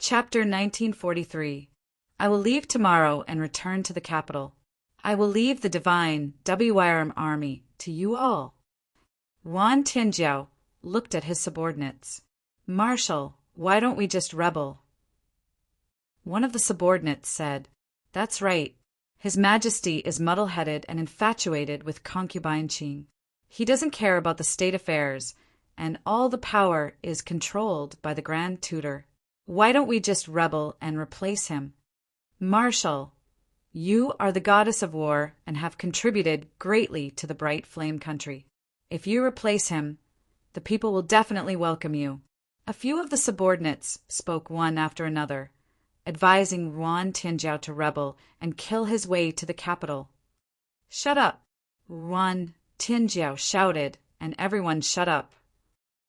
Chapter 1943. I will leave tomorrow and return to the capital. I will leave the divine WIRM army to you all. Yuan Tianjiao looked at his subordinates. Marshal, why don't we just rebel? One of the subordinates said, That's right. His Majesty is muddle-headed and infatuated with concubine Qing. He doesn't care about the state affairs, and all the power is controlled by the Grand Tutor. Why don't we just rebel and replace him? Marshal, you are the goddess of war and have contributed greatly to the bright flame country. If you replace him, the people will definitely welcome you. A few of the subordinates spoke one after another, advising Yuan Tianjiao to rebel and kill his way to the capital. Shut up! Yuan Tianjiao shouted, and everyone shut up.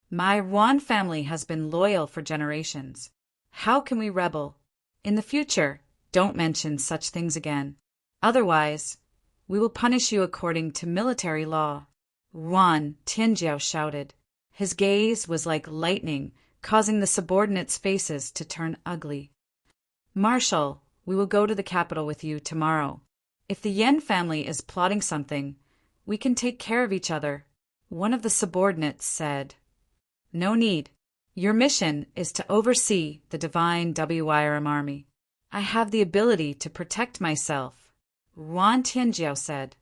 My Yuan family has been loyal for generations. How can we rebel? In the future, don't mention such things again. Otherwise, we will punish you according to military law. Yuan Tianjiao shouted. His gaze was like lightning, causing the subordinates' faces to turn ugly. Marshal, we will go to the capital with you tomorrow. If the Yan family is plotting something, we can take care of each other. One of the subordinates said, No need. Your mission is to oversee the divine WIRM army. I have the ability to protect myself. Yuan Tianjiao said,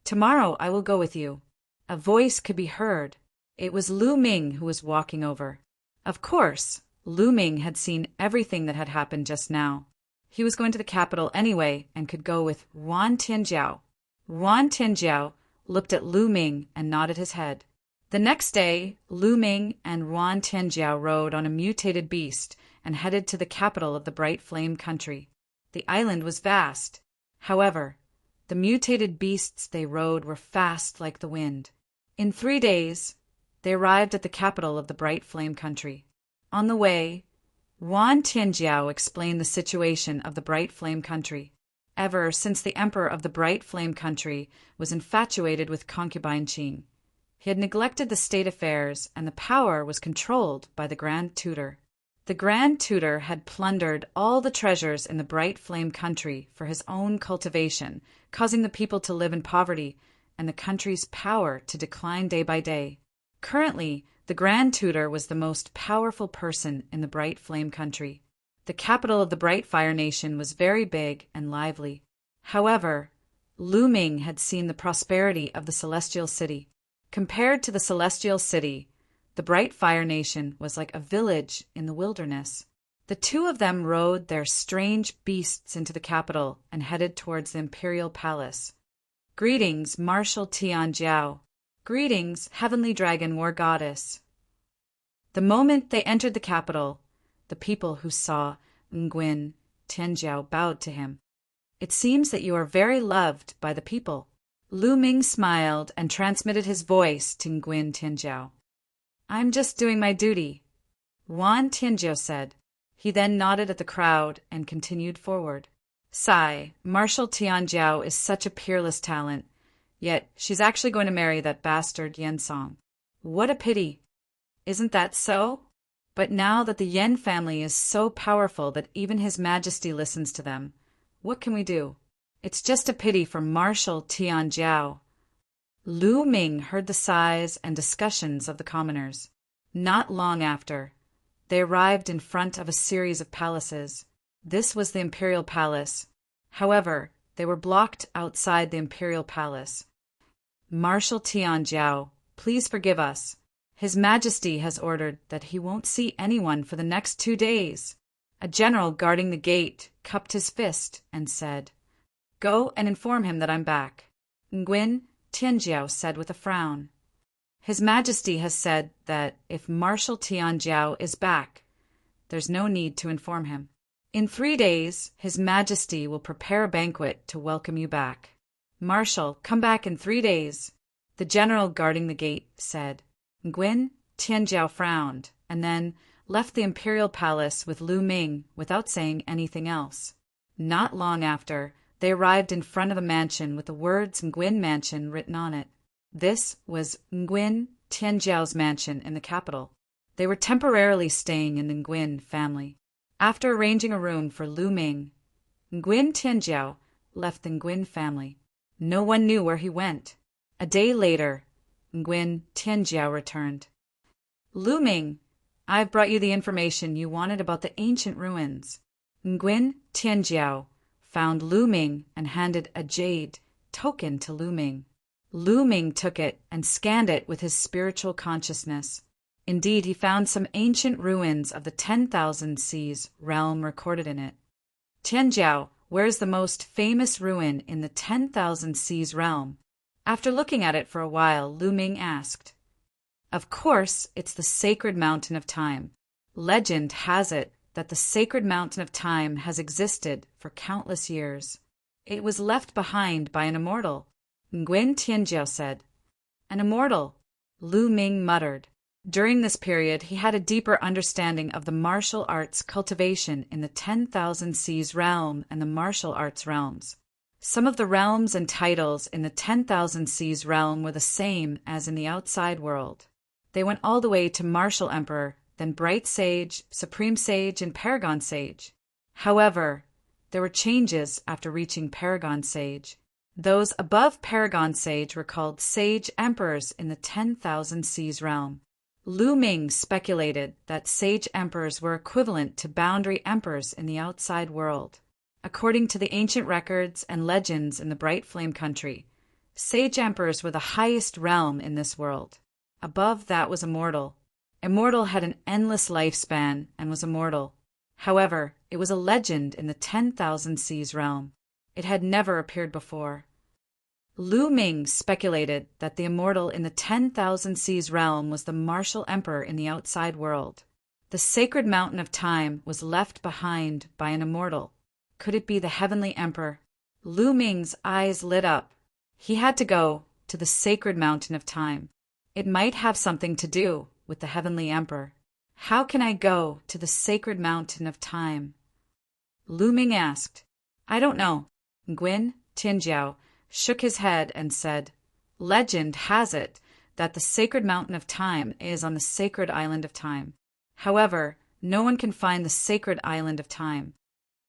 Tomorrow I will go with you. A voice could be heard. It was Lu Ming who was walking over. Of course, Lu Ming had seen everything that had happened just now. He was going to the capital anyway and could go with Yuan Tianjiao. Yuan Tianjiao looked at Lu Ming and nodded his head. The next day, Lu Ming and Yuan Tianjiao rode on a mutated beast and headed to the capital of the bright flame country. The island was vast. However, the mutated beasts they rode were fast like the wind. In 3 days, they arrived at the capital of the bright flame country. On the way, Yuan Tianjiao explained the situation of the bright flame country. Ever since the emperor of the bright flame country was infatuated with concubine Qing, he had neglected the state affairs and the power was controlled by the Grand Tutor. The Grand Tutor had plundered all the treasures in the bright flame country for his own cultivation, causing the people to live in poverty and the country's power to decline day by day. Currently, the Grand Tutor was the most powerful person in the bright flame country. The capital of the Bright Fire Nation was very big and lively. However, Lu Ming had seen the prosperity of the Celestial City. Compared to the Celestial City, the Bright Fire Nation was like a village in the wilderness. The two of them rode their strange beasts into the capital and headed towards the imperial palace. Greetings, Marshal Tianjiao. Greetings, Heavenly Dragon War Goddess. The moment they entered the capital, the people who saw Nguyen Tianjiao bowed to him. It seems that you are very loved by the people. Lu Ming smiled and transmitted his voice to Nguyen Tianjiao. I'm just doing my duty, Yuan Tianjiao said. He then nodded at the crowd and continued forward. Sigh, Marshal Tianjiao is such a peerless talent, yet she's actually going to marry that bastard Yen Song. What a pity. Isn't that so? But now that the Yen family is so powerful that even His Majesty listens to them, what can we do? It's just a pity for Marshal Tianjiao. Lu Ming heard the sighs and discussions of the commoners. Not long after, they arrived in front of a series of palaces. This was the imperial palace. However, they were blocked outside the imperial palace. Marshal Tianjiao, please forgive us. His Majesty has ordered that he won't see anyone for the next 2 days. A general guarding the gate cupped his fist and said, Go and inform him that I'm back. Nguyen Tianjiao said with a frown. His Majesty has said that if Marshal Tianjiao is back, there's no need to inform him. In 3 days, His Majesty will prepare a banquet to welcome you back. Marshal, come back in 3 days, the general guarding the gate said. Nguyen Tianjiao frowned and then left the imperial palace with Lu Ming without saying anything else. Not long after, they arrived in front of a mansion with the words Nguyen Mansion written on it. This was Nguyen Tianjiao's mansion in the capital. They were temporarily staying in the Nguyen family. After arranging a room for Lu Ming, Nguyen Tianjiao left the Nguyen family. No one knew where he went. A day later, Nguyen Tianjiao returned. Lu Ming, I've brought you the information you wanted about the ancient ruins. Nguyen Tianjiao found Lu Ming and handed a jade token to Lu Ming. Lu Ming took it and scanned it with his spiritual consciousness. Indeed, he found some ancient ruins of the 10,000 Seas realm recorded in it. Tianjiao, where's the most famous ruin in the 10,000 Seas realm? After looking at it for a while, Lu Ming asked. Of course, it's the sacred mountain of time. Legend has it that the sacred mountain of time has existed for countless years. It was left behind by an immortal, Nguyen Tianjiao said. An immortal, Lu Ming muttered. During this period, he had a deeper understanding of the martial arts cultivation in the 10,000 Seas realm and the martial arts realms. Some of the realms and titles in the 10,000 Seas realm were the same as in the outside world. They went all the way to Martial Emperor, then Bright Sage, Supreme Sage, and Paragon Sage. However, there were changes after reaching Paragon Sage. Those above Paragon Sage were called Sage Emperors in the 10,000 Seas realm. Lu Ming speculated that Sage Emperors were equivalent to Boundary Emperors in the outside world. According to the ancient records and legends in the Bright Flame Country, Sage Emperors were the highest realm in this world. Above that was Immortal. Immortal had an endless lifespan and was immortal. However, it was a legend in the 10,000 Seas realm. It had never appeared before. Lu Ming speculated that the immortal in the 10,000 Seas realm was the Martial Emperor in the outside world. The sacred mountain of time was left behind by an immortal. Could it be the Heavenly Emperor? Lu Ming's eyes lit up. He had to go to the sacred mountain of time. It might have something to do with the Heavenly Emperor. How can I go to the sacred mountain of time? Lu Ming asked. I don't know. Nguyen Tianjiao shook his head and said, Legend has it that the sacred mountain of time is on the sacred island of time. However, no one can find the sacred island of time.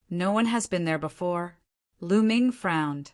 No one has been there before. Lu Ming frowned.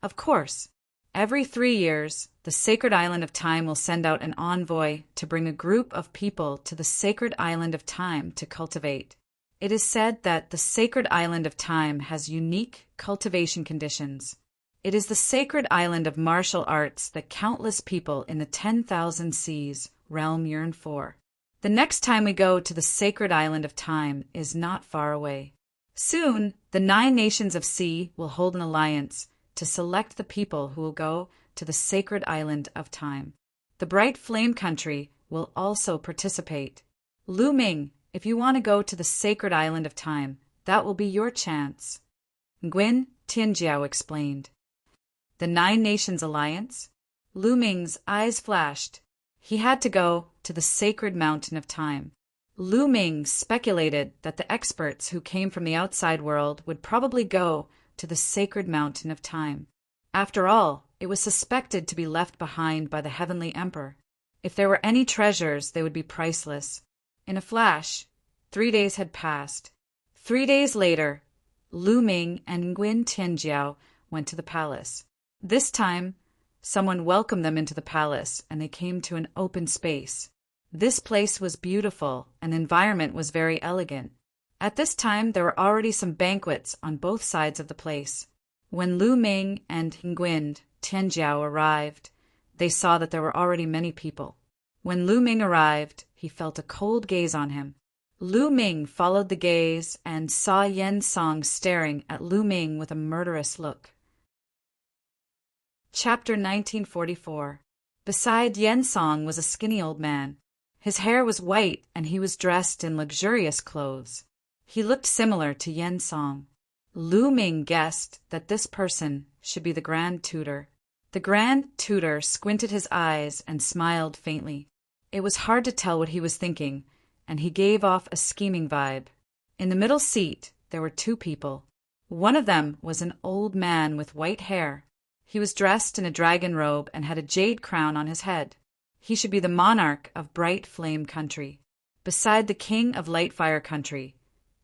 Of course, every 3 years, the sacred island of time will send out an envoy to bring a group of people to the sacred island of time to cultivate. It is said that the sacred island of time has unique cultivation conditions. It is the sacred island of martial arts that countless people in the 10,000 Seas realm yearn for. The next time we go to the sacred island of time is not far away. Soon, the 9 nations of sea will hold an alliance to select the people who will go to the sacred island of time. The Bright Flame Country will also participate. Lu Ming, if you want to go to the sacred island of time, that will be your chance. Nguyen Tianjiao explained. The 9 Nations Alliance? Lu Ming's eyes flashed. He had to go to the sacred mountain of time. Lu Ming speculated that the experts who came from the outside world would probably go to the sacred mountain of time. After all, it was suspected to be left behind by the Heavenly Emperor. If there were any treasures, they would be priceless. In a flash, 3 days had passed. 3 days later, Lu Ming and Nguyen Tianjiao went to the palace. This time, someone welcomed them into the palace, and they came to an open space. This place was beautiful, and the environment was very elegant. At this time, there were already some banquets on both sides of the place. When Lu Ming and Nguyen Tianjiao arrived, they saw that there were already many people. When Lu Ming arrived, he felt a cold gaze on him. Lu Ming followed the gaze and saw Yen Song staring at Lu Ming with a murderous look. Chapter 1944. Beside Yen Song was a skinny old man. His hair was white and he was dressed in luxurious clothes. He looked similar to Yen Song. Lu Ming guessed that this person should be the Grand Tutor. The Grand Tutor squinted his eyes and smiled faintly. It was hard to tell what he was thinking, and he gave off a scheming vibe. In the middle seat, there were 2 people. One of them was an old man with white hair. He was dressed in a dragon robe and had a jade crown on his head. He should be the monarch of Bright Flame Country. Beside the king of Lightfire Country,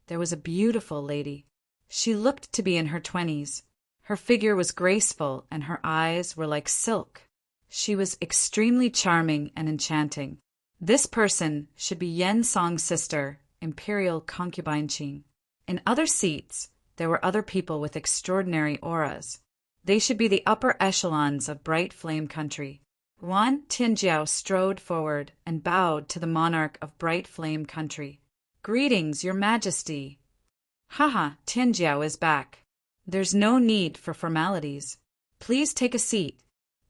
there was a beautiful lady. She looked to be in her 20s. Her figure was graceful and her eyes were like silk. She was extremely charming and enchanting. This person should be Yen Song's sister, Imperial Concubine Qing. In other seats, there were other people with extraordinary auras. They should be the upper echelons of Bright Flame Country. Yuan Tinjiao strode forward and bowed to the monarch of Bright Flame Country. "Greetings, Your Majesty." "Haha, Tinjiao is back. There's no need for formalities. Please take a seat."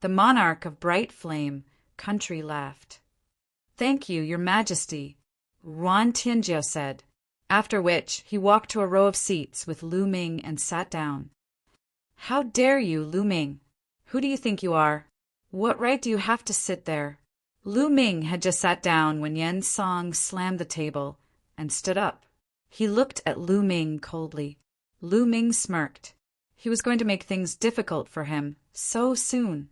The monarch of Bright Flame Country laughed. "Thank you, Your Majesty," Yuan Tinjiao said, after which he walked to a row of seats with Lu Ming and sat down. "How dare you, Lu Ming? Who do you think you are? What right do you have to sit there?" Lu Ming had just sat down when Yen Song slammed the table and stood up. He looked at Lu Ming coldly. Lu Ming smirked. He was going to make things difficult for him so soon.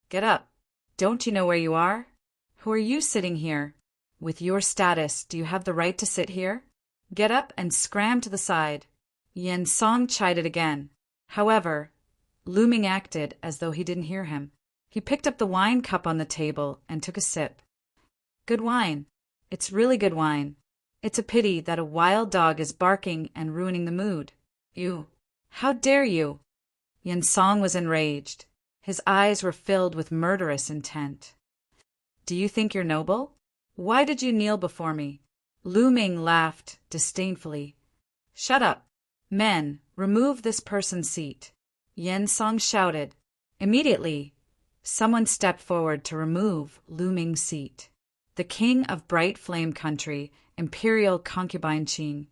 "Get up. Don't you know where you are? Who are you sitting here? With your status, do you have the right to sit here? Get up and scram to the side." Yen Song chided again. However, Lu Ming acted as though he didn't hear him. He picked up the wine cup on the table and took a sip. "Good wine. It's really good wine. It's a pity that a wild dog is barking and ruining the mood. You! How dare you!" Yen Song was enraged. His eyes were filled with murderous intent. "Do you think you're noble? Why did you kneel before me?" Lu Ming laughed disdainfully. "Shut up. Men, remove this person's seat." Yen Song shouted. Immediately, someone stepped forward to remove Lu Ming's seat. The king of Bright Flame Country, Imperial Concubine Qing,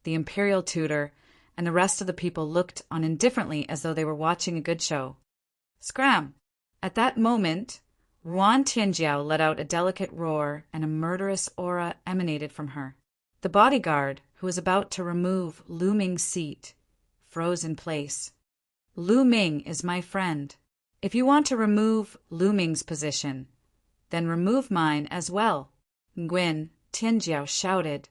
the imperial tutor, and the rest of the people looked on indifferently as though they were watching a good show. Scram! At that moment, Yuan Tinjiao let out a delicate roar and a murderous aura emanated from her. The bodyguard, who was about to remove Lu Ming's seat, froze in place. "Lu Ming is my friend. If you want to remove Lu Ming's position, then remove mine as well," Nguyen Tinjiao shouted.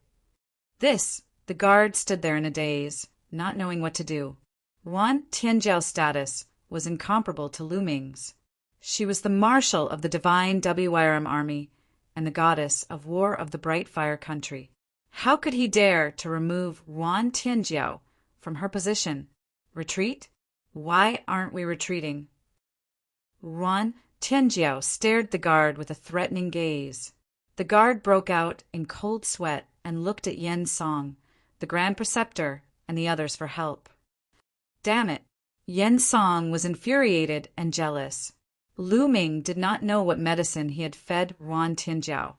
The guard stood there in a daze, not knowing what to do. Yuan Tinjiao's status was incomparable to Lu Ming's. She was the marshal of the divine WYRM army and the goddess of war of the Bright Fire Country. How could he dare to remove Yuan Tinjiao from her position? Retreat? Why aren't we retreating? Yuan Tinjiao stared the guard with a threatening gaze. The guard broke out in cold sweat and looked at Yen Song, the Grand Preceptor, and the others for help. Damn it! Yen Song was infuriated and jealous. Lu Ming did not know what medicine he had fed Yuan Tinjiao,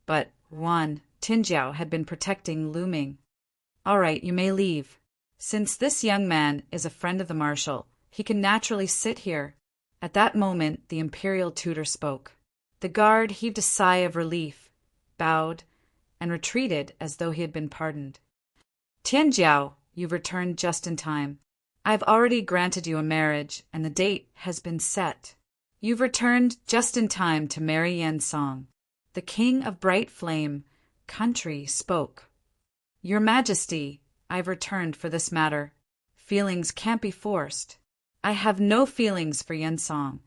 but Yuan Tinjiao had been protecting Lu Ming. "All right, you may leave. Since this young man is a friend of the marshal, he can naturally sit here." At that moment, the imperial tutor spoke. The guard heaved a sigh of relief, bowed, and retreated as though he had been pardoned. "Tinjiao, you've returned just in time. I've already granted you a marriage, and the date has been set. You've returned just in time to marry Yen Song." The king of Bright Flame Country spoke. "Your Majesty, I've returned for this matter. Feelings can't be forced. I have no feelings for Yen Song.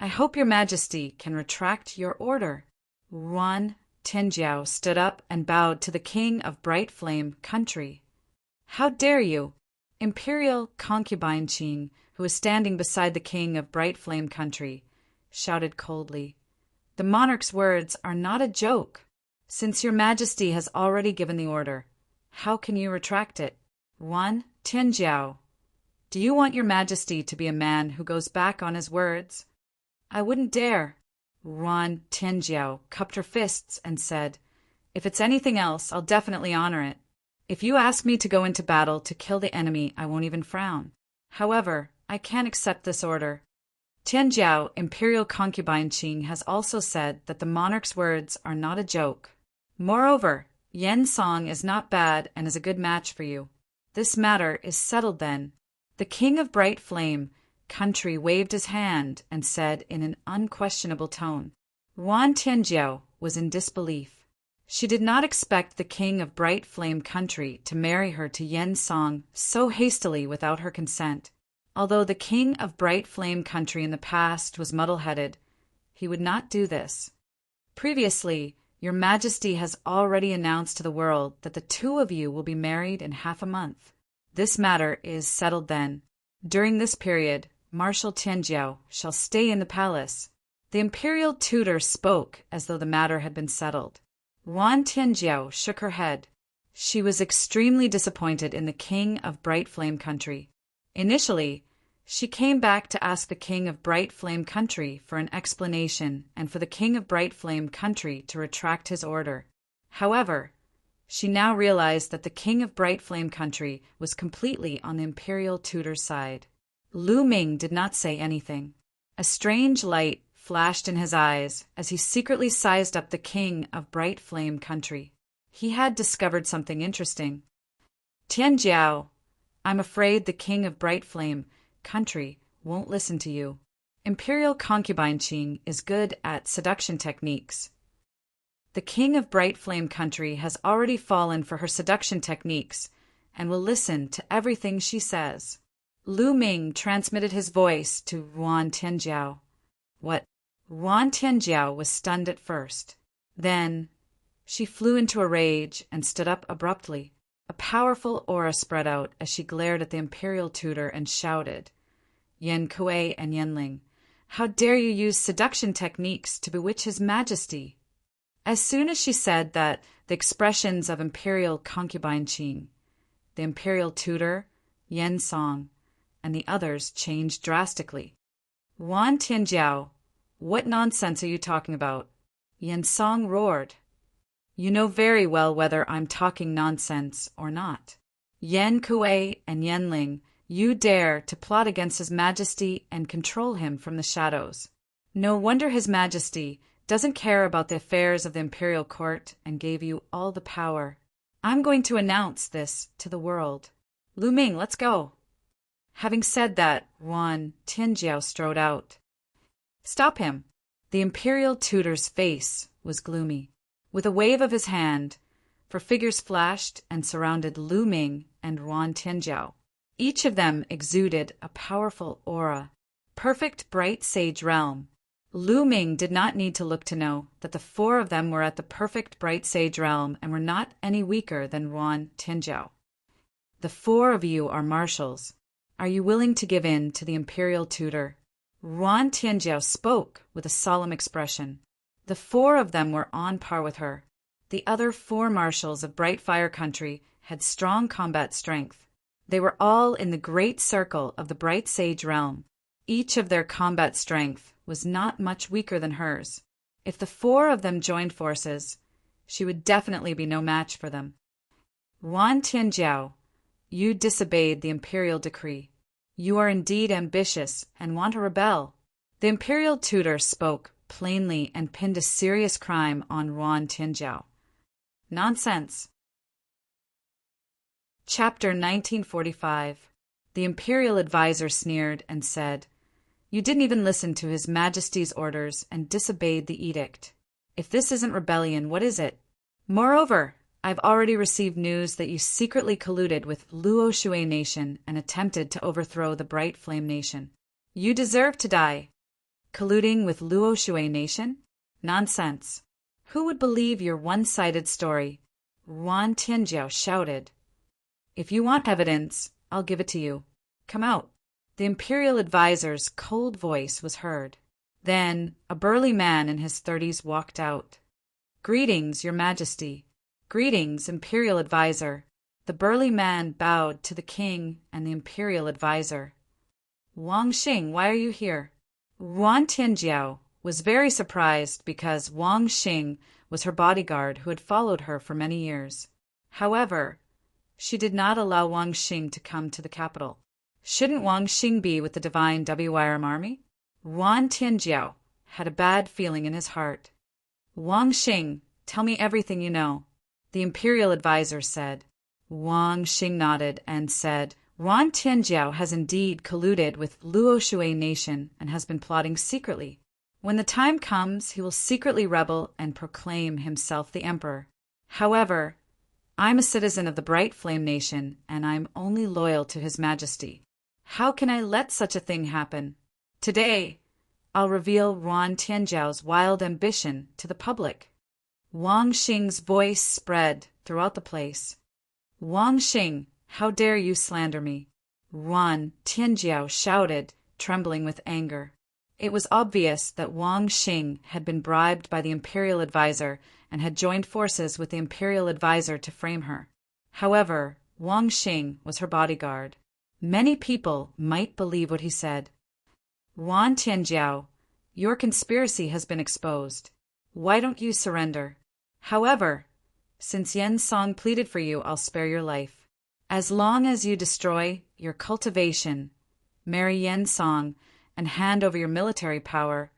I hope Your Majesty can retract your order." Yuan Tinjiao stood up and bowed to the king of Bright Flame Country. "How dare you!" Imperial Concubine Qing, who was standing beside the king of Bright Flame Country, shouted coldly. "The monarch's words are not a joke. Since Your Majesty has already given the order, how can you retract it?" Yuan Tinjiao, do you want Your Majesty to be a man who goes back on his words? "I wouldn't dare." Yuan Tinjiao cupped her fists and said, "If it's anything else, I'll definitely honor it. If you ask me to go into battle to kill the enemy, I won't even frown. However, I can't accept this order. Tinjiao, Imperial Concubine Qing, has also said that the monarch's words are not a joke. Moreover, Yen Song is not bad and is a good match for you. This matter is settled then." The king of Bright Flame Country waved his hand and said in an unquestionable tone. Yuan Tinjiao was in disbelief. She did not expect the king of Bright Flame Country to marry her to Yen Song so hastily without her consent. Although the king of Bright Flame Country in the past was muddle-headed, he would not do this. Previously, your Majesty has already announced to the world that the two of you will be married in half a month. This matter is settled then. During this period, Marshal Tianjiao shall stay in the palace. The imperial tutor spoke as though the matter had been settled. Wan Tianjiao shook her head. She was extremely disappointed in the king of Bright Flame Country. Initially, she came back to ask the king of Bright Flame Country for an explanation and for the king of Bright Flame Country to retract his order. However, she now realized that the king of Bright Flame Country was completely on the imperial tutor's side. Lu Ming did not say anything. A strange light flashed in his eyes as he secretly sized up the king of Bright Flame Country. He had discovered something interesting. Tianjiao, I'm afraid the king of Bright Flame Country won't listen to you. Imperial concubine Qing is good at seduction techniques. The king of Bright Flame Country has already fallen for her seduction techniques and will listen to everything she says. Lu Ming transmitted his voice to Wan Tianjiao. What? Wan Tianjiao was stunned at first. Then, she flew into a rage and stood up abruptly. A powerful aura spread out as she glared at the imperial tutor and shouted, Yen Kuei and Yenling, how dare you use seduction techniques to bewitch His Majesty? As soon as she said that, the expressions of imperial concubine Qing, the imperial tutor, Yen Song, and the others changed drastically. Wan Tianjiao, what nonsense are you talking about? Yen Song roared. You know very well whether I'm talking nonsense or not. Yen Kuei and Yenling, you dare to plot against His Majesty and control him from the shadows. No wonder His Majesty doesn't care about the affairs of the imperial court and gave you all the power. I'm going to announce this to the world. Lu Ming, let's go. Having said that, Wan Tianjiao strode out. Stop him. The imperial tutor's face was gloomy. With a wave of his hand, four figures flashed and surrounded Lu Ming and Wan Tianjiao. Each of them exuded a powerful aura. Perfect bright sage realm. Lu Ming did not need to look to know that the four of them were at the perfect bright sage realm and were not any weaker than Wan Tianjiao. The four of you are marshals. Are you willing to give in to the imperial tutor? Wan Tianjiao spoke with a solemn expression. The four of them were on par with her. The other four marshals of Bright Fire Country had strong combat strength. They were all in the great circle of the Bright Sage realm. Each of their combat strength was not much weaker than hers. If the four of them joined forces, she would definitely be no match for them. Wan Tianjiao, you disobeyed the imperial decree. You are indeed ambitious and want to rebel. The imperial tutor spoke plainly and pinned a serious crime on Wan Tianjiao. Nonsense. Chapter 1945. The imperial advisor sneered and said, You didn't even listen to His Majesty's orders and disobeyed the edict. If this isn't rebellion, what is it? Moreover, I've already received news that you secretly colluded with Luo Shui Nation and attempted to overthrow the Bright Flame Nation. You deserve to die. Colluding with Luo Shui Nation? Nonsense. Who would believe your one-sided story? Wan Tianjiao shouted. If you want evidence, I'll give it to you. Come out. The imperial advisor's cold voice was heard. Then a burly man in his 30s walked out. Greetings, Your Majesty. Greetings, imperial advisor. The burly man bowed to the king and the imperial advisor. Wang Xing, why are you here? Wan Tianjiao was very surprised because Wang Xing was her bodyguard who had followed her for many years. However, she did not allow Wang Xing to come to the capital. Shouldn't Wang Xing be with the divine WYRM army? Wan Tianjiao had a bad feeling in his heart. Wang Xing, tell me everything you know, the imperial advisor said. Wang Xing nodded and said, Wan Tianjiao has indeed colluded with Luo Shui Nation and has been plotting secretly. When the time comes, he will secretly rebel and proclaim himself the emperor. However, I'm a citizen of the Bright Flame Nation, and I'm only loyal to His Majesty. How can I let such a thing happen? Today, I'll reveal Yuan Tianjiao's wild ambition to the public. Wang Xing's voice spread throughout the place. Wang Xing, how dare you slander me? Yuan Tianjiao shouted, trembling with anger. It was obvious that Wang Xing had been bribed by the imperial advisor and had joined forces with the imperial advisor to frame her. However, Wang Xing was her bodyguard. Many people might believe what he said. Yuan Tianjiao, your conspiracy has been exposed. Why don't you surrender? However, since Yen Song pleaded for you, I'll spare your life. As long as you destroy your cultivation, marry Yen Song, and hand over your military power,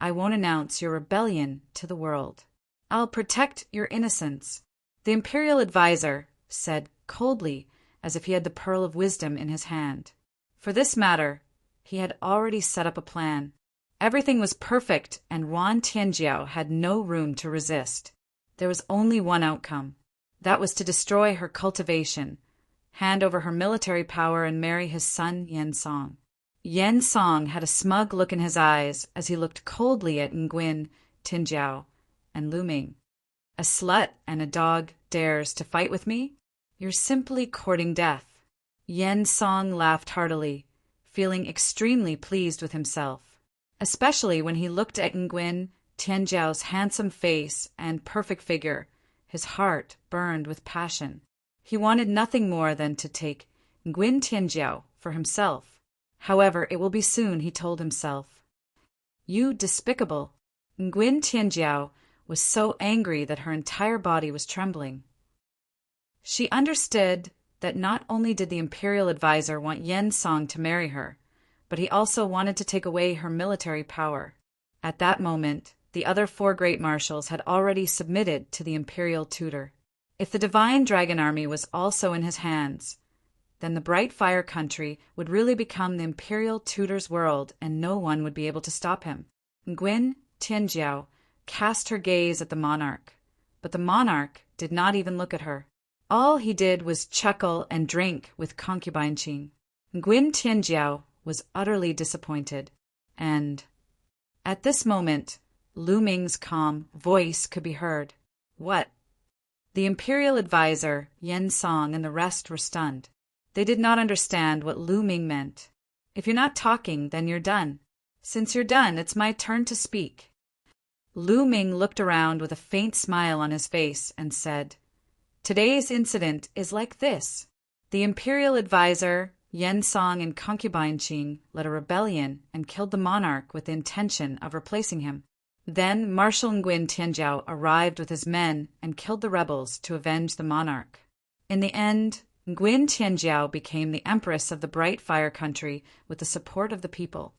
I won't announce your rebellion to the world. I'll protect your innocence. The imperial advisor said coldly, as if he had the pearl of wisdom in his hand. For this matter, he had already set up a plan. Everything was perfect, and Yuan Tianjiao had no room to resist. There was only one outcome. That was to destroy her cultivation, hand over her military power, and marry his son Yen Song. Yen Song had a smug look in his eyes as he looked coldly at Nguyen Tianjiao and Lu Ming. A slut and a dog dares to fight with me? You're simply courting death. Yen Song laughed heartily, feeling extremely pleased with himself, especially when he looked at Nguyen Tianjiao's handsome face and perfect figure. His heart burned with passion. He wanted nothing more than to take Nguyen Tianjiao for himself. However, it will be soon, he told himself. You despicable! Nguyen Tianjiao was so angry that her entire body was trembling. She understood that not only did the imperial advisor want Yen Song to marry her, but he also wanted to take away her military power. At that moment, the other 4 great marshals had already submitted to the imperial tutor. If the divine dragon army was also in his hands, then the Bright Fire Country would really become the imperial tutor's world, and no one would be able to stop him. Nguyen Tianjiao cast her gaze at the monarch, but the monarch did not even look at her. All he did was chuckle and drink with concubine Qing. Nguyen Tianjiao was utterly disappointed, and at this moment, Lu Ming's calm voice could be heard. What? The imperial advisor, Yen Song, and the rest were stunned. They did not understand what Lu Ming meant. If you're not talking, then you're done. Since you're done, it's my turn to speak. Lu Ming looked around with a faint smile on his face and said, Today's incident is like this. The imperial advisor, Yen Song, and concubine Qing led a rebellion and killed the monarch with the intention of replacing him. Then Marshal Nguyen Tianjiao arrived with his men and killed the rebels to avenge the monarch. In the end, Nguyen Tianjiao became the empress of the Bright Fire Country with the support of the people.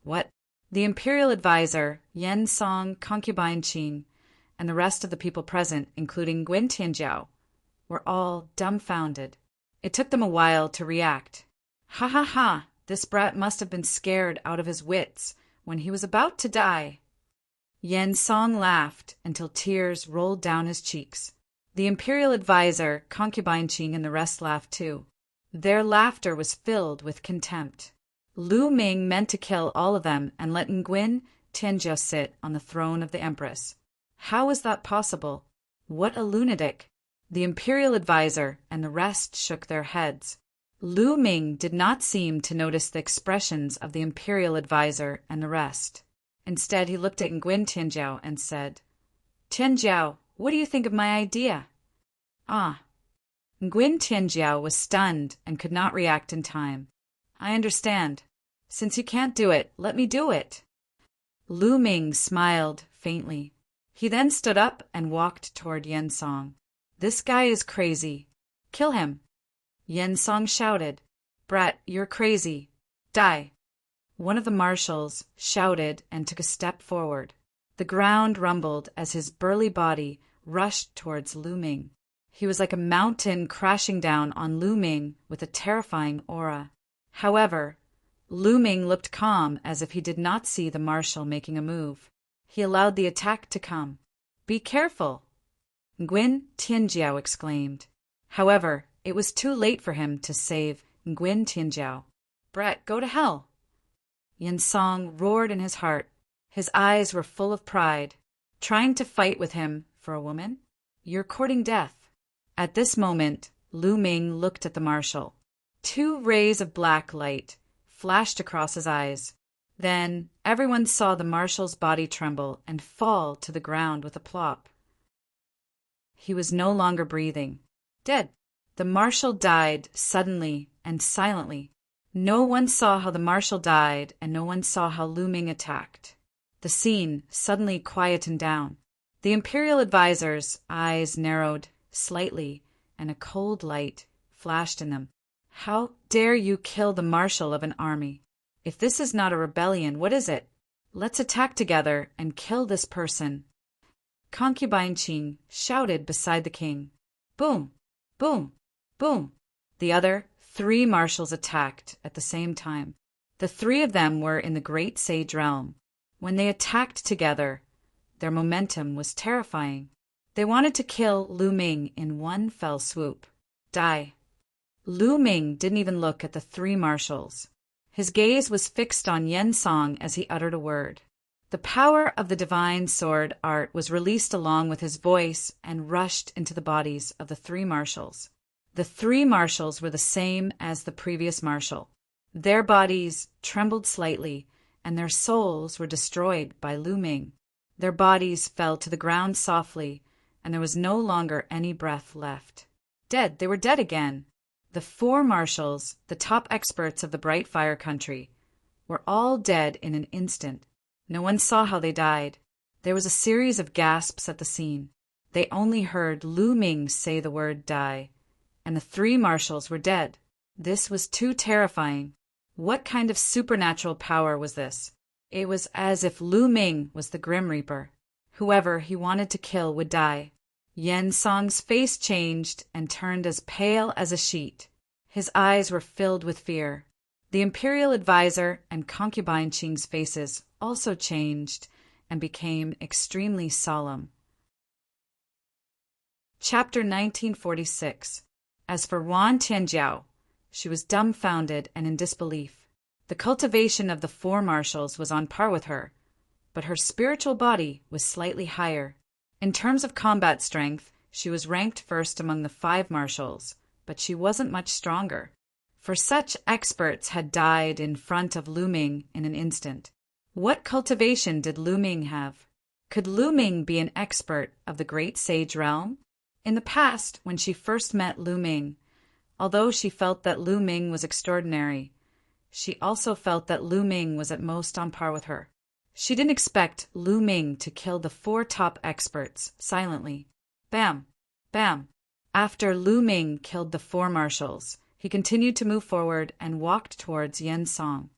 What? The imperial advisor, Yen Song, concubine Qing, and the rest of the people present, including Nguyen Tianjiao, were all dumbfounded. It took them a while to react. Ha ha ha! This brat must have been scared out of his wits when he was about to die. Yen Song laughed until tears rolled down his cheeks. The imperial advisor, concubine Qing, and the rest laughed too. Their laughter was filled with contempt. Lu Ming meant to kill all of them and let Nguyen Tianjiao sit on the throne of the empress. How was that possible? What a lunatic! The imperial advisor and the rest shook their heads. Lu Ming did not seem to notice the expressions of the imperial advisor and the rest. Instead, he looked at Nguyen Tianjiao and said, Tianjiao, what do you think of my idea? Ah. Nguyen Tianjiao was stunned and could not react in time. I understand. Since you can't do it, let me do it. Lu Ming smiled faintly. He then stood up and walked toward Yen Song. This guy is crazy. Kill him. Yen Song shouted, Brat, you're crazy. Die. One of the marshals shouted and took a step forward. The ground rumbled as his burly body rushed towards Lu Ming. He was like a mountain crashing down on Lu Ming with a terrifying aura. However, Lu Ming looked calm as if he did not see the marshal making a move. He allowed the attack to come. Be careful. Nguyen Tianjiao exclaimed. However, it was too late for him to save Nguyen Tianjiao. Brett, go to hell! Yen Song roared in his heart. His eyes were full of pride. Trying to fight with him for a woman? You're courting death. At this moment, Lu Ming looked at the marshal. 2 rays of black light flashed across his eyes. Then everyone saw the marshal's body tremble and fall to the ground with a plop. He was no longer breathing. Dead. The marshal died suddenly and silently. No one saw how the marshal died, and no one saw how Lu Ming attacked. The scene suddenly quietened down. The imperial advisor's eyes narrowed slightly, and a cold light flashed in them. How dare you kill the marshal of an army? If this is not a rebellion, what is it? Let's attack together and kill this person. Concubine Qing shouted beside the king. Boom! Boom! Boom! The other 3 marshals attacked at the same time. The 3 of them were in the great sage realm. When they attacked together, their momentum was terrifying. They wanted to kill Lu Ming in one fell swoop. Die. Lu Ming didn't even look at the 3 marshals. His gaze was fixed on Yen Song as he uttered a word. The power of the divine sword art was released along with his voice and rushed into the bodies of the 3 marshals. The 3 marshals were the same as the previous marshal. Their bodies trembled slightly, and their souls were destroyed by Lu Ming. Their bodies fell to the ground softly, and there was no longer any breath left. Dead, they were dead again. The 4 marshals, the top experts of the Bright Fire country, were all dead in an instant. No one saw how they died. There was a series of gasps at the scene. They only heard Lu Ming say the word die, and the 3 marshals were dead. This was too terrifying. What kind of supernatural power was this? It was as if Lu Ming was the Grim Reaper. Whoever he wanted to kill would die. Yen Song's face changed and turned as pale as a sheet. His eyes were filled with fear. The imperial advisor and concubine Qing's faces also changed and became extremely solemn. Chapter 1946. As for Wan Tianjiao, she was dumbfounded and in disbelief. The cultivation of the 4 marshals was on par with her, but her spiritual body was slightly higher. In terms of combat strength, she was ranked first among the 5 marshals, but she wasn't much stronger. For such experts had died in front of Lu Ming in an instant. What cultivation did Lu Ming have? Could Lu Ming be an expert of the great sage realm? In the past, when she first met Lu Ming, although she felt that Lu Ming was extraordinary, she also felt that Lu Ming was at most on par with her. She didn't expect Lu Ming to kill the 4 top experts silently. Bam! Bam! After Lu Ming killed the 4 marshals, he continued to move forward and walked towards Yen Song.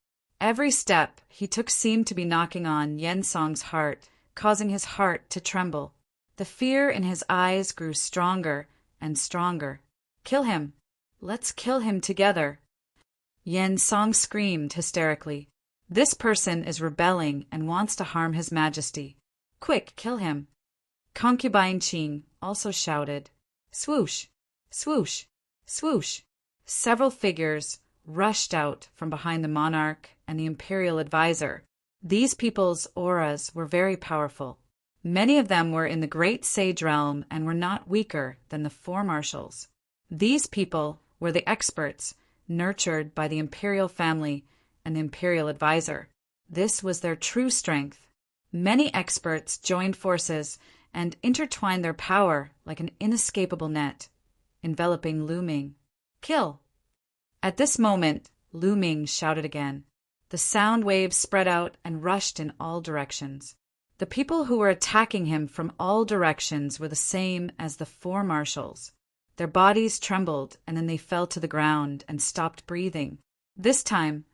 Every step he took seemed to be knocking on Yen Song's heart, causing his heart to tremble. The fear in his eyes grew stronger and stronger. Kill him! Let's kill him together! Yen Song screamed hysterically. This person is rebelling and wants to harm His Majesty. Quick, kill him! Concubine Qing also shouted. Swoosh! Swoosh! Swoosh! Several figures rushed out from behind the monarch and the imperial advisor. These people's auras were very powerful. Many of them were in the great sage realm and were not weaker than the 4 marshals. These people were the experts nurtured by the imperial family and the imperial advisor. This was their true strength. Many experts joined forces and intertwined their power like an inescapable net, enveloping Lu Ming. Kill! At this moment, Lu Ming shouted again. The sound waves spread out and rushed in all directions. The people who were attacking him from all directions were the same as the 4 marshals. Their bodies trembled and then they fell to the ground and stopped breathing. This time,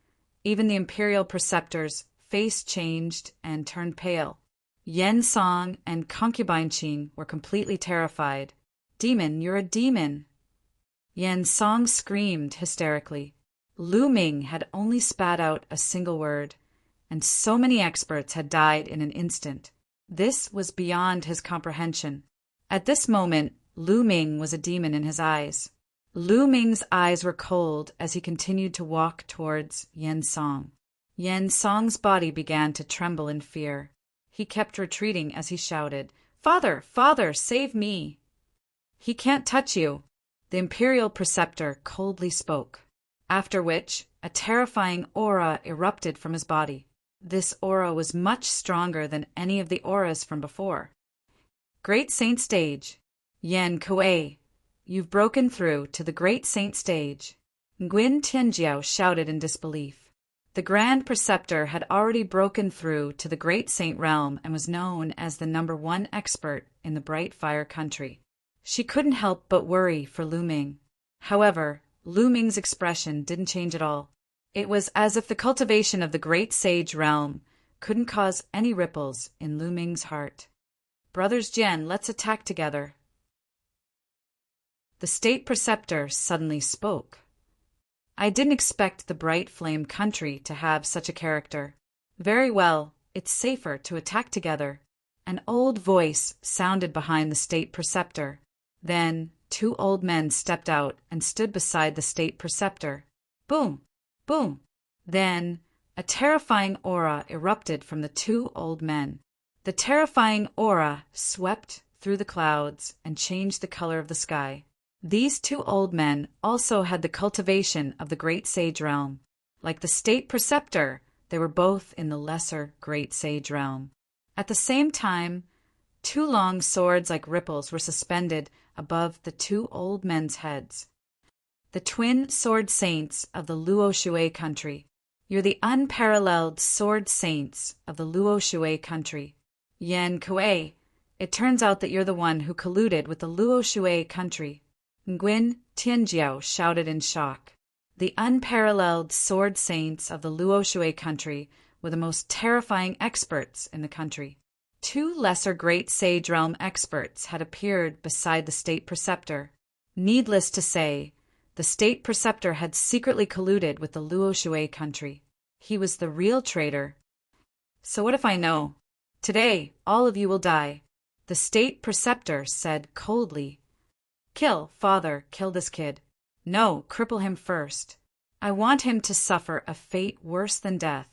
even the imperial preceptor's face changed and turned pale. Yen Song and concubine Qing were completely terrified. Demon, you're a demon! Yen Song screamed hysterically. Lu Ming had only spat out a single word, and so many experts had died in an instant. This was beyond his comprehension. At this moment, Lu Ming was a demon in his eyes. Lu Ming's eyes were cold as he continued to walk towards Yen Song. Yen Song's body began to tremble in fear. He kept retreating as he shouted, "Father, father, save me!" "He can't touch you," the imperial preceptor coldly spoke. After which, a terrifying aura erupted from his body. This aura was much stronger than any of the auras from before. Great Saint Stage. Yan Kuei, you've broken through to the Great Saint Stage. Nguyen Tianjiao shouted in disbelief. The Grand Preceptor had already broken through to the Great Saint Realm and was known as the #1 expert in the Bright Fire Country. She couldn't help but worry for Lu Ming. However, Lu Ming's expression didn't change at all. It was as if the cultivation of the Great Sage Realm couldn't cause any ripples in Lu Ming's heart. "Brothers Jian, let's attack together." The State Preceptor suddenly spoke. "I didn't expect the Bright Flame Country to have such a character." "Very well, it's safer to attack together." An old voice sounded behind the State Preceptor. Then 2 old men stepped out and stood beside the State Preceptor. Boom! Boom! Then a terrifying aura erupted from the 2 old men. The terrifying aura swept through the clouds and changed the color of the sky. These 2 old men also had the cultivation of the Great Sage Realm. Like the State Preceptor, they were both in the lesser Great Sage Realm. At the same time, 2 long swords like ripples were suspended above the 2 old men's heads. The twin sword saints of the Luo Shui country. You're the unparalleled sword saints of the Luo Shui country. Yan Kuei, it turns out that you're the one who colluded with the Luo Shui country. Nguyen Tianjiao shouted in shock. The unparalleled sword saints of the Luo Shui country were the most terrifying experts in the country. 2 lesser Great Sage Realm experts had appeared beside the State Preceptor. Needless to say, the State Preceptor had secretly colluded with the Luo Shui country. He was the real traitor. "So what if I know? Today, all of you will die," the State Preceptor said coldly. "Kill, father, kill this kid. No, cripple him first. I want him to suffer a fate worse than death."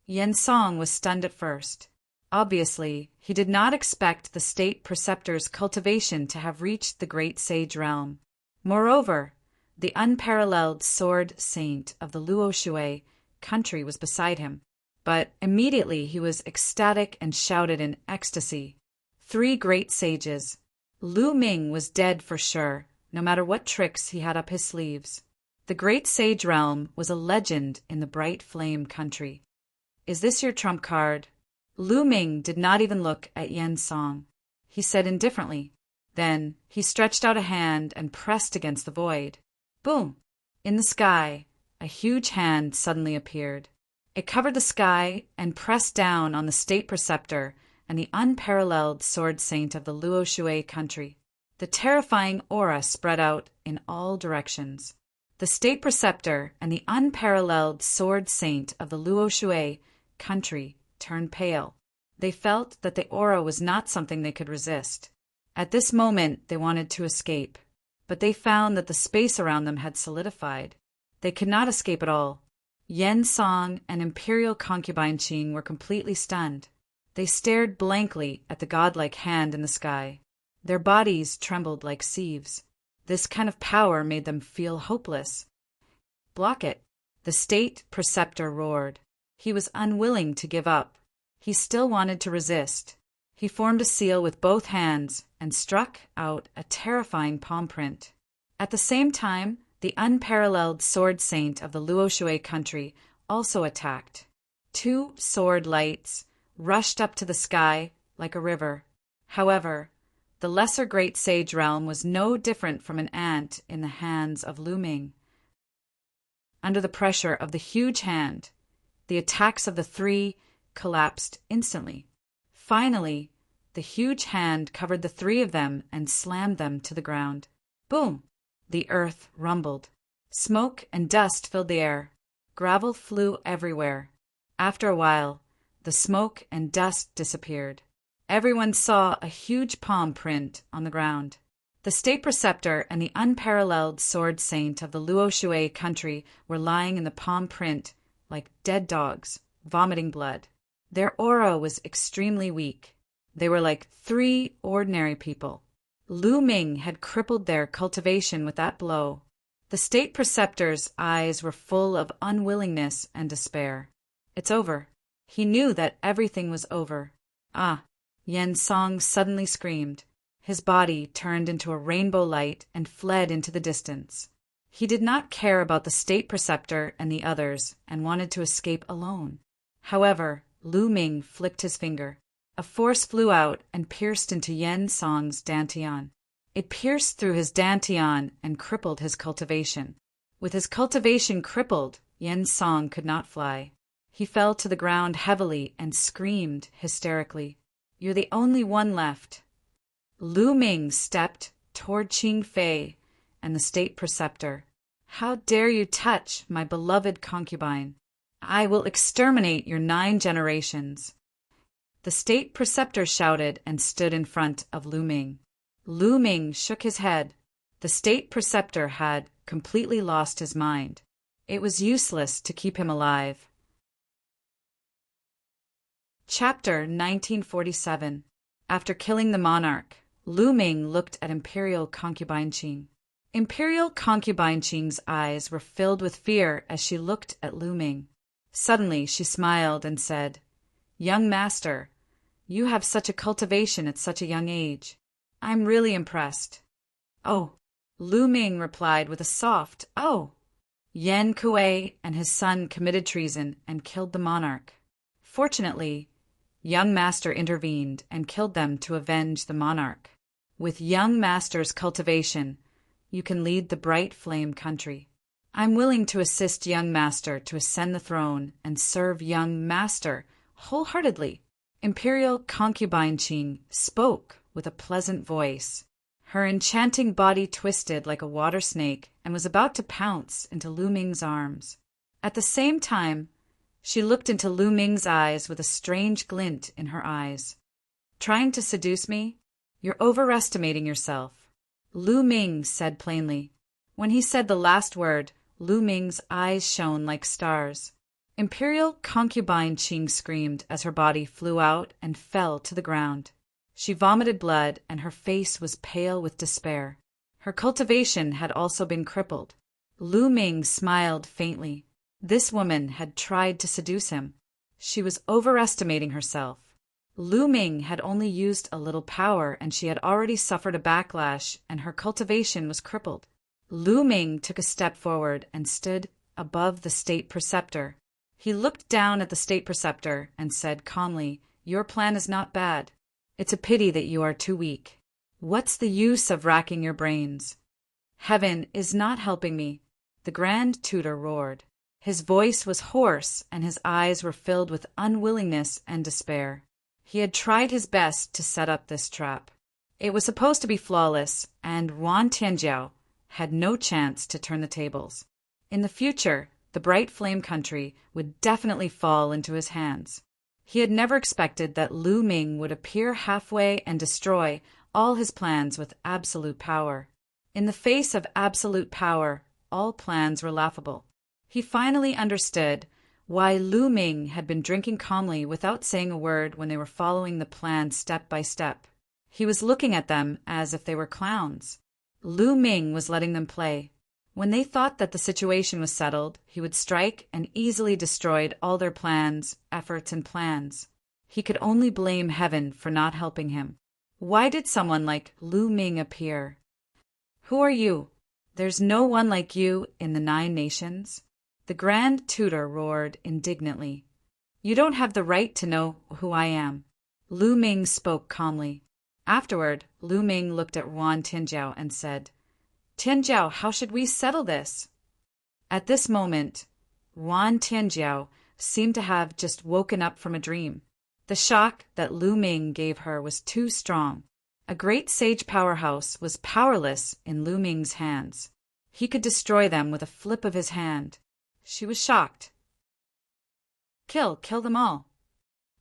Yen Song was stunned at first. Obviously, he did not expect the State Preceptor's cultivation to have reached the Great Sage Realm. Moreover, the unparalleled sword saint of the Luo Shui country was beside him. But immediately he was ecstatic and shouted in ecstasy. 3 great sages. Lu Ming was dead for sure, no matter what tricks he had up his sleeves. The Great Sage Realm was a legend in the Bright Flame country. "Is this your trump card?" Lu Ming did not even look at Yen Song. He said indifferently. Then he stretched out a hand and pressed against the void. Boom! In the sky, a huge hand suddenly appeared. It covered the sky and pressed down on the State Preceptor and the unparalleled sword saint of the Luo Shui country. The terrifying aura spread out in all directions. The State Preceptor and the unparalleled sword saint of the Luo Shui country turned pale. They felt that the aura was not something they could resist. At this moment, they wanted to escape, but they found that the space around them had solidified. They could not escape at all. Yen Song and Imperial Concubine Qing were completely stunned. They stared blankly at the godlike hand in the sky. Their bodies trembled like sieves. This kind of power made them feel hopeless. "Block it!" the State Preceptor roared. He was unwilling to give up. He still wanted to resist. He formed a seal with both hands and struck out a terrifying palm print. At the same time, the unparalleled sword saint of the Luo Shui country also attacked. 2 sword lights rushed up to the sky like a river. However, the lesser Great Sage Realm was no different from an ant in the hands of Lu Ming. Under the pressure of the huge hand, the attacks of the 3 collapsed instantly. Finally, the huge hand covered the 3 of them and slammed them to the ground. Boom! The earth rumbled. Smoke and dust filled the air. Gravel flew everywhere. After a while, the smoke and dust disappeared. Everyone saw a huge palm print on the ground. The state preceptor and the unparalleled sword saint of the Luo Shui country were lying in the palm print like dead dogs, vomiting blood. Their aura was extremely weak. They were like 3 ordinary people. Lu Ming had crippled their cultivation with that blow. The state preceptor's eyes were full of unwillingness and despair. It's over. He knew that everything was over. Ah! Yen Song suddenly screamed. His body turned into a rainbow light and fled into the distance. He did not care about the state preceptor and the others and wanted to escape alone. However, Lu Ming flicked his finger. A force flew out and pierced into Yen Song's dantian. It pierced through his dantian and crippled his cultivation. With his cultivation crippled, Yen Song could not fly. He fell to the ground heavily and screamed hysterically. "You're the only one left." Lu Ming stepped toward Qing Fei and the state preceptor. "How dare you touch my beloved concubine? I will exterminate your 9 generations." The state preceptor shouted and stood in front of Lu Ming. Lu Ming shook his head. The state preceptor had completely lost his mind. It was useless to keep him alive. Chapter 1947. After killing the monarch, Lu Ming looked at Imperial Concubine Qing. Imperial Concubine Qing's eyes were filled with fear as she looked at Lu Ming. Suddenly she smiled and said, "Young master, you have such a cultivation at such a young age. I'm really impressed." "Oh," Lu Ming replied with a soft "oh." Yan Kuei and his son committed treason and killed the monarch. Fortunately, young master intervened and killed them to avenge the monarch. With young master's cultivation, you can lead the bright flame country. I'm willing to assist young master to ascend the throne and serve young master wholeheartedly. Imperial Concubine Qing spoke with a pleasant voice. Her enchanting body twisted like a water snake and was about to pounce into Lu Ming's arms. At the same time, she looked into Lu Ming's eyes with a strange glint in her eyes. "Trying to seduce me? You're overestimating yourself," Lu Ming said plainly. When he said the last word, Lu Ming's eyes shone like stars. Imperial Concubine Qing screamed as her body flew out and fell to the ground. She vomited blood and her face was pale with despair. Her cultivation had also been crippled. Lu Ming smiled faintly. This woman had tried to seduce him. She was overestimating herself. Lu Ming had only used a little power and she had already suffered a backlash and her cultivation was crippled. Lu Ming took a step forward and stood above the state preceptor. He looked down at the state preceptor and said calmly, "Your plan is not bad. It's a pity that you are too weak. What's the use of racking your brains? Heaven is not helping me," the Grand Tutor roared. His voice was hoarse and his eyes were filled with unwillingness and despair. He had tried his best to set up this trap. It was supposed to be flawless, and Wan Tianjiao had no chance to turn the tables. In the future, the bright flame country would definitely fall into his hands. He had never expected that Lu Ming would appear halfway and destroy all his plans with absolute power. In the face of absolute power, all plans were laughable. He finally understood why Lu Ming had been drinking calmly without saying a word when they were following the plan step by step. He was looking at them as if they were clowns. Lu Ming was letting them play. When they thought that the situation was settled, he would strike and easily destroyed all their plans, efforts, and plans. He could only blame heaven for not helping him. Why did someone like Lu Ming appear? "Who are you? There's no one like you in the 9 nations?" The Grand Tutor roared indignantly. "You don't have the right to know who I am." Lu Ming spoke calmly. Afterward, Lu Ming looked at Wan Tianjiao and said, "Tianjiao, how should we settle this?" At this moment, Wan Tianjiao seemed to have just woken up from a dream. The shock that Lu Ming gave her was too strong. A great sage powerhouse was powerless in Lu Ming's hands. He could destroy them with a flip of his hand. She was shocked. Kill them all,"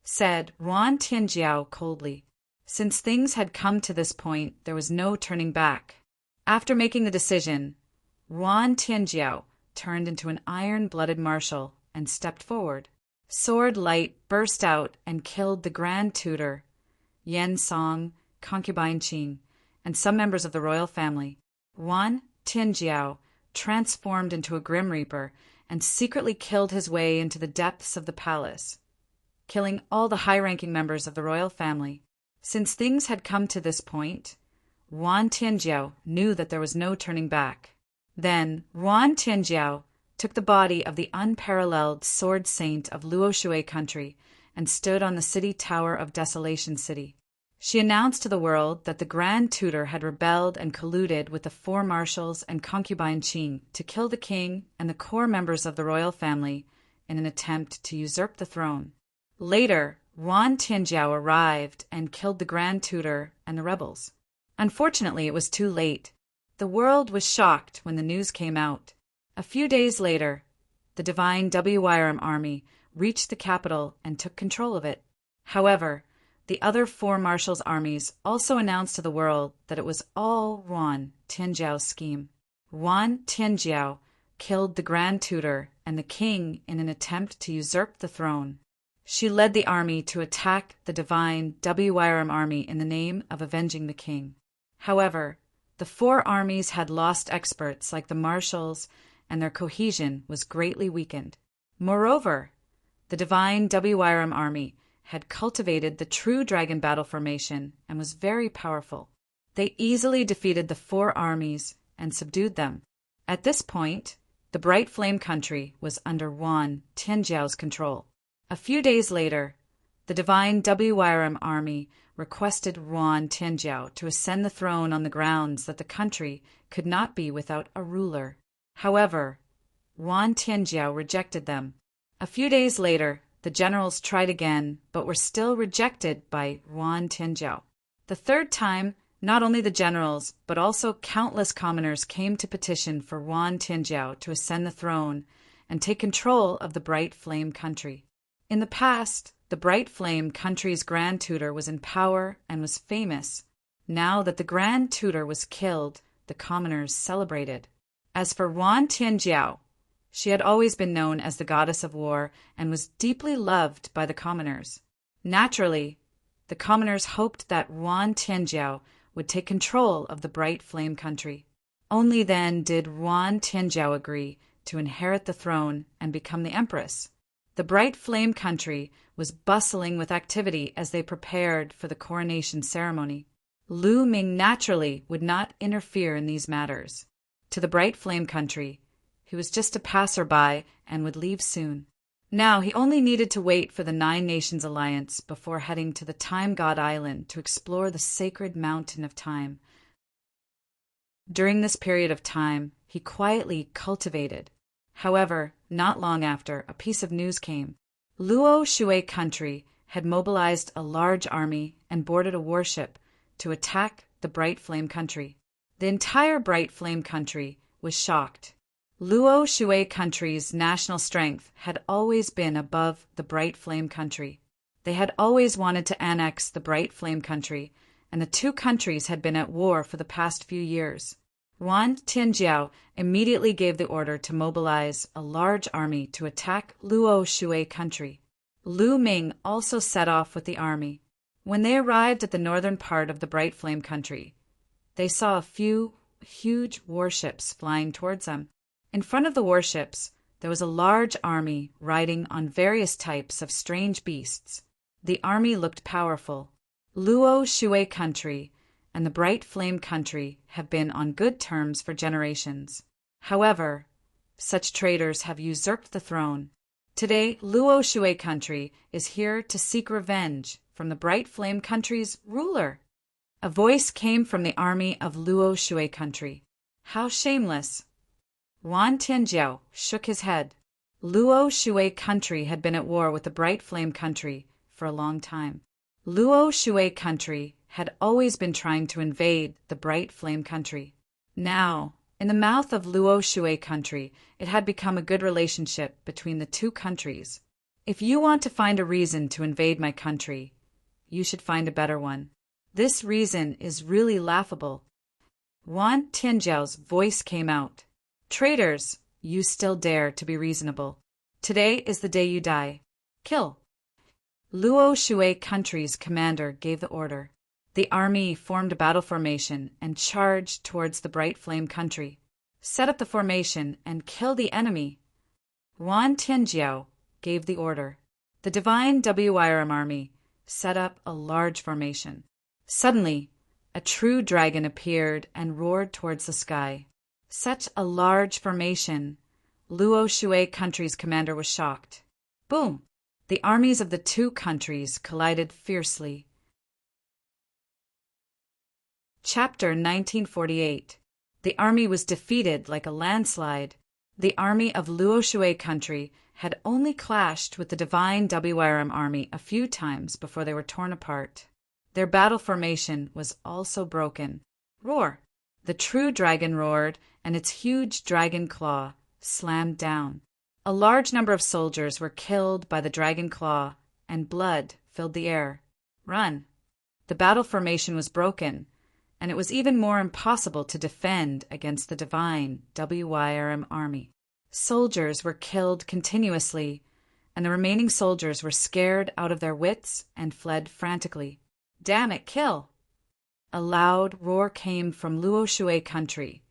said Wan Tianjiao coldly. Since things had come to this point, there was no turning back. After making the decision, Yuan Tianjiao turned into an iron-blooded marshal and stepped forward. Sword light burst out and killed the Grand Tutor, Yan Song, concubine Qing, and some members of the royal family. Yuan Tianjiao transformed into a Grim Reaper and secretly killed his way into the depths of the palace, killing all the high-ranking members of the royal family. Since things had come to this point, Yuan Tianjiao knew that there was no turning back. Then Yuan Tianjiao took the body of the unparalleled sword saint of Luo Shui country and stood on the city tower of Desolation City. She announced to the world that the Grand Tutor had rebelled and colluded with the four marshals and concubine Qing to kill the king and the core members of the royal family in an attempt to usurp the throne. Later, Yuan Tianjiao arrived and killed the Grand Tutor and the rebels. Unfortunately, it was too late. The world was shocked when the news came out. A few days later, the divine WYRM army reached the capital and took control of it. However, the other four marshals' armies also announced to the world that it was all Yuan Tianjiao's scheme. Yuan Tianjiao killed the Grand Tutor and the king in an attempt to usurp the throne. She led the army to attack the divine WYRM army in the name of avenging the king. However, the four armies had lost experts like the marshals, and their cohesion was greatly weakened. Moreover, the divine WYRM army had cultivated the true dragon battle formation and was very powerful. They easily defeated the four armies and subdued them. At this point, the Bright Flame country was under Yuan Tianjiao's control. A few days later, the divine WYRM army requested Yuan Tianjiao to ascend the throne on the grounds that the country could not be without a ruler. However, Yuan Tianjiao rejected them. A few days later, the generals tried again, but were still rejected by Yuan Tianjiao. The third time, not only the generals, but also countless commoners came to petition for Yuan Tianjiao to ascend the throne and take control of the Bright Flame country. In the past, the Bright Flame country's Grand Tutor was in power and was famous. Now that the Grand Tutor was killed, the commoners celebrated. As for Yuan Tianjiao, she had always been known as the goddess of war and was deeply loved by the commoners. Naturally, the commoners hoped that Yuan Tianjiao would take control of the Bright Flame country. Only then did Yuan Tianjiao agree to inherit the throne and become the empress. The Bright Flame country was bustling with activity as they prepared for the coronation ceremony. Lu Ming naturally would not interfere in these matters. To the Bright Flame country, he was just a passerby and would leave soon. Now he only needed to wait for the Nine Nations Alliance before heading to the Time God Island to explore the sacred mountain of time. During this period of time, he quietly cultivated. However, not long after, a piece of news came. Luo Shui country had mobilized a large army and boarded a warship to attack the Bright Flame country. The entire Bright Flame country was shocked. Luo Shui country's national strength had always been above the Bright Flame country. They had always wanted to annex the Bright Flame country, and the two countries had been at war for the past few years. Yuan Tianjiao immediately gave the order to mobilize a large army to attack Luo Shui country. Lu Ming also set off with the army. When they arrived at the northern part of the Bright Flame country, they saw a few huge warships flying towards them. In front of the warships, there was a large army riding on various types of strange beasts. The army looked powerful. Luo Shui country and the Bright Flame country have been on good terms for generations. However, such traitors have usurped the throne. Today, Luo Shui country is here to seek revenge from the Bright Flame country's ruler. A voice came from the army of Luo Shui country. How shameless! Yuan Tianjiao shook his head. Luo Shui country had been at war with the Bright Flame country for a long time. Luo Shui country had always been trying to invade the Bright Flame country. Now, in the mouth of Luo Shui country, it had become a good relationship between the two countries. If you want to find a reason to invade my country, you should find a better one. This reason is really laughable. Wan Tianjiao's voice came out. Traitors, you still dare to be reasonable. Today is the day you die. Kill. Luo Shui country's commander gave the order. The army formed a battle formation and charged towards the Bright Flame country. Set up the formation and kill the enemy. Wan Tianjiao gave the order. The divine WYRM army set up a large formation. Suddenly, a true dragon appeared and roared towards the sky. Such a large formation. Luo Shui country's commander was shocked. Boom! The armies of the two countries collided fiercely. Chapter 1948. The army was defeated like a landslide. The army of Luo Shui country had only clashed with the divine WYRM army a few times before they were torn apart. Their battle formation was also broken. Roar! The true dragon roared, and its huge dragon claw slammed down. A large number of soldiers were killed by the dragon claw, and blood filled the air. Run! The battle formation was broken, and it was even more impossible to defend against the divine WYRM army. Soldiers were killed continuously, and the remaining soldiers were scared out of their wits and fled frantically. Damn it, kill! A loud roar came from Luo Shui country,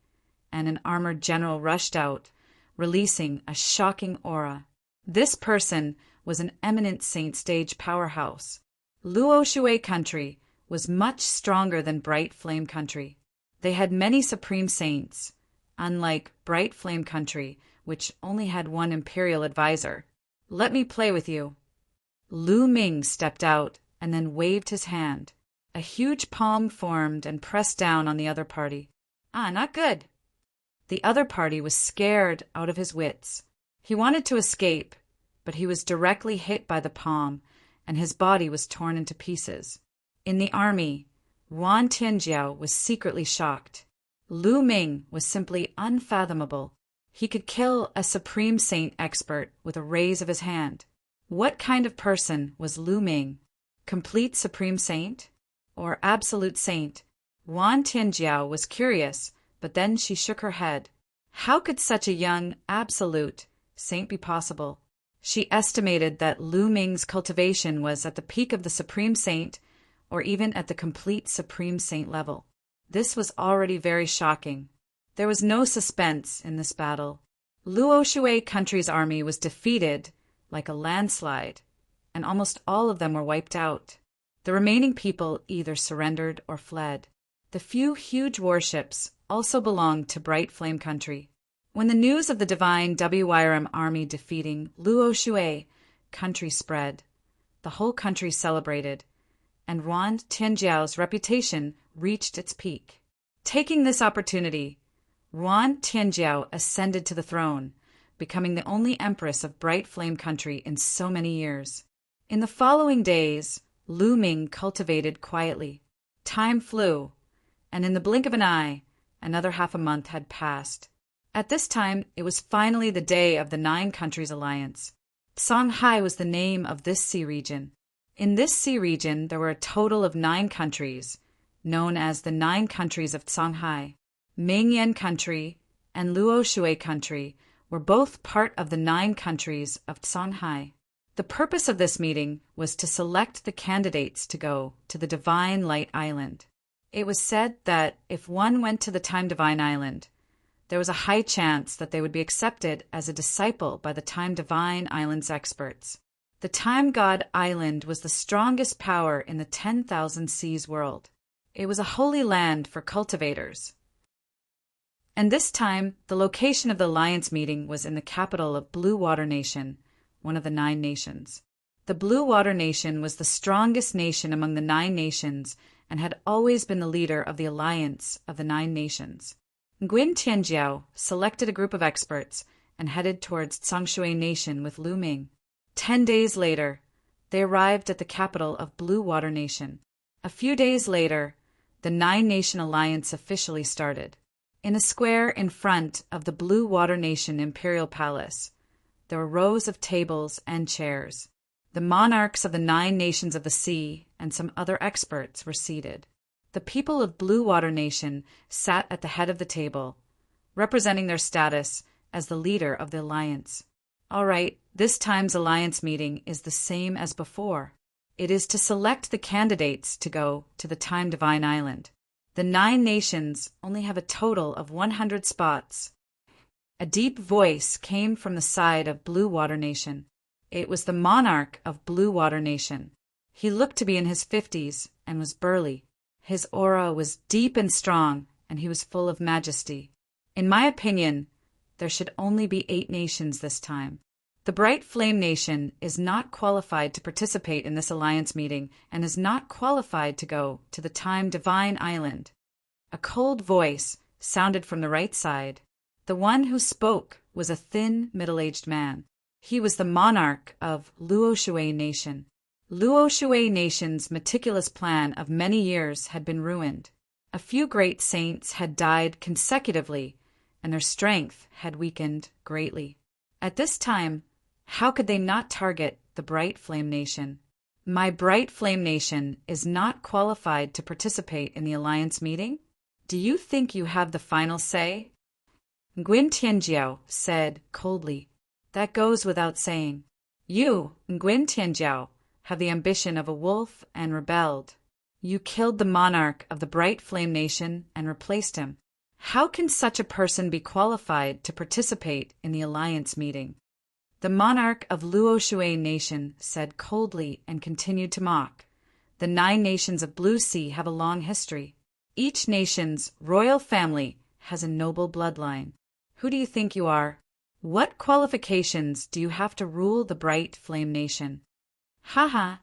and an armored general rushed out, releasing a shocking aura. This person was an eminent saint stage powerhouse. Luo Shui country was much stronger than Bright Flame country. They had many supreme saints, unlike Bright Flame country, which only had one imperial advisor. Let me play with you. Lu Ming stepped out and then waved his hand. A huge palm formed and pressed down on the other party. Not good. The other party was scared out of his wits. He wanted to escape, but he was directly hit by the palm, and his body was torn into pieces. In the army, Wan Tianjiao was secretly shocked. Lu Ming was simply unfathomable. He could kill a supreme saint expert with a raise of his hand. What kind of person was Lu Ming? Complete supreme saint? Or absolute saint? Wan Tianjiao was curious, but then she shook her head. How could such a young, absolute saint be possible? She estimated that Lu Ming's cultivation was at the peak of the supreme saint, or even at the complete supreme saint level. This was already very shocking. There was no suspense in this battle. Luo Shui country's army was defeated like a landslide, and almost all of them were wiped out. The remaining people either surrendered or fled. The few huge warships also belonged to Bright Flame country. When the news of the divine WYRM army defeating Luo Shui country spread, the whole country celebrated, and Wan Tianjiao's reputation reached its peak. Taking this opportunity, Wan Tianjiao ascended to the throne, becoming the only empress of Bright Flame country in so many years. In the following days, Lu Ming cultivated quietly. Time flew, and in the blink of an eye, another half a month had passed. At this time, it was finally the day of the 9 countries alliance. Songhai was the name of this sea region. In this sea region, there were a total of 9 countries, known as the 9 countries of Songhai. Mingyan country and Luo Shui country were both part of the 9 countries of Songhai. The purpose of this meeting was to select the candidates to go to the Divine Light Island. It was said that if one went to the Time Divine Island, there was a high chance that they would be accepted as a disciple by the Time Divine Island's experts. The Time God Island was the strongest power in the 10,000 Seas world. It was a holy land for cultivators. And this time, the location of the alliance meeting was in the capital of Blue Water Nation, one of the 9 nations. The Blue Water Nation was the strongest nation among the 9 nations and had always been the leader of the alliance of the 9 nations. Nguyen Tianjiao selected a group of experts and headed towards Tsangshui Nation with Lu Ming. 10 days later, they arrived at the capital of Blue Water Nation. A few days later, the 9-nation alliance officially started. In a square in front of the Blue Water Nation Imperial Palace, there were rows of tables and chairs. The monarchs of the 9 nations of the sea and some other experts were seated. The people of Blue Water Nation sat at the head of the table, representing their status as the leader of the alliance. All right, this time's alliance meeting is the same as before. It is to select the candidates to go to the Time Divine Island. The 9 nations only have a total of 100 spots. A deep voice came from the side of Blue Water Nation. It was the monarch of Blue Water Nation. He looked to be in his 50s and was burly. His aura was deep and strong, and he was full of majesty. In my opinion, there should only be 8 nations this time. The Bright Flame Nation is not qualified to participate in this alliance meeting and is not qualified to go to the Time Divine Island. A cold voice sounded from the right side. The one who spoke was a thin, middle-aged man. He was the monarch of Luoshui Nation. Luoshui Nation's meticulous plan of many years had been ruined. A few great saints had died consecutively, and their strength had weakened greatly. At this time, how could they not target the Bright Flame Nation? My Bright Flame Nation is not qualified to participate in the alliance meeting? Do you think you have the final say? Nguyen Tianjiao said coldly. That goes without saying. You, Nguyen Tianjiao, have the ambition of a wolf and rebelled. You killed the monarch of the Bright Flame Nation and replaced him. How can such a person be qualified to participate in the alliance meeting? The monarch of Luoshui Nation said coldly and continued to mock. The 9 nations of Blue Sea have a long history. Each nation's royal family has a noble bloodline. Who do you think you are? What qualifications do you have to rule the Bright Flame Nation? Haha,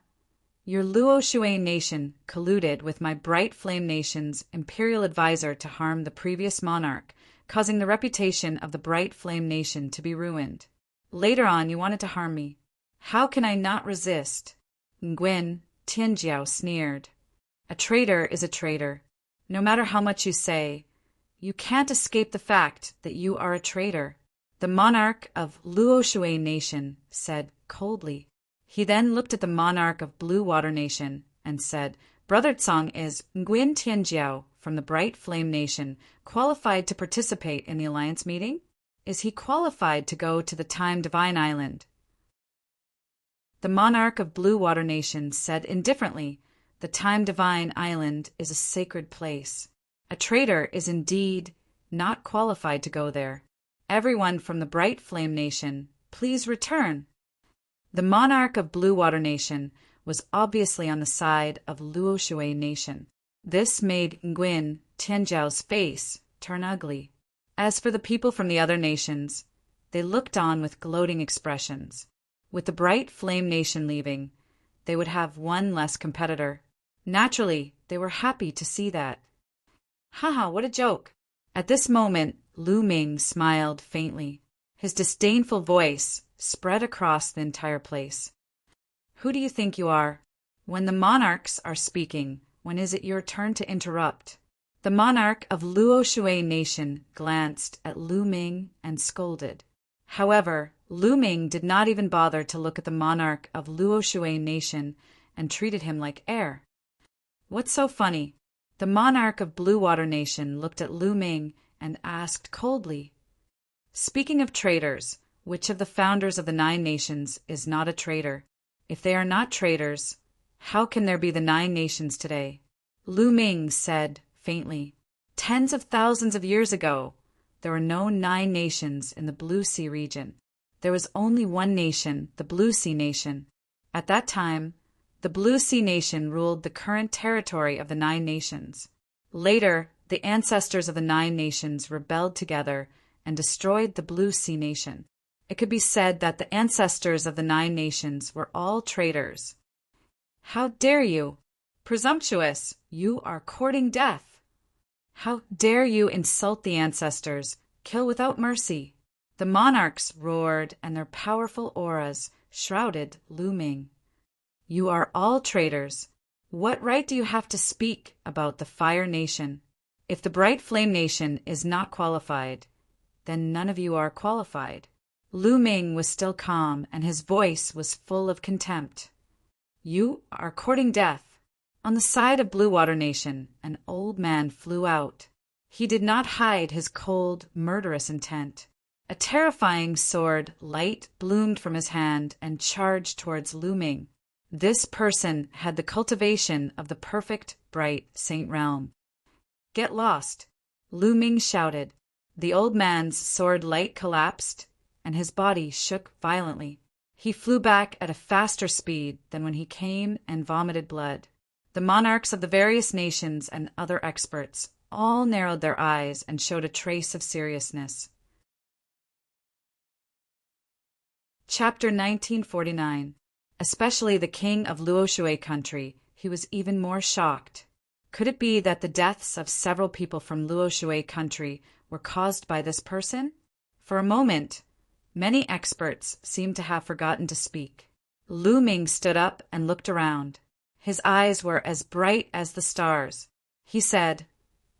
your Luoshui Nation colluded with my Bright Flame Nation's imperial advisor to harm the previous monarch, causing the reputation of the Bright Flame Nation to be ruined. Later on, you wanted to harm me. How can I not resist? Nguyen Tianjiao sneered. A traitor is a traitor. No matter how much you say, you can't escape the fact that you are a traitor. The monarch of Luoshui Nation said coldly. He then looked at the monarch of Blue Water Nation and said, Brother Tsang, is Nguyen Tianjiao from the Bright Flame Nation qualified to participate in the alliance meeting? Is he qualified to go to the Time Divine Island? The monarch of Blue Water Nation said indifferently, The Time Divine Island is a sacred place. A traitor is indeed not qualified to go there. Everyone from the Bright Flame Nation, please return. The monarch of Blue Water Nation was obviously on the side of Luoshui Nation. This made Nguyen Tianjiao's face turn ugly. As for the people from the other nations, they looked on with gloating expressions. With the Bright Flame Nation leaving, they would have one less competitor. Naturally, they were happy to see that. Haha, what a joke! At this moment, Lu Ming smiled faintly. His disdainful voice spread across the entire place. Who do you think you are? When the monarchs are speaking, when is it your turn to interrupt? The monarch of Luoshui Nation glanced at Lu Ming and scolded. However, Lu Ming did not even bother to look at the monarch of Luoshui Nation and treated him like air. What's so funny? The monarch of Blue Water Nation looked at Lu Ming and asked coldly, Speaking of traitors, which of the founders of the 9 nations is not a traitor? If they are not traitors, how can there be the 9 nations today? Lu Ming said faintly, Tens of thousands of years ago, there were no 9 nations in the Blue Sea region. There was only one nation, the Blue Sea Nation. At that time, the Blue Sea Nation ruled the current territory of the 9 nations. Later, the ancestors of the 9 nations rebelled together and destroyed the Blue Sea Nation. It could be said that the ancestors of the 9 nations were all traitors. How dare you! Presumptuous! You are courting death! How dare you insult the ancestors, kill without mercy! The monarchs roared, and their powerful auras shrouded Lu Ming. You are all traitors. What right do you have to speak about the Fire Nation? If the Bright Flame Nation is not qualified, then none of you are qualified. Lu Ming was still calm, and his voice was full of contempt. You are courting death. On the side of Blue Water Nation, an old man flew out. He did not hide his cold, murderous intent. A terrifying sword light bloomed from his hand and charged towards Lu Ming. This person had the cultivation of the perfect, bright Saint Realm. "Get lost!" Lu Ming shouted. The old man's sword light collapsed, and his body shook violently. He flew back at a faster speed than when he came and vomited blood. The monarchs of the various nations and other experts all narrowed their eyes and showed a trace of seriousness. Chapter 1949. Especially the king of Luoshui country, he was even more shocked. Could it be that the deaths of several people from Luoshui country were caused by this person? For a moment, many experts seemed to have forgotten to speak. Lu Ming stood up and looked around. His eyes were as bright as the stars. He said,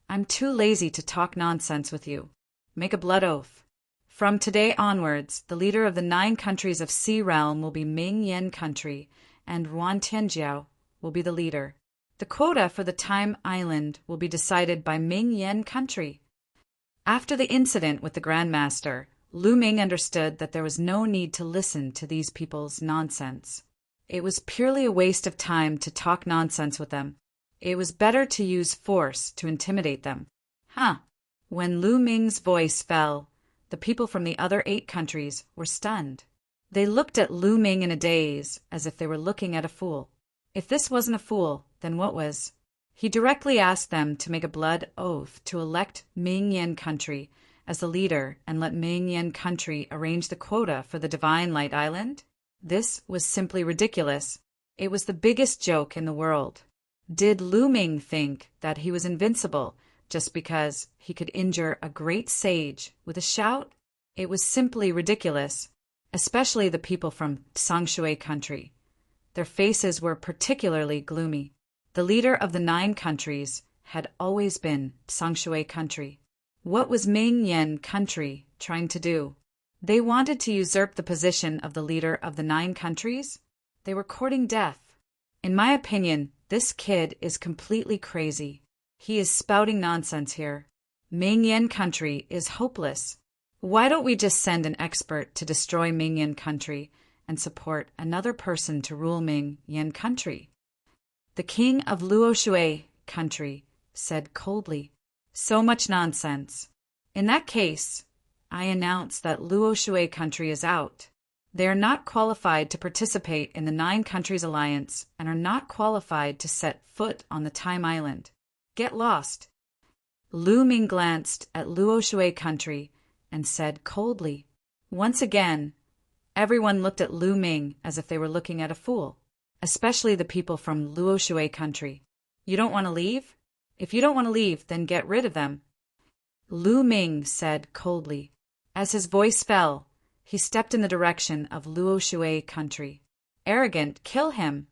"I'm too lazy to talk nonsense with you. Make a blood oath. From today onwards, the leader of the 9 countries of Sea Realm will be Ming Yen country, and Ruan Tianjiao will be the leader. The quota for the Time Island will be decided by Ming Yen country." After the incident with the Grand Master, Lu Ming understood that there was no need to listen to these people's nonsense. It was purely a waste of time to talk nonsense with them. It was better to use force to intimidate them. When Lu Ming's voice fell, the people from the other 8 countries were stunned. They looked at Lu Ming in a daze, as if they were looking at a fool. If this wasn't a fool, then what was? He directly asked them to make a blood oath to elect Ming Yen country as the leader and let Ming Yen country arrange the quota for the Divine Light Island. This was simply ridiculous. It was the biggest joke in the world. Did Lu Ming think that he was invincible just because he could injure a great sage with a shout? It was simply ridiculous, especially the people from Sangshui country. Their faces were particularly gloomy. The leader of the 9 countries had always been Sangshui country. What was Ming Yen country trying to do? They wanted to usurp the position of the leader of the 9 countries? They were courting death. In my opinion, this kid is completely crazy. He is spouting nonsense here. Ming Yen country is hopeless. Why don't we just send an expert to destroy Ming Yen country and support another person to rule Ming Yen country? The king of Luoshui country said coldly, "So much nonsense. In that case, I announce that Luoshui country is out. They are not qualified to participate in the 9 countries alliance and are not qualified to set foot on the Time Island. Get lost." Lu Ming glanced at Luoshui country and said coldly. Once again, everyone looked at Lu Ming as if they were looking at a fool, especially the people from Luoshui country. "You don't want to leave? If you don't want to leave, then get rid of them." Lu Ming said coldly. As his voice fell, he stepped in the direction of Luoshui country. "Arrogant, kill him!"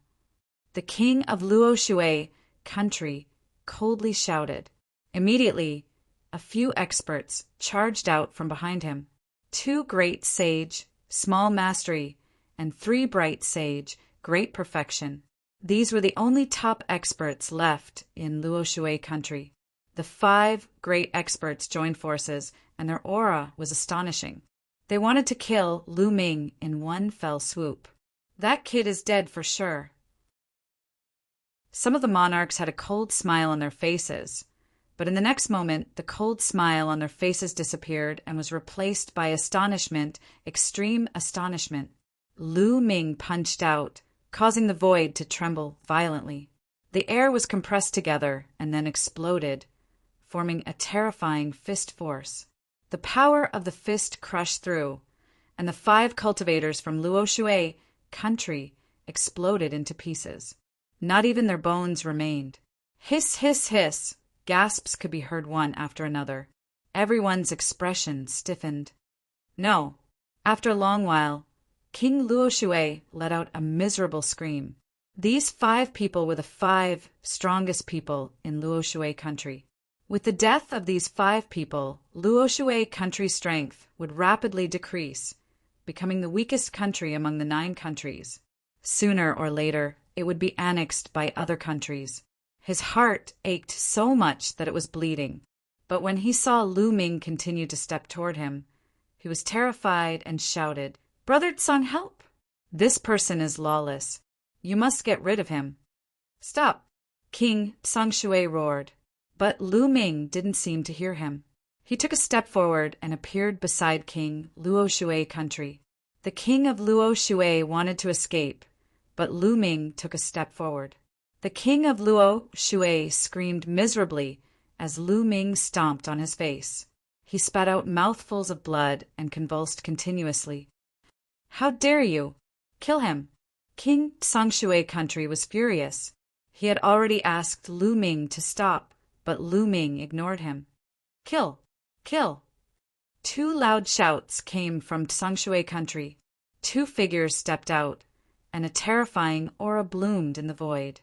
The king of Luoshui country coldly shouted. Immediately, a few experts charged out from behind him. 2 great sage, small mastery, and 3 bright sage, great perfection. These were the only top experts left in Luoshui country. The 5 great experts joined forces, and their aura was astonishing. They wanted to kill Lu Ming in one fell swoop. That kid is dead for sure. Some of the monarchs had a cold smile on their faces, but in the next moment the cold smile on their faces disappeared and was replaced by astonishment, extreme astonishment. Lu Ming punched out, causing the void to tremble violently. The air was compressed together and then exploded, forming a terrifying fist force. The power of the fist crushed through, and the 5 cultivators from Luoshui country exploded into pieces. Not even their bones remained. Hiss, hiss, hiss. Gasps could be heard one after another. Everyone's expression stiffened. No. After a long while, King Luoshui let out a miserable scream. These 5 people were the 5 strongest people in Luoshui country. With the death of these 5 people, Luoshui country's strength would rapidly decrease, becoming the weakest country among the 9 countries. Sooner or later, it would be annexed by other countries. His heart ached so much that it was bleeding. But when he saw Lu Ming continue to step toward him, he was terrified and shouted, "Brother Tsang, help! This person is lawless. You must get rid of him." "Stop!" King Tsang Shui roared. But Lu Ming didn't seem to hear him. He took a step forward and appeared beside King Luo Shui country. The king of Luo Shui wanted to escape, but Lu Ming took a step forward. The king of Luo Shui screamed miserably as Lu Ming stomped on his face. He spat out mouthfuls of blood and convulsed continuously. "How dare you? Kill him!" King Tsang Shui country was furious. He had already asked Lu Ming to stop, but Lu Ming ignored him. "Kill! Kill!" Two loud shouts came from Tsang Shui country. Two figures stepped out, and a terrifying aura bloomed in the void.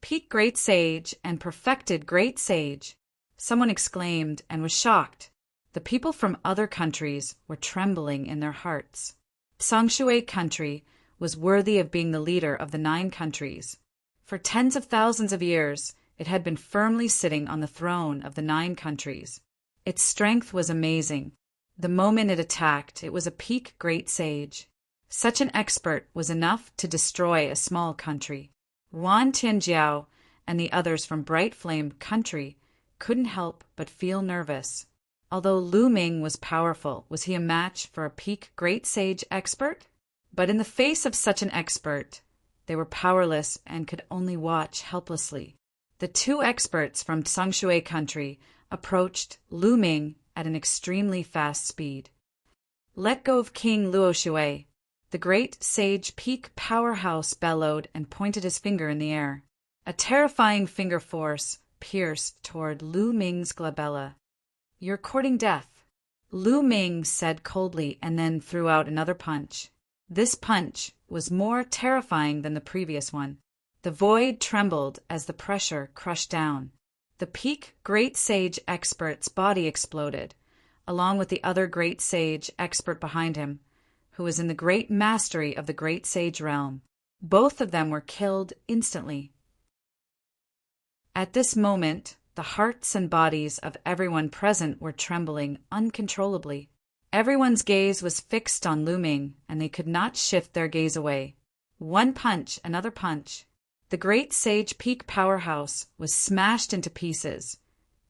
"Peak Great Sage and Perfected Great Sage!" Someone exclaimed and was shocked. The people from other countries were trembling in their hearts. Tsang Shui country was worthy of being the leader of the 9 countries. For tens of thousands of years, it had been firmly sitting on the throne of the 9 countries. Its strength was amazing. The moment it attacked, it was a peak great sage. Such an expert was enough to destroy a small country. Wan Tianjiao and the others from Bright Flame country couldn't help but feel nervous. Although Lu Ming was powerful, was he a match for a peak great sage expert? But in the face of such an expert, they were powerless and could only watch helplessly. The 2 experts from Tsang Shui country approached Lu Ming at an extremely fast speed. "Let go of King Luo Shui!" The great sage peak powerhouse bellowed and pointed his finger in the air. A terrifying finger force pierced toward Lu Ming's glabella. "You're courting death," Lu Ming said coldly, and then threw out another punch. This punch was more terrifying than the previous one. The void trembled as the pressure crushed down. The peak great sage expert's body exploded, along with the other great sage expert behind him, who was in the great mastery of the great sage realm. Both of them were killed instantly. At this moment, the hearts and bodies of everyone present were trembling uncontrollably. Everyone's gaze was fixed on Lu Ming, and they could not shift their gaze away. One punch, another punch. The great sage peak powerhouse was smashed into pieces,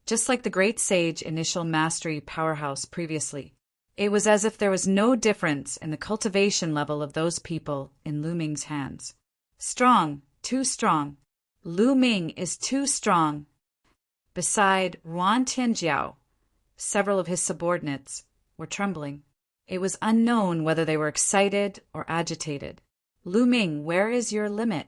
just like the great sage initial mastery powerhouse previously. It was as if there was no difference in the cultivation level of those people in Lu Ming's hands. Strong, too strong. Lu Ming is too strong. Beside Wan Tianjiao, several of his subordinates were trembling. It was unknown whether they were excited or agitated. "Lu Ming, where is your limit?"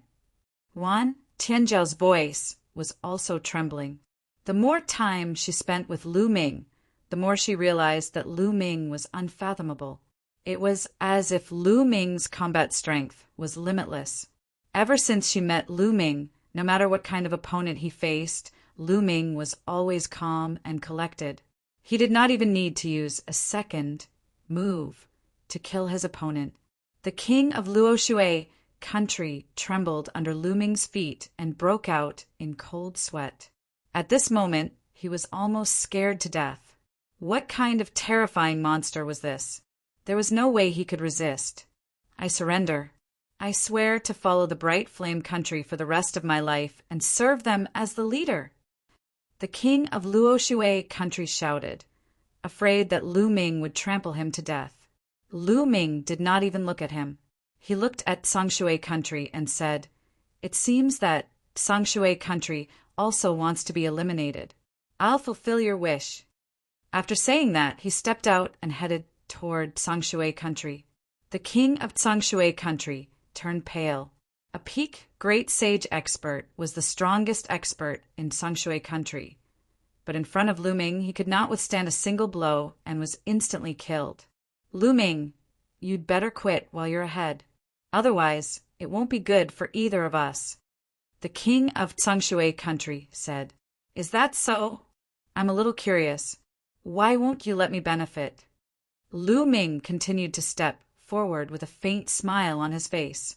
Wan Tianjiao's voice was also trembling. The more time she spent with Lu Ming, the more she realized that Lu Ming was unfathomable. It was as if Lu Ming's combat strength was limitless. Ever since she met Lu Ming, no matter what kind of opponent he faced, Lu Ming was always calm and collected. He did not even need to use a second move to kill his opponent. The king of Luo Shui country trembled under Lu Ming's feet and broke out in cold sweat. At this moment, he was almost scared to death. What kind of terrifying monster was this? There was no way he could resist. "I surrender. I swear to follow the Bright Flame country for the rest of my life and serve them as the leader." The king of Luo Shui country shouted, afraid that Lu Ming would trample him to death. Lu Ming did not even look at him. He looked at Tsang Shui country and said, "It seems that Tsang Shui country also wants to be eliminated. I'll fulfill your wish." After saying that, he stepped out and headed toward Tsang Shui country. The king of Tsang Shui country turned pale. A peak great sage expert was the strongest expert in Tsang Shui country, but in front of Lu Ming he could not withstand a single blow and was instantly killed. "Lu Ming, you'd better quit while you're ahead. Otherwise, it won't be good for either of us," the king of Tsang Shui country said. "Is that so? I'm a little curious. Why won't you let me benefit?" Lu Ming continued to step forward with a faint smile on his face.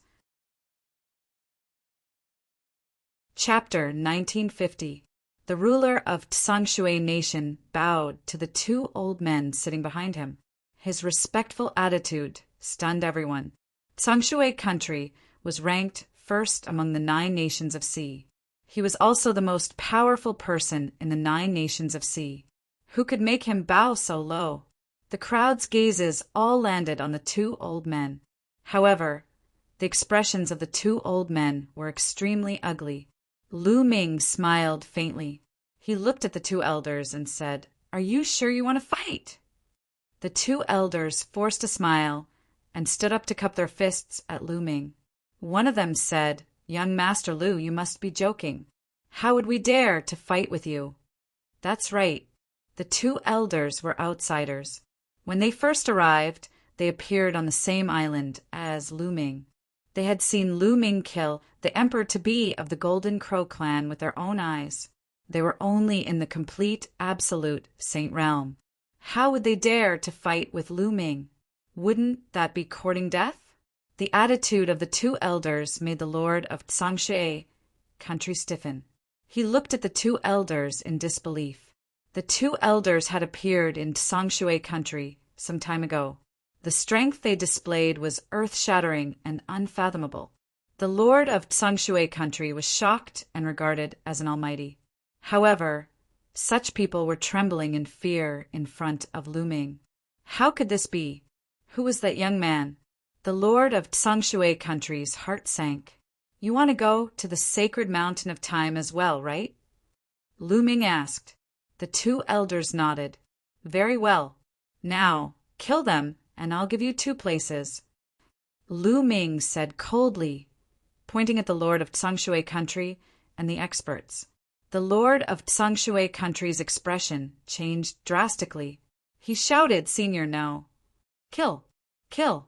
Chapter 1950. The ruler of Tsangshui Nation bowed to the two old men sitting behind him. His respectful attitude stunned everyone. Tsangshui country was ranked first among the 9 nations of sea. He was also the most powerful person in the 9 nations of sea. Who could make him bow so low? The crowd's gazes all landed on the 2 old men. However, the expressions of the 2 old men were extremely ugly. Lu Ming smiled faintly. He looked at the 2 elders and said, "Are you sure you want to fight?" The 2 elders forced a smile and stood up to cup their fists at Lu Ming. One of them said, "Young Master Lu, you must be joking. How would we dare to fight with you?" That's right. The 2 elders were outsiders. When they first arrived, they appeared on the same island as Lu Ming. They had seen Lu Ming kill the Emperor-to-be of the Golden Crow clan with their own eyes. They were only in the complete, absolute Saint realm. How would they dare to fight with Lu Ming? Wouldn't that be courting death? The attitude of the 2 elders made the lord of Tsangshui country stiffen. He looked at the 2 elders in disbelief. The 2 elders had appeared in Tsangshui country some time ago. The strength they displayed was earth-shattering and unfathomable. The lord of Tsangshui country was shocked and regarded as an almighty. However, such people were trembling in fear in front of Lu Ming. How could this be? Who was that young man? The lord of Tsangshui country's heart sank. "You want to go to the sacred mountain of time as well, right?" Lu Ming asked. The 2 elders nodded. "Very well. Now, kill them, and I'll give you 2 places." Lu Ming said coldly, pointing at the lord of Tsangshui country and the experts. The lord of Tsangshui country's expression changed drastically. He shouted, "Senior, no. Kill! Kill!"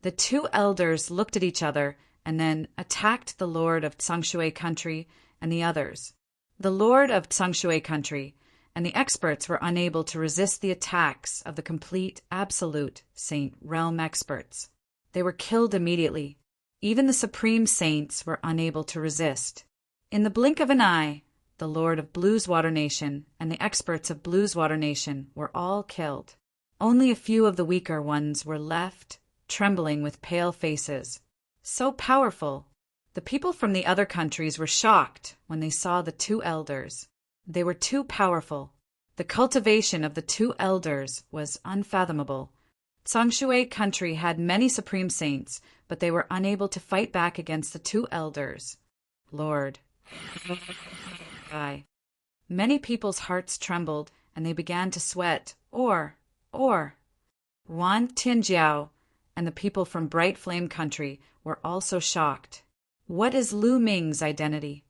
The 2 elders looked at each other and then attacked the lord of Tsangshui country and the others. The lord of Tsangshui country and the experts were unable to resist the attacks of the complete, absolute Saint realm experts. They were killed immediately. Even the supreme saints were unable to resist. In the blink of an eye, the lord of Blueswater Nation and the experts of Blueswater Nation were all killed. Only a few of the weaker ones were left, trembling with pale faces. So powerful! The people from the other countries were shocked when they saw the 2 elders. They were too powerful. The cultivation of the 2 elders was unfathomable. Tsangshui country had many supreme saints, but they were unable to fight back against the 2 elders. Lord. Many people's hearts trembled, and they began to sweat. Wan Tinjiao and the people from Bright Flame country were also shocked. What is Lu Ming's identity?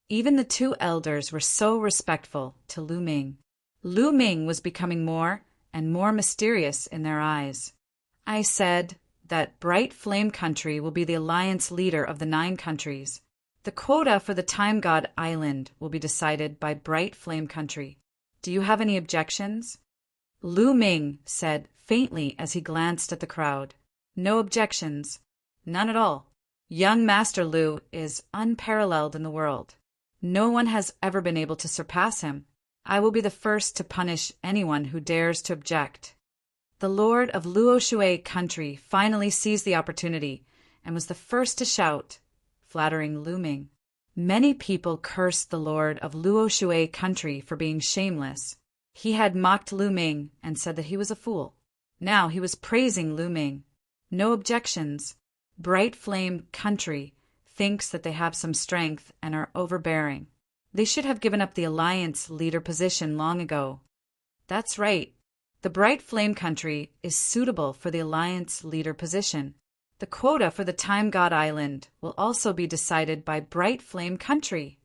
Even the 2 elders were so respectful to Lu Ming. Lu Ming was becoming more and more mysterious in their eyes. I said that Bright Flame country will be the alliance leader of the 9 countries. The quota for the Time God Island will be decided by Bright Flame country. Do you have any objections? Lu Ming said faintly as he glanced at the crowd. No objections. None at all. Young Master Lu is unparalleled in the world. No one has ever been able to surpass him. I will be the first to punish anyone who dares to object. The lord of Luoshui country finally seized the opportunity and was the first to shout, flattering Lu Ming. Many people cursed the lord of Luoshui country for being shameless. He had mocked Lu Ming and said that he was a fool. Now he was praising Lu Ming. No objections. Bright Flame country thinks that they have some strength and are overbearing. They should have given up the alliance leader position long ago. That's right. The Bright Flame country is suitable for the alliance leader position. The quota for the Time God Island will also be decided by Bright Flame country.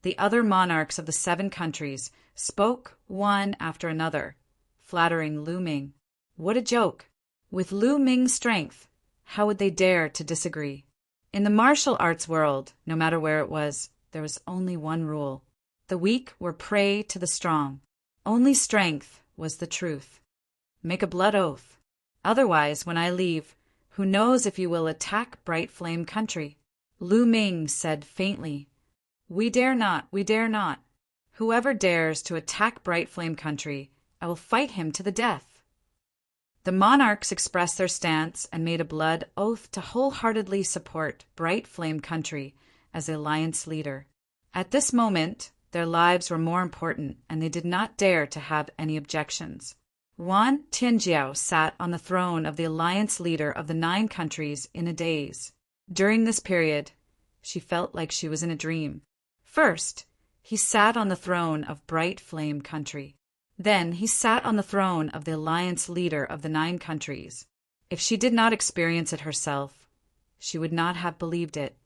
The other monarchs of the 7 countries spoke one after another, flattering Lu Ming. What a joke! With Lu Ming's strength, how would they dare to disagree? In the martial arts world, no matter where it was, there was only one rule. The weak were prey to the strong. Only strength was the truth. Make a blood oath. Otherwise, when I leave, who knows if you will attack Bright Flame country? Lu Ming said faintly, "We dare not, we dare not. Whoever dares to attack Bright Flame Country, I will fight him to the death." The monarchs expressed their stance and made a blood oath to wholeheartedly support Bright Flame Country as the alliance leader. At this moment, their lives were more important, and they did not dare to have any objections. Wan Tianjiao sat on the throne of the alliance leader of the 9 countries in a daze. During this period, she felt like she was in a dream. First, he sat on the throne of Bright Flame Country. Then he sat on the throne of the alliance leader of the 9 countries. If she did not experience it herself, she would not have believed it.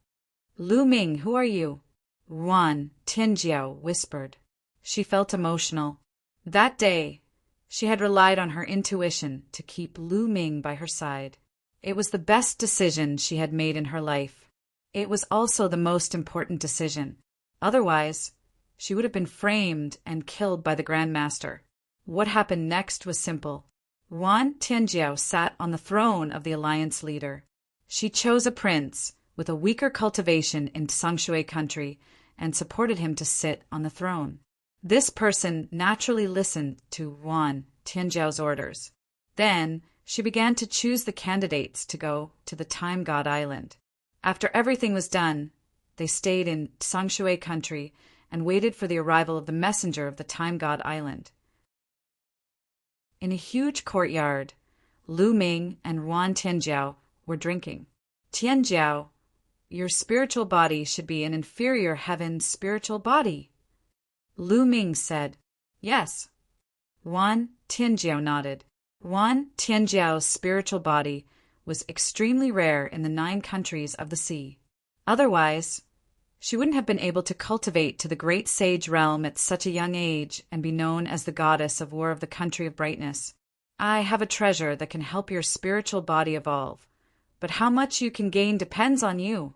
"Lu Ming, who are you?" Wan Tianjiao whispered. She felt emotional. That day, she had relied on her intuition to keep Lu Ming by her side. It was the best decision she had made in her life. It was also the most important decision. Otherwise, she would have been framed and killed by the Grand Master. What happened next was simple. Wan Tianjiao sat on the throne of the alliance leader. She chose a prince with a weaker cultivation in Sangshui country and supported him to sit on the throne. This person naturally listened to Wan Tianjiao's orders. Then she began to choose the candidates to go to the Time God Island. After everything was done, they stayed in Sangshui country and waited for the arrival of the messenger of the Time God Island. In a huge courtyard, Lu Ming and Wan Tianjiao were drinking. "Tianjiao, your spiritual body should be an inferior heaven's spiritual body." Lu Ming said, "Yes." Wan Tianjiao nodded. Wan Tianjiao's spiritual body was extremely rare in the 9 countries of the sea. Otherwise, she wouldn't have been able to cultivate to the great sage realm at such a young age and be known as the goddess of war of the country of brightness. "I have a treasure that can help your spiritual body evolve, but how much you can gain depends on you."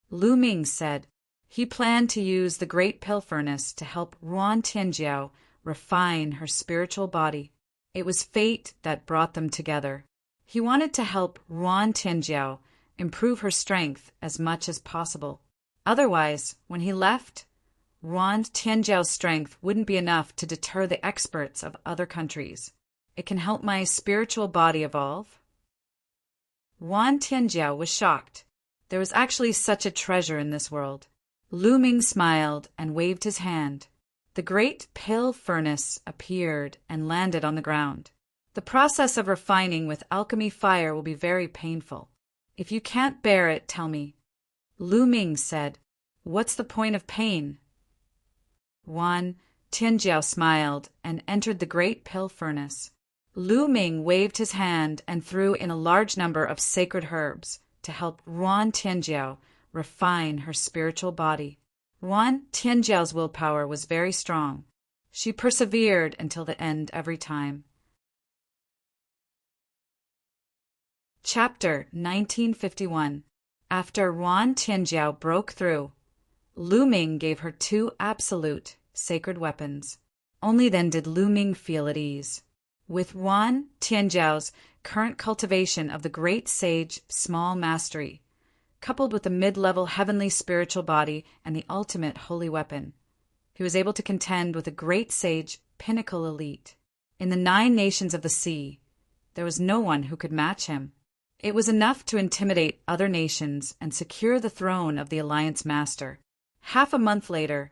Lu Ming said he planned to use the great pill furnace to help Wan Tianjiao refine her spiritual body. It was fate that brought them together. He wanted to help Wan Tianjiao improve her strength as much as possible. Otherwise, when he left, Wan Tianjiao's strength wouldn't be enough to deter the experts of other countries. "It can help my spiritual body evolve?" Wan Tianjiao was shocked. There was actually such a treasure in this world. Lu Ming smiled and waved his hand. The great pill furnace appeared and landed on the ground. "The process of refining with alchemy fire will be very painful. If you can't bear it, tell me." Lu Ming said, "What's the point of pain?" Wan Tianjiao smiled and entered the great pill furnace. Lu Ming waved his hand and threw in a large number of sacred herbs to help Wan Tianjiao refine her spiritual body. Wan Tianjiao's willpower was very strong. She persevered until the end every time. Chapter 1951. After Wan Tianjiao broke through, Lu Ming gave her 2 absolute sacred weapons. Only then did Lu Ming feel at ease. With Wan Tianjiao's current cultivation of the great sage small mastery, coupled with the mid-level heavenly spiritual body and the ultimate holy weapon, he was able to contend with a great sage pinnacle elite. In the 9 nations of the sea, there was no one who could match him. It was enough to intimidate other nations and secure the throne of the Alliance Master. Half a month later,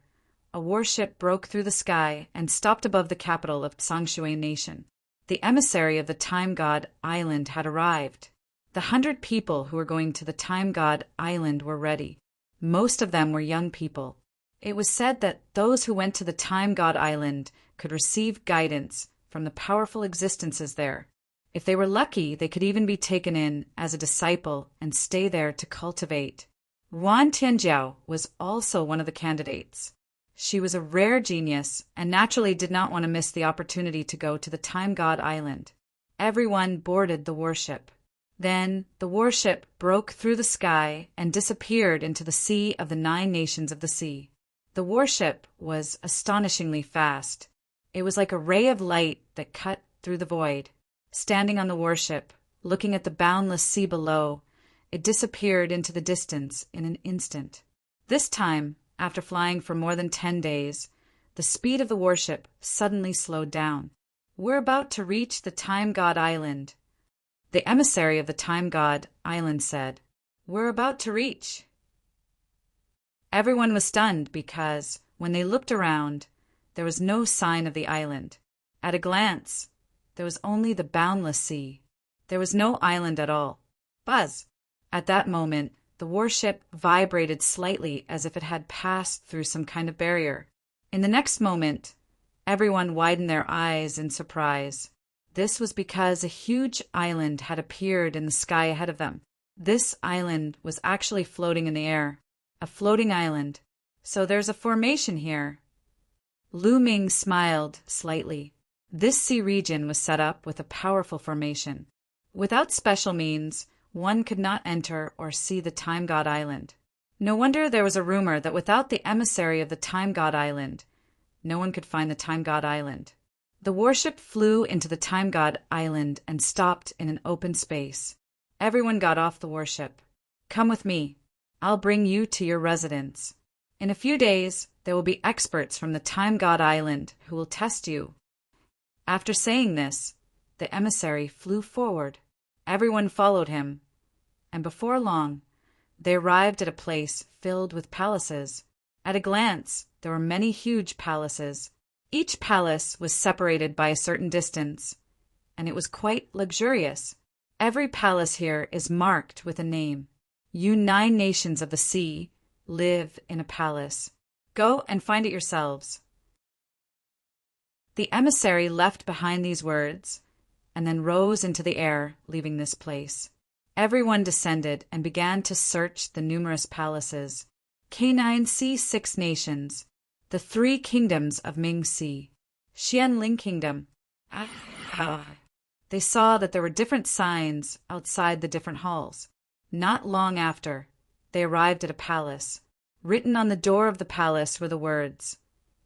a warship broke through the sky and stopped above the capital of Sangshui Nation. The emissary of the Time God Island had arrived. The 100 people who were going to the Time God Island were ready. Most of them were young people. It was said that those who went to the Time God Island could receive guidance from the powerful existences there. If they were lucky, they could even be taken in as a disciple and stay there to cultivate. Wan Tianjiao was also one of the candidates. She was a rare genius and naturally did not want to miss the opportunity to go to the Time God Island. Everyone boarded the warship. Then the warship broke through the sky and disappeared into the sea of the 9 nations of the sea. The warship was astonishingly fast. It was like a ray of light that cut through the void. Standing on the warship, looking at the boundless sea below, It disappeared into the distance in an instant. This time, after flying for more than 10 days, the speed of the warship suddenly slowed down. "We're about to reach the Time God Island," the emissary of the Time God Island said. "We're about to reach." Everyone was stunned because, when they looked around, there was no sign of the island. At a glance, there was only the boundless sea. There was no island at all. Buzz! At that moment, the warship vibrated slightly as if it had passed through some kind of barrier. In the next moment, everyone widened their eyes in surprise. This was because a huge island had appeared in the sky ahead of them. This island was actually floating in the air. A floating island. "So there's a formation here." Lu Ming smiled slightly. This sea region was set up with a powerful formation. Without special means, one could not enter or see the Time God Island. No wonder there was a rumor that without the emissary of the Time God Island, no one could find the Time God Island. The warship flew into the Time God Island and stopped in an open space. Everyone got off the warship. "Come with me. I'll bring you to your residence. In a few days, there will be experts from the Time God Island who will test you." After saying this, the emissary flew forward. Everyone followed him, and before long, they arrived at a place filled with palaces. At a glance, there were many huge palaces. Each palace was separated by a certain distance, and it was quite luxurious. Every palace here is marked with a name. "You 9 nations of the sea live in a palace. Go and find it yourselves." The emissary left behind these words, and then rose into the air, leaving this place. Everyone descended and began to search the numerous palaces. K9 see 6 nations, the 3 kingdoms of Ming Sea, Xianling Kingdom. They saw that there were different signs outside the different halls. Not long after, they arrived at a palace. Written on the door of the palace were the words,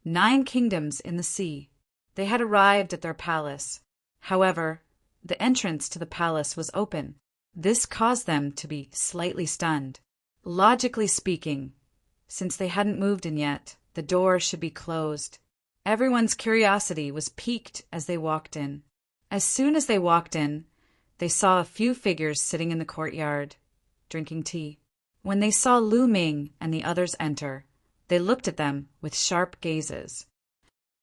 9 kingdoms in the sea. They had arrived at their palace. However, the entrance to the palace was open. This caused them to be slightly stunned. Logically speaking, since they hadn't moved in yet, the door should be closed. Everyone's curiosity was piqued as they walked in. As soon as they walked in, they saw a few figures sitting in the courtyard, drinking tea. When they saw Lu Ming and the others enter, they looked at them with sharp gazes.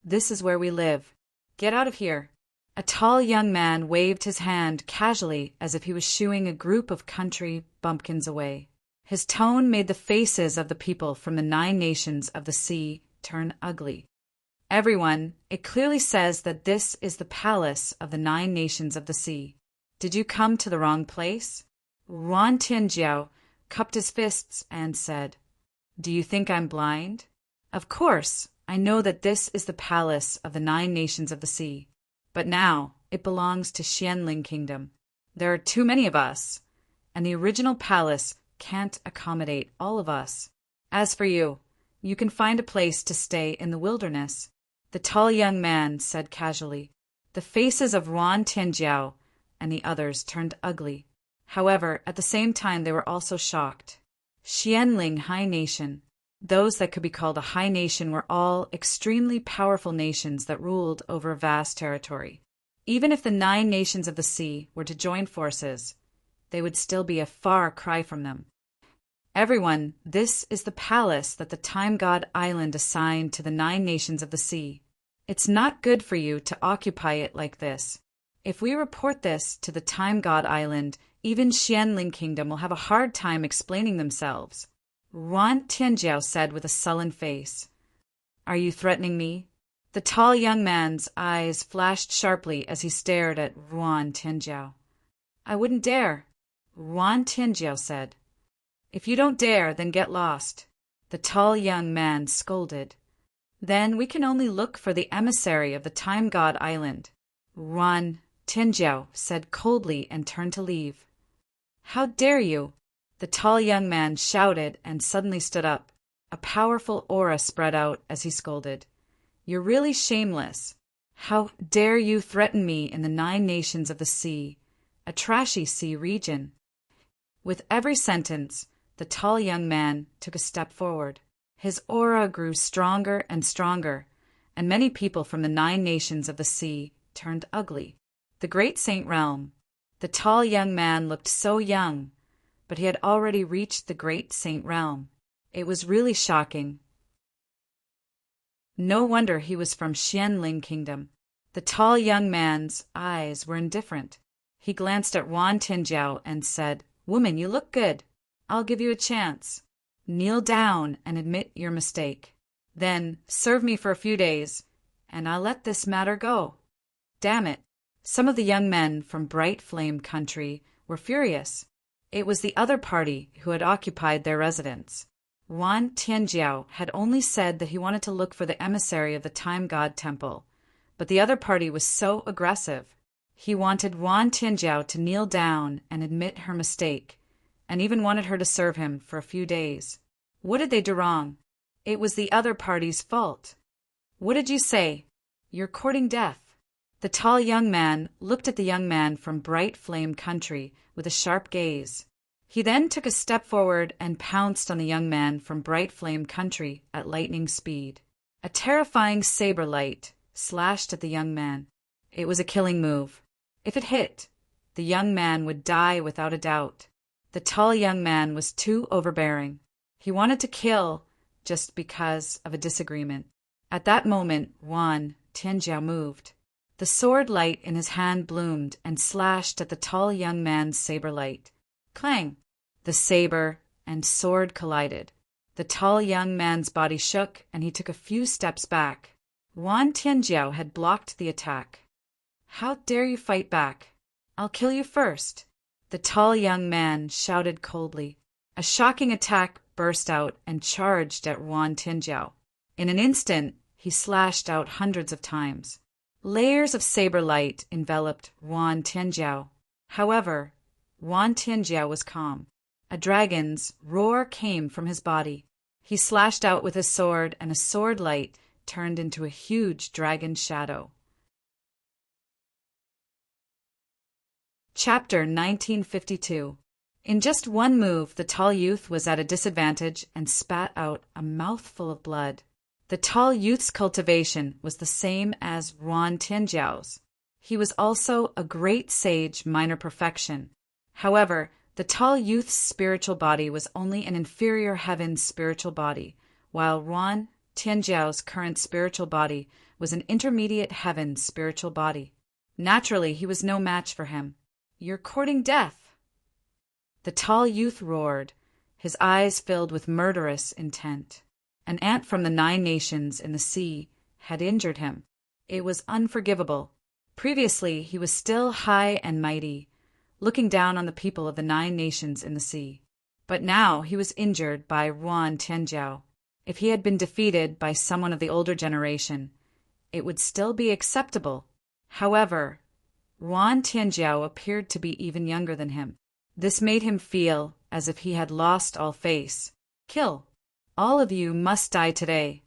"This is where we live. Get out of here." A tall young man waved his hand casually as if he was shooing a group of country bumpkins away. His tone made the faces of the people from the 9 nations of the sea turn ugly. "Everyone, it clearly says that this is the palace of the 9 nations of the sea. Did you come to the wrong place?" Yuan Tianjiao cupped his fists and said, "Do you think I'm blind? Of course, I know that this is the palace of the 9 nations of the sea. But now it belongs to Xianling Kingdom. There are too many of us, and the original palace can't accommodate all of us. As for you, you can find a place to stay in the wilderness," the tall young man said casually. The faces of Yuan Tianjiao and the others turned ugly. However, at the same time they were also shocked. Xianling High Nation. Those that could be called a high nation were all extremely powerful nations that ruled over a vast territory. Even if the 9 nations of the sea were to join forces, they would still be a far cry from them. "Everyone, this is the palace that the Time God Island assigned to the 9 nations of the sea. It's not good for you to occupy it like this. If we report this to the Time God Island, even Xianling Kingdom will have a hard time explaining themselves," Yuan Tianjiao said with a sullen face. "Are you threatening me?" The tall young man's eyes flashed sharply as he stared at Yuan Tianjiao. "I wouldn't dare," Yuan Tianjiao said. "If you don't dare, then get lost," the tall young man scolded. "Then we can only look for the emissary of the Time God Island," Yuan Tianjiao said coldly and turned to leave. "How dare you!" the tall young man shouted and suddenly stood up. A powerful aura spread out as he scolded. "You're really shameless. How dare you threaten me in the 9 nations of the sea, a trashy sea region?" With every sentence, the tall young man took a step forward. His aura grew stronger and stronger, and many people from the 9 nations of the sea turned ugly. The great Saint realm. The tall young man looked so young, but he had already reached the great Saint realm. It was really shocking. No wonder he was from Xianling Kingdom. The tall young man's eyes were indifferent. He glanced at Wan Tinjiao and said, "Woman, you look good. I'll give you a chance. Kneel down and admit your mistake. Then serve me for a few days, and I'll let this matter go." Damn it! Some of the young men from Bright Flame Country were furious. It was the other party who had occupied their residence. Wan Tianjiao had only said that he wanted to look for the emissary of the Time God Temple, but the other party was so aggressive. He wanted Wan Tianjiao to kneel down and admit her mistake, and even wanted her to serve him for a few days. What did they do wrong? It was the other party's fault. What did you say? You're courting death. The tall young man looked at the young man from Bright Flame Country with a sharp gaze. He then took a step forward and pounced on the young man from Bright Flame Country at lightning speed. A terrifying saber light slashed at the young man. It was a killing move. If it hit, the young man would die without a doubt. The tall young man was too overbearing. He wanted to kill just because of a disagreement. At that moment, Wan Tianjiao moved. The sword light in his hand bloomed and slashed at the tall young man's saber light. Clang! The saber and sword collided. The tall young man's body shook, and he took a few steps back. Wan Tianjiao had blocked the attack. "How dare you fight back? I'll kill you first," the tall young man shouted coldly. A shocking attack burst out and charged at Wan Tianjiao. In an instant, he slashed out hundreds of times. Layers of saber light enveloped Wan Tianjiao. However, Wan Tianjiao was calm. A dragon's roar came from his body. He slashed out with his sword, and a sword light turned into a huge dragon shadow. Chapter 1952. In just one move, the tall youth was at a disadvantage and spat out a mouthful of blood. The tall youth's cultivation was the same as Wan Tianjiao's. He was also a great sage minor perfection. However, the tall youth's spiritual body was only an inferior heaven spiritual body, while Wan Tianjiao's current spiritual body was an intermediate heaven spiritual body. Naturally, he was no match for him. "You're courting death!" The tall youth roared, his eyes filled with murderous intent. An ant from the 9 nations in the sea had injured him. It was unforgivable. Previously, he was still high and mighty, looking down on the people of the 9 nations in the sea. But now he was injured by Wan Tianjiao. If he had been defeated by someone of the older generation, it would still be acceptable. However, Wan Tianjiao appeared to be even younger than him. This made him feel as if he had lost all face. "Kill! All of you must die today!"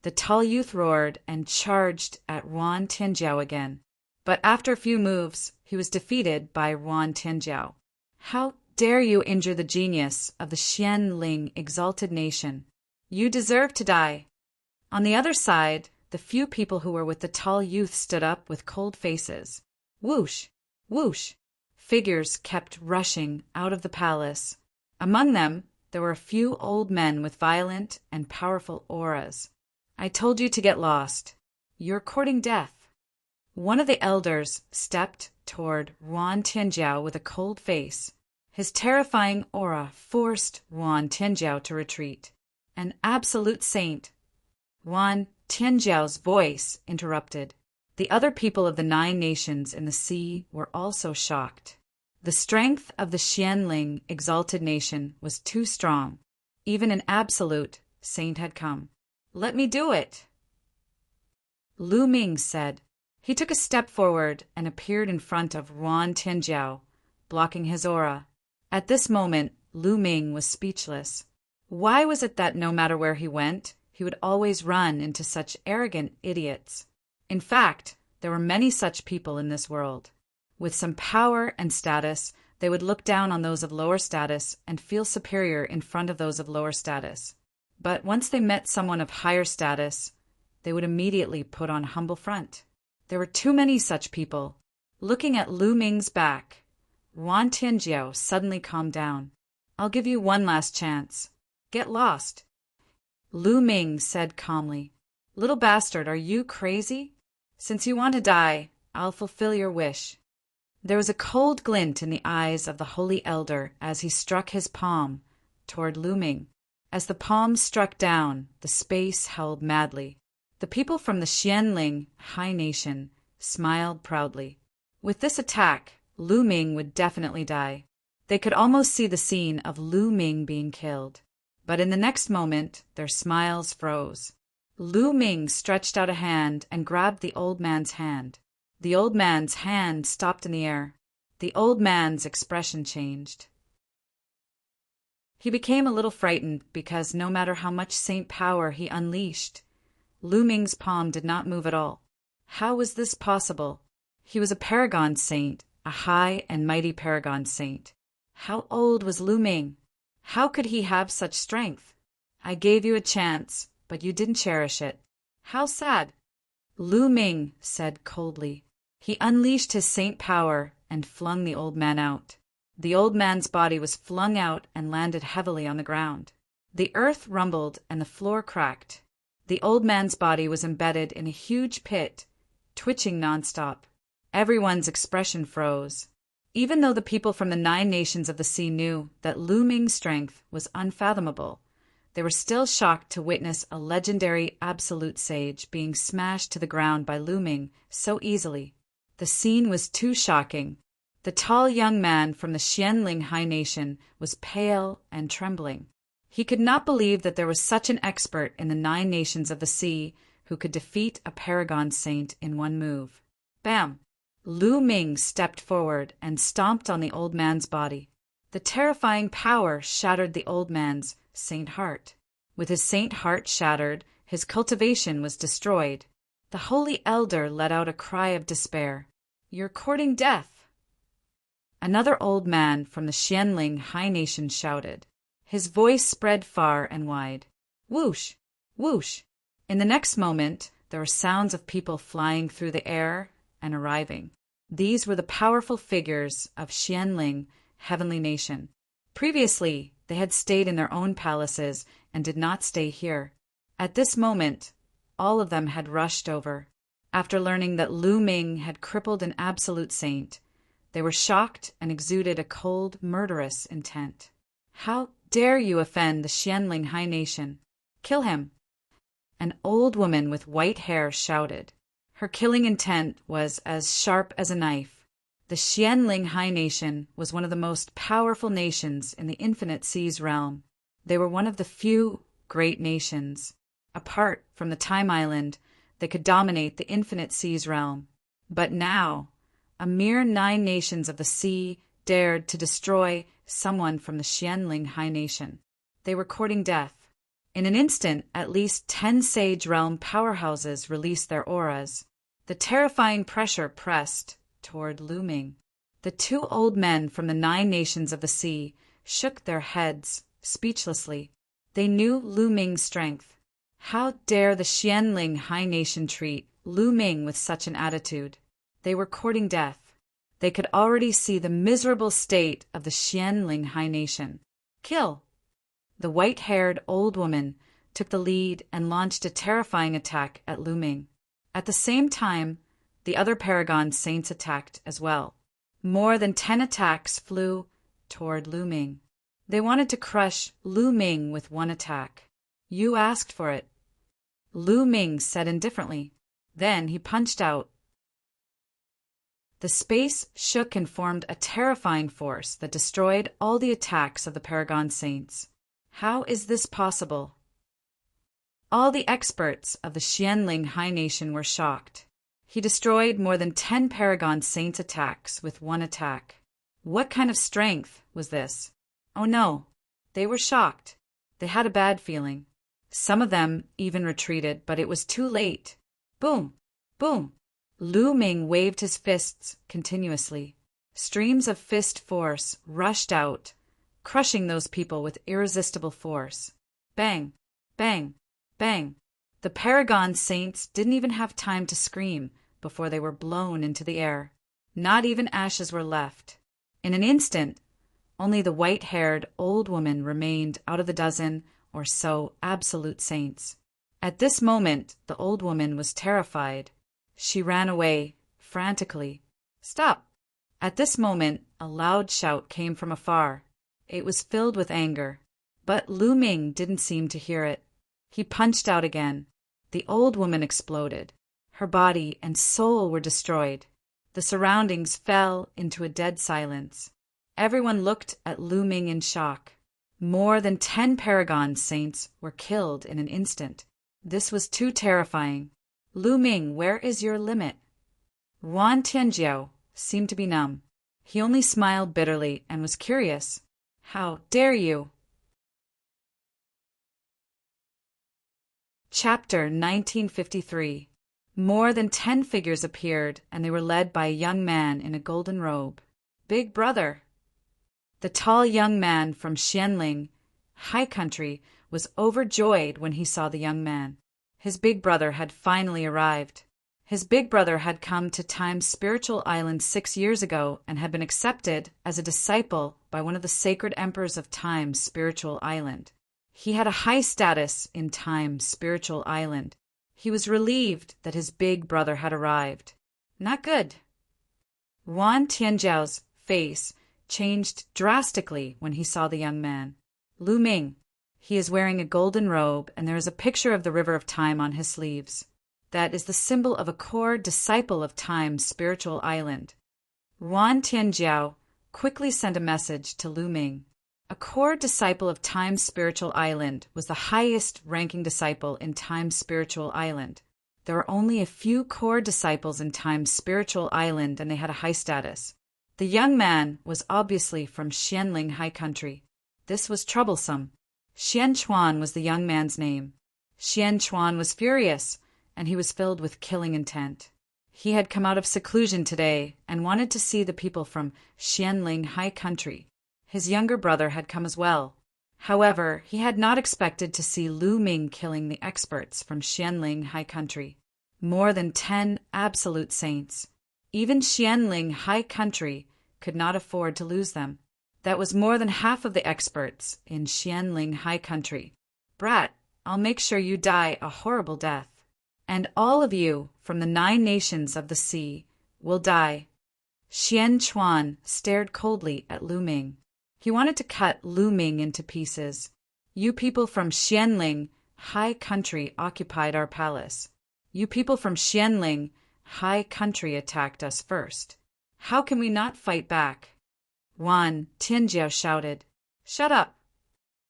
The tall youth roared and charged at Wan Tianjiao again. But after a few moves, he was defeated by Wan Tianjiao. "How dare you injure the genius of the Xianling exalted nation? You deserve to die!" On the other side, the few people who were with the tall youth stood up with cold faces. Whoosh! Whoosh! Figures kept rushing out of the palace. Among them, there were a few old men with violent and powerful auras. "I told you to get lost. You're courting death." One of the elders stepped toward Wan Tianjiao with a cold face. His terrifying aura forced Wan Tianjiao to retreat. "An absolute saint!" Wan Tianjiao's voice interrupted. The other people of the 9 nations in the sea were also shocked. The strength of the Xianling exalted nation was too strong. Even an absolute saint had come. "Let me do it," Lu Ming said. He took a step forward and appeared in front of Wan Tianjiao, blocking his aura. At this moment, Lu Ming was speechless. Why was it that no matter where he went, he would always run into such arrogant idiots? In fact, there were many such people in this world. With some power and status, They would look down on those of lower status and feel superior in front of those of lower status. But once they met someone of higher status, they would immediately put on humble front. There were too many such people. Looking at Lu Ming's back, Wan Tianjiao suddenly calmed down. I'll give you one last chance. Get lost. Lu Ming said calmly. Little bastard, are you crazy? Since you want to die, I'll fulfill your wish. There was a cold glint in the eyes of the holy elder as he struck his palm toward Lu Ming. As the palm struck down, the space howled madly. The people from the Xianling High Nation smiled proudly. With this attack, Lu Ming would definitely die. They could almost see the scene of Lu Ming being killed. But in the next moment, their smiles froze. Lu Ming stretched out a hand and grabbed the old man's hand. The old man's hand stopped in the air. The old man's expression changed. He became a little frightened because no matter how much saint power he unleashed, Lu Ming's palm did not move at all. How was this possible? He was a paragon saint, a high and mighty paragon saint. How old was Lu Ming? How could he have such strength? I gave you a chance, but you didn't cherish it. How sad. Lu Ming said coldly. He unleashed his saint power and flung the old man out. The old man's body was flung out and landed heavily on the ground. The earth rumbled and the floor cracked. The old man's body was embedded in a huge pit, twitching nonstop. Everyone's expression froze. Even though the people from the 9 nations of the sea knew that Lu Ming's strength was unfathomable, they were still shocked to witness a legendary absolute sage being smashed to the ground by Lu Ming so easily. The scene was too shocking. The tall young man from the Xianling High Nation was pale and trembling. He could not believe that there was such an expert in the 9 nations of the sea who could defeat a paragon saint in one move. Bam! Lu Ming stepped forward and stomped on the old man's body. The terrifying power shattered the old man's saint heart. With his saint heart shattered, his cultivation was destroyed. The holy elder let out a cry of despair. You're courting death. Another old man from the Xianling High Nation shouted. His voice spread far and wide. Whoosh! Whoosh! In the next moment, there were sounds of people flying through the air and arriving. These were the powerful figures of Xianling, Heavenly Nation. Previously, they had stayed in their own palaces and did not stay here. At this moment, all of them had rushed over. After learning that Lu Ming had crippled an absolute saint, they were shocked and exuded a cold, murderous intent. How dare you offend the Xianling High Nation? Kill him! An old woman with white hair shouted. Her killing intent was as sharp as a knife. The Xianling High Nation was one of the most powerful nations in the Infinite Seas realm. They were one of the few great nations. Apart from the Time Island, they could dominate the Infinite Seas realm. But now, a mere 9 nations of the sea dared to destroy someone from the Xianling High Nation. They were courting death. In an instant, at least 10 Sage Realm powerhouses released their auras. The terrifying pressure pressed toward Lu Ming. The 2 old men from the 9 nations of the sea shook their heads speechlessly. They knew Lu Ming's strength. How dare the Xianling High Nation treat Lu Ming with such an attitude? They were courting death. They could already see the miserable state of the Xianling High Nation. Kill! The white-haired old woman took the lead and launched a terrifying attack at Lu Ming. At the same time, the other Paragon saints attacked as well. More than 10 attacks flew toward Lu Ming. They wanted to crush Lu Ming with one attack. You asked for it. Lu Ming said indifferently. Then he punched out. The space shook and formed a terrifying force that destroyed all the attacks of the Paragon saints. How is this possible? All the experts of the Xianling High Nation were shocked. He destroyed more than 10 Paragon saints' attacks with one attack. What kind of strength was this? Oh no, they were shocked. They had a bad feeling. Some of them even retreated, but it was too late. Boom! Boom! Lu Ming waved his fists continuously. Streams of fist force rushed out, crushing those people with irresistible force. Bang, bang, bang. The Paragon Saints didn't even have time to scream before they were blown into the air. Not even ashes were left. In an instant, only the white-haired old woman remained out of the dozen or so absolute saints. At this moment, the old woman was terrified. She ran away, frantically. Stop! At this moment, a loud shout came from afar. It was filled with anger. But Lu Ming didn't seem to hear it. He punched out again. The old woman exploded. Her body and soul were destroyed. The surroundings fell into a dead silence. Everyone looked at Lu Ming in shock. More than 10 Paragon Saints were killed in an instant. This was too terrifying. Lu Ming, where is your limit? Wan Tianjiao seemed to be numb. He only smiled bitterly and was curious. How dare you? Chapter 1953. More than 10 figures appeared, and they were led by a young man in a golden robe. Big brother! The tall young man from Xianling, High Country, was overjoyed when he saw the young man. His big brother had finally arrived. His big brother had come to Time's spiritual island 6 years ago and had been accepted as a disciple by one of the sacred emperors of Time's spiritual island. He had a high status in Time's spiritual island. He was relieved that his big brother had arrived. Not good. Wan Tianjiao's face changed drastically when he saw the young man. Lu Ming. He is wearing a golden robe, and there is a picture of the River of Time on his sleeves. That is the symbol of a core disciple of Time's spiritual island. Wan Tianjiao quickly sent a message to Lu Ming. A core disciple of Time's spiritual island was the highest-ranking disciple in Time's spiritual island. There were only a few core disciples in Time's spiritual island, and they had a high status. The young man was obviously from Xianling High Country. This was troublesome. Xian Chuan was the young man's name. Xian Chuan was furious, and he was filled with killing intent. He had come out of seclusion today and wanted to see the people from Xianling High Country. His younger brother had come as well. However, he had not expected to see Lu Ming killing the experts from Xianling High Country. More than 10 absolute saints. Even Xianling High Country could not afford to lose them. That was more than half of the experts in Xianling High Country. Brat, I'll make sure you die a horrible death. And all of you from the 9 nations of the sea will die. Xian Chuan stared coldly at Lu Ming. He wanted to cut Lu Ming into pieces. You people from Xianling High Country occupied our palace. You people from Xianling High Country attacked us first. How can we not fight back? Wan Tianjiao shouted. Shut up!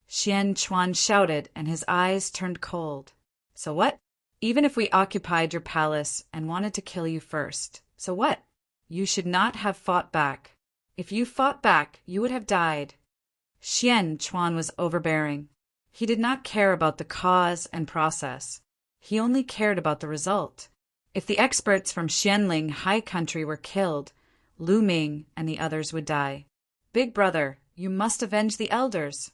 Xian Chuan shouted, and his eyes turned cold. So what? Even if we occupied your palace and wanted to kill you first, so what? You should not have fought back. If you fought back, you would have died. Xian Chuan was overbearing. He did not care about the cause and process. He only cared about the result. If the experts from Xianling High Country were killed, Lu Ming and the others would die. Big brother, you must avenge the elders.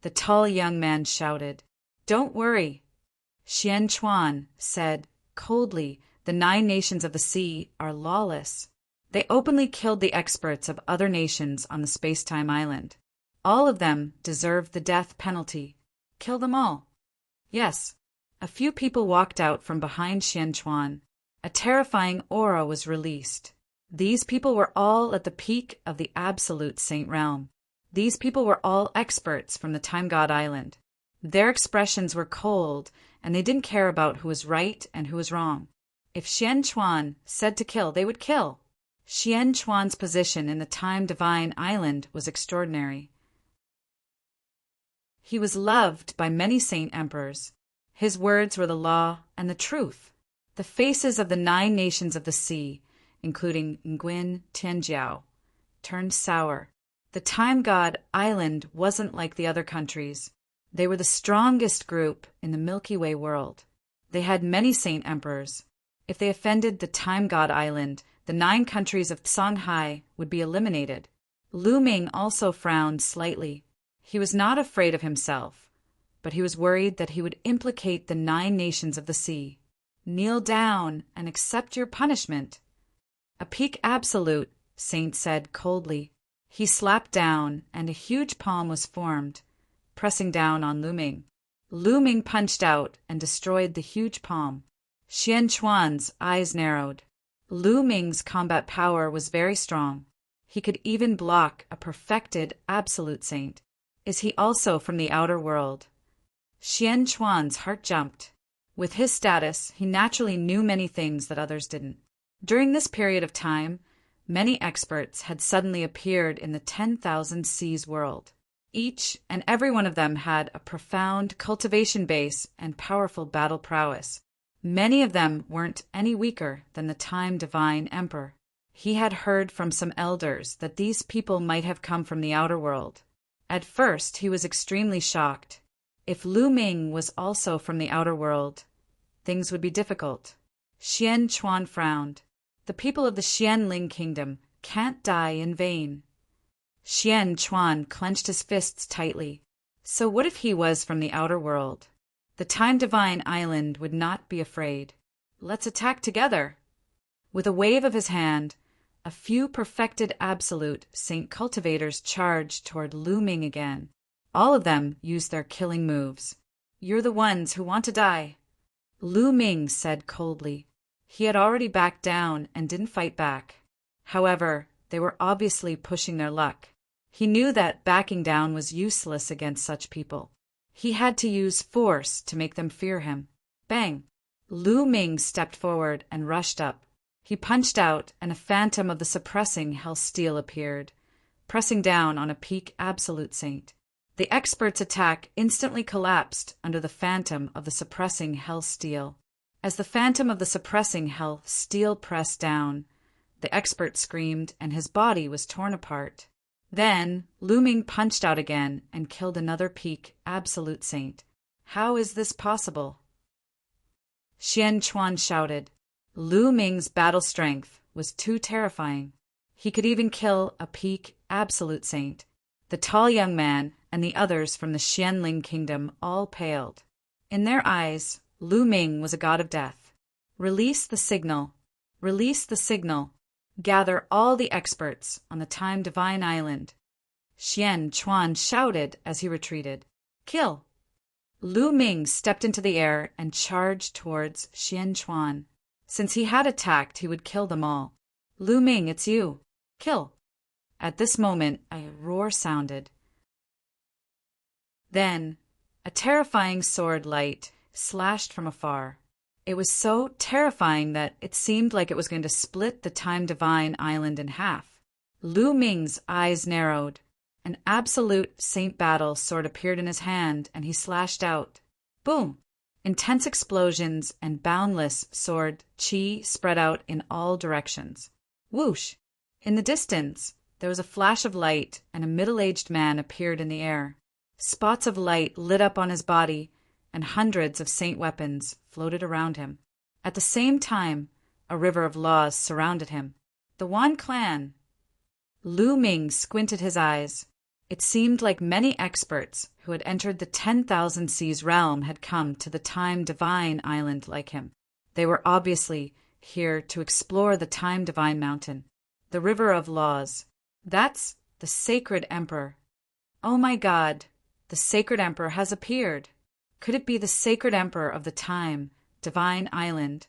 The tall young man shouted. Don't worry. Xian Chuan said coldly, the 9 nations of the sea are lawless. They openly killed the experts of other nations on the space-time island. All of them deserved the death penalty. Kill them all. Yes. A few people walked out from behind Xian Chuan. A terrifying aura was released. These people were all at the peak of the absolute saint realm. These people were all experts from the Time God Island. Their expressions were cold, and they didn't care about who was right and who was wrong. If Xian Chuan said to kill, they would kill. Xian Chuan's position in the Time Divine Island was extraordinary. He was loved by many saint emperors. His words were the law and the truth. The faces of the 9 nations of the sea, including Nguyen Tianjiao, turned sour. The Time God Island wasn't like the other countries. They were the strongest group in the Milky Way world. They had many saint emperors. If they offended the Time God Island, the 9 countries of Songhai would be eliminated. Lu Ming also frowned slightly. He was not afraid of himself, but he was worried that he would implicate the 9 nations of the sea. "Kneel down and accept your punishment." "A peak absolute," Saint said coldly. He slapped down, and a huge palm was formed, pressing down on Lu Ming. Lu Ming punched out and destroyed the huge palm. Xian Chuan's eyes narrowed. Lu Ming's combat power was very strong. He could even block a perfected absolute saint. Is he also from the outer world? Xian Chuan's heart jumped. With his status, he naturally knew many things that others didn't. During this period of time, many experts had suddenly appeared in the 10,000 Seas world. Each and every one of them had a profound cultivation base and powerful battle prowess. Many of them weren't any weaker than the Time Divine Emperor. He had heard from some elders that these people might have come from the outer world. At first, he was extremely shocked. If Lu Ming was also from the outer world, things would be difficult. Xian Chuan frowned. The people of the Xianling kingdom can't die in vain. Xian Chuan clenched his fists tightly. So what if he was from the outer world? The Time Divine Island would not be afraid. "Let's attack together." With a wave of his hand, a few perfected absolute saint cultivators charged toward Lu Ming again. All of them used their killing moves. "You're the ones who want to die," Lu Ming said coldly. He had already backed down and didn't fight back. However, they were obviously pushing their luck. He knew that backing down was useless against such people. He had to use force to make them fear him. Bang! Lu Ming stepped forward and rushed up. He punched out, and a phantom of the suppressing hell steel appeared, pressing down on a peak absolute saint. The expert's attack instantly collapsed under the phantom of the suppressing hell steel. As the phantom of the suppressing hell steel pressed down, the expert screamed and his body was torn apart. Then Lu Ming punched out again and killed another peak absolute saint. How is this possible? Xian Chuan shouted. Lu Ming's battle strength was too terrifying. He could even kill a peak absolute saint. The tall young man and the others from the Xianling kingdom all paled. In their eyes, Lu Ming was a god of death. Release the signal. Release the signal. Gather all the experts on the Time Divine Island. Xian Chuan shouted as he retreated. Kill! Lu Ming stepped into the air and charged towards Xian Chuan. Since he had attacked, he would kill them all. Lu Ming, it's you. Kill! At this moment, a roar sounded. Then, a terrifying sword light slashed from afar. It was so terrifying that it seemed like it was going to split the Time Divine Island in half. Lu Ming's eyes narrowed. An absolute Saint Battle sword appeared in his hand, and he slashed out. Boom! Intense explosions and boundless sword chi spread out in all directions. Whoosh! In the distance, there was a flash of light, and a middle-aged man appeared in the air. Spots of light lit up on his body, and hundreds of saint weapons floated around him. At the same time, a river of laws surrounded him. The Wan clan! Lu Ming squinted his eyes. It seemed like many experts who had entered the 10,000 Seas realm had come to the Time Divine Island like him. They were obviously here to explore the Time Divine Mountain, the River of Laws. That's the Sacred Emperor. Oh my God, the Sacred Emperor has appeared. Could it be the Sacred Emperor of the Time Divine Island?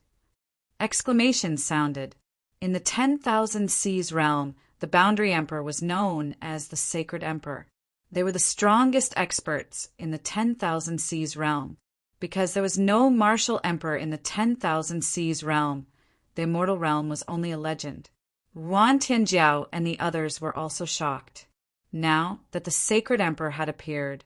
Exclamations sounded. In the 10,000 Seas realm, the Boundary Emperor was known as the Sacred Emperor. They were the strongest experts in the 10,000 Seas realm. Because there was no martial emperor in the 10,000 Seas realm, the immortal realm was only a legend. Wan Tianjiao and the others were also shocked. Now that the Sacred Emperor had appeared,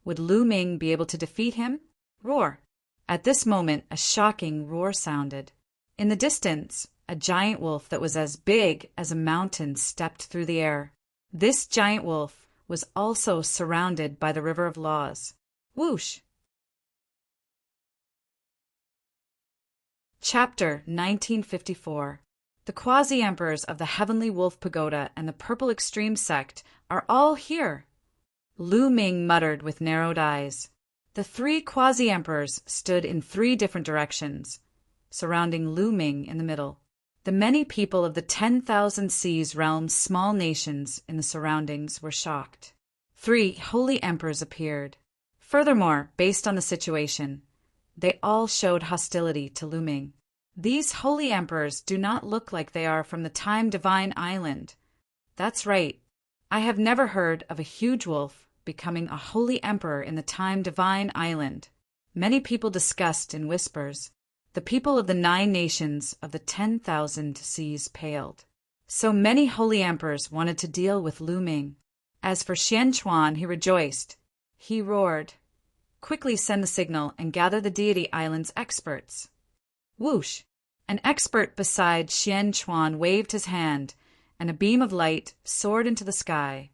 would Lu Ming be able to defeat him? Roar! At this moment, a shocking roar sounded. In the distance, a giant wolf that was as big as a mountain stepped through the air. This giant wolf was also surrounded by the River of Laws. Whoosh! Chapter 1954. The quasi-emperors of the Heavenly Wolf Pagoda and the Purple Extreme Sect are all here. Lu Ming muttered with narrowed eyes. The three quasi-emperors stood in three different directions, surrounding Lu Ming in the middle. The many people of the 10,000 Seas realm's small nations in the surroundings were shocked. 3 holy emperors appeared. Furthermore, based on the situation, they all showed hostility to Lu Ming. These holy emperors do not look like they are from the Time Divine Island. That's right. I have never heard of a huge wolf becoming a holy emperor in the Time Divine Island. Many people discussed in whispers. The people of the 9 nations of the 10,000 Seas paled. So many holy emperors wanted to deal with Lu Ming. As for Xian Chuan, he rejoiced. He roared, "Quickly send the signal and gather the Deity Island's experts." Whoosh! An expert beside Xian Chuan waved his hand, and a beam of light soared into the sky,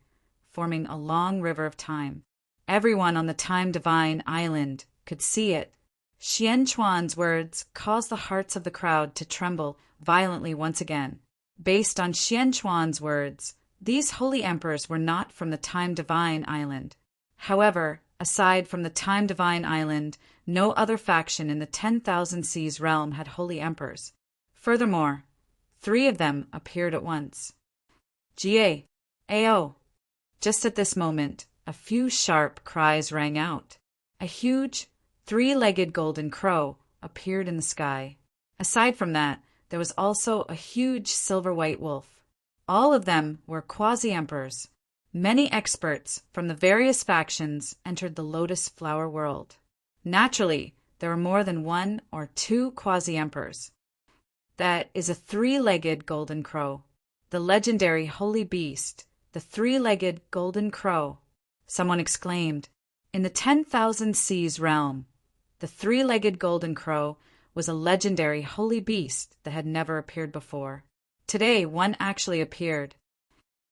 forming a long river of time. Everyone on the Time Divine Island could see it. Xian Chuan's words caused the hearts of the crowd to tremble violently once again. Based on Xian Chuan's words, these holy emperors were not from the Time Divine Island. However, aside from the Time Divine Island, no other faction in the 10,000 Seas realm had holy emperors. Furthermore, 3 of them appeared at once. Ga! Ao! Just at this moment, a few sharp cries rang out. A huge, 3-legged golden crow appeared in the sky. Aside from that, there was also a huge silver-white wolf. All of them were quasi-emperors. Many experts from the various factions entered the Lotus Flower world. Naturally, there were more than 1 or 2 quasi-emperors. That is a 3-legged golden crow. The legendary holy beast, the 3-legged golden crow. Someone exclaimed. In the 10,000 Seas realm, the 3-legged golden crow was a legendary holy beast that had never appeared before. Today, one actually appeared.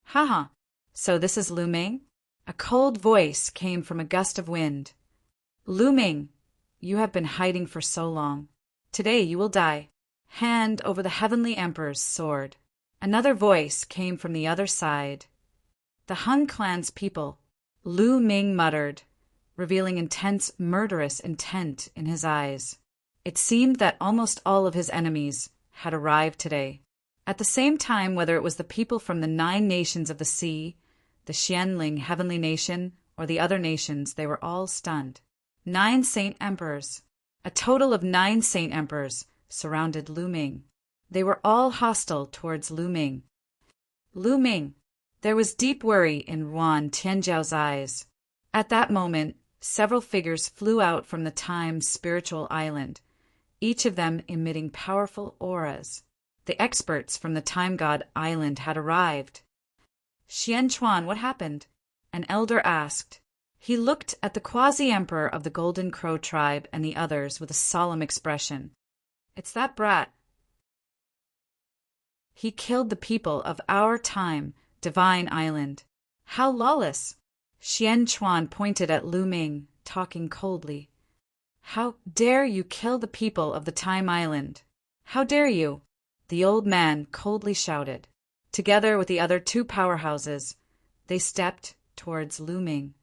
Haha, so this is Lu Ming? A cold voice came from a gust of wind. Lu Ming, you have been hiding for so long. Today you will die. Hand over the Heavenly Emperor's sword. Another voice came from the other side. The Hun clan's people, Lu Ming muttered, revealing intense murderous intent in his eyes. It seemed that almost all of his enemies had arrived today. At the same time, whether it was the people from the 9 nations of the sea, the Xianling heavenly nation, or the other nations, they were all stunned. 9 saint emperors. A total of 9 saint emperors surrounded Lu Ming. They were all hostile towards Lu Ming. Lu Ming. There was deep worry in Yuan Tianjiao's eyes. At that moment, several figures flew out from the Time's spiritual island, each of them emitting powerful auras. The experts from the Time God Island had arrived. Xian Chuan, what happened? An elder asked. He looked at the quasi-emperor of the Golden Crow tribe and the others with a solemn expression. It's that brat. He killed the people of our Time Divine Island. How lawless! Xian Chuan pointed at Lu Ming, talking coldly. How dare you kill the people of the Time Island? How dare you? The old man coldly shouted. Together with the other 2 powerhouses, they stepped towards Lu Ming.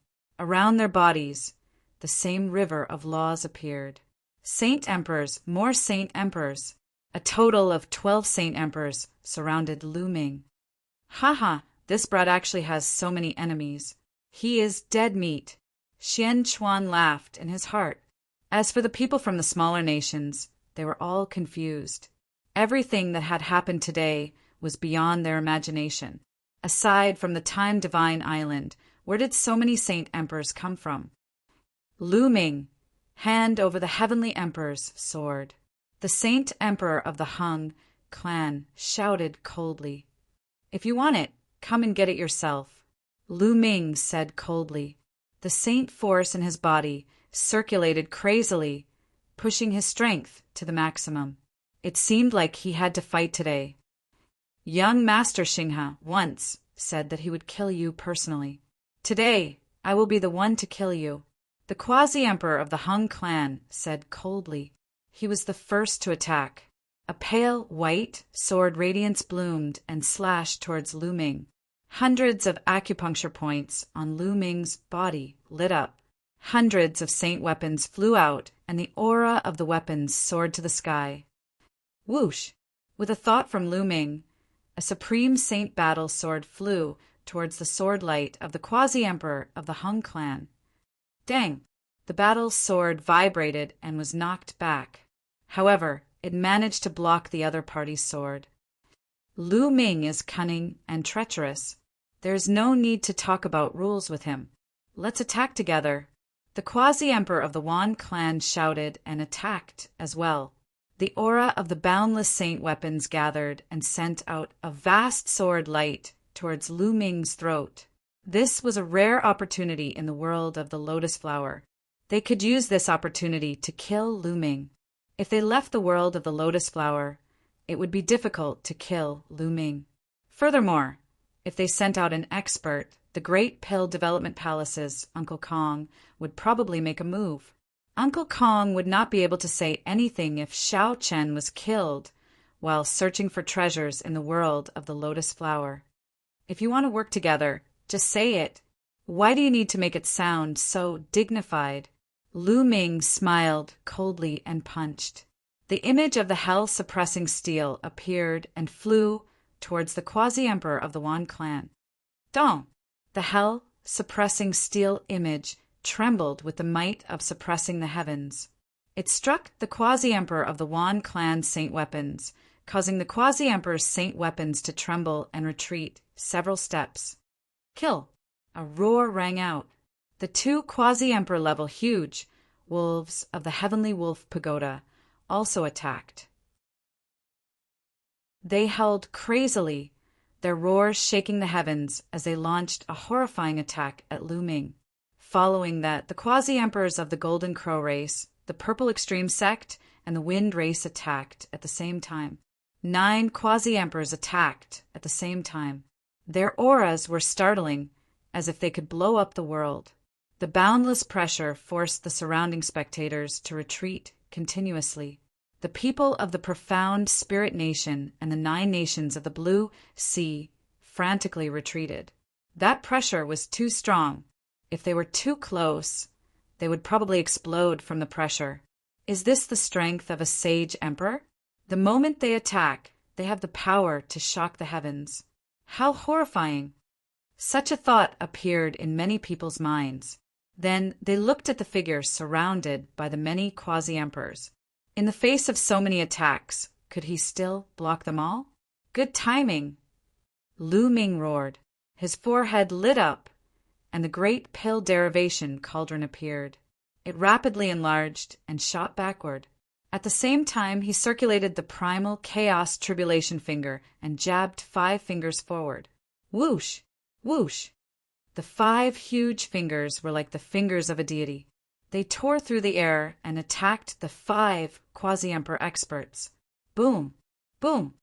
Around their bodies, the same river of laws appeared. Saint emperors, more saint emperors. A total of 12 saint emperors surrounded Lu Ming. Haha, this brat actually has so many enemies. He is dead meat. Xian Chuan laughed in his heart. As for the people from the smaller nations, they were all confused. Everything that had happened today was beyond their imagination. Aside from the Time Divine Island, where did so many saint emperors come from? Lu Ming, hand over the Heavenly Emperor's sword. The saint emperor of the Hun clan shouted coldly. If you want it, come and get it yourself. Lu Ming said coldly. The saint force in his body circulated crazily, pushing his strength to the maximum. It seemed like he had to fight today. Young Master Xinghe once said that he would kill you personally. Today, I will be the one to kill you. The quasi-emperor of the Hun clan said coldly. He was the first to attack. A pale white sword radiance bloomed and slashed towards Lu Ming. Hundreds of acupuncture points on Lu Ming's body lit up. Hundreds of saint weapons flew out, and the aura of the weapons soared to the sky. Whoosh! With a thought from Lu Ming, a supreme saint battle sword flew towards the sword light of the quasi-emperor of the Hung clan. Dang! The battle sword vibrated and was knocked back. However, it managed to block the other party's sword. Lu Ming is cunning and treacherous. There is no need to talk about rules with him. Let's attack together. The quasi-emperor of the Wan clan shouted and attacked as well. The aura of the boundless saint weapons gathered and sent out a vast sword light towards Lu Ming's throat. This was a rare opportunity in the world of the lotus flower. They could use this opportunity to kill Lu Ming. If they left the world of the lotus flower, it would be difficult to kill Lu Ming. Furthermore, if they sent out an expert, the Great Pill Development Palace's Uncle Kong would probably make a move. Uncle Kong would not be able to say anything if Xiao Chen was killed while searching for treasures in the world of the lotus flower. If you want to work together, just say it. Why do you need to make it sound so dignified? Lu Ming smiled coldly and punched. The image of the hell-suppressing steel appeared and flew towards the quasi-emperor of the Wan clan. Dong! The hell-suppressing steel image trembled with the might of suppressing the heavens. It struck the quasi-emperor of the Wan clan saint weapons, causing the quasi-emperor's saint weapons to tremble and retreat several steps. Kill! A roar rang out. The two quasi-emperor level huge wolves of the Heavenly Wolf Pagoda also attacked. They howled crazily, their roars shaking the heavens as they launched a horrifying attack at Lu Ming. Following that, the quasi-emperors of the Golden Crow race, the Purple Extreme sect, and the Wind race attacked at the same time. 9 quasi-emperors attacked at the same time. Their auras were startling, as if they could blow up the world. The boundless pressure forced the surrounding spectators to retreat continuously. The people of the profound Spirit Nation and the 9 nations of the Blue Sea frantically retreated. That pressure was too strong. If they were too close, they would probably explode from the pressure. Is this the strength of a sage emperor? The moment they attack, they have the power to shock the heavens. How horrifying! Such a thought appeared in many people's minds. Then they looked at the figure surrounded by the many quasi-emperors. In the face of so many attacks, could he still block them all? Good timing! Lu Ming roared. His forehead lit up, and the Great Pill Derivation Cauldron appeared. It rapidly enlarged and shot backward. At the same time, he circulated the primal Chaos Tribulation finger and jabbed 5 fingers forward. Whoosh! Whoosh! The 5 huge fingers were like the fingers of a deity. They tore through the air and attacked the 5 quasi-emperor experts. Boom! Boom!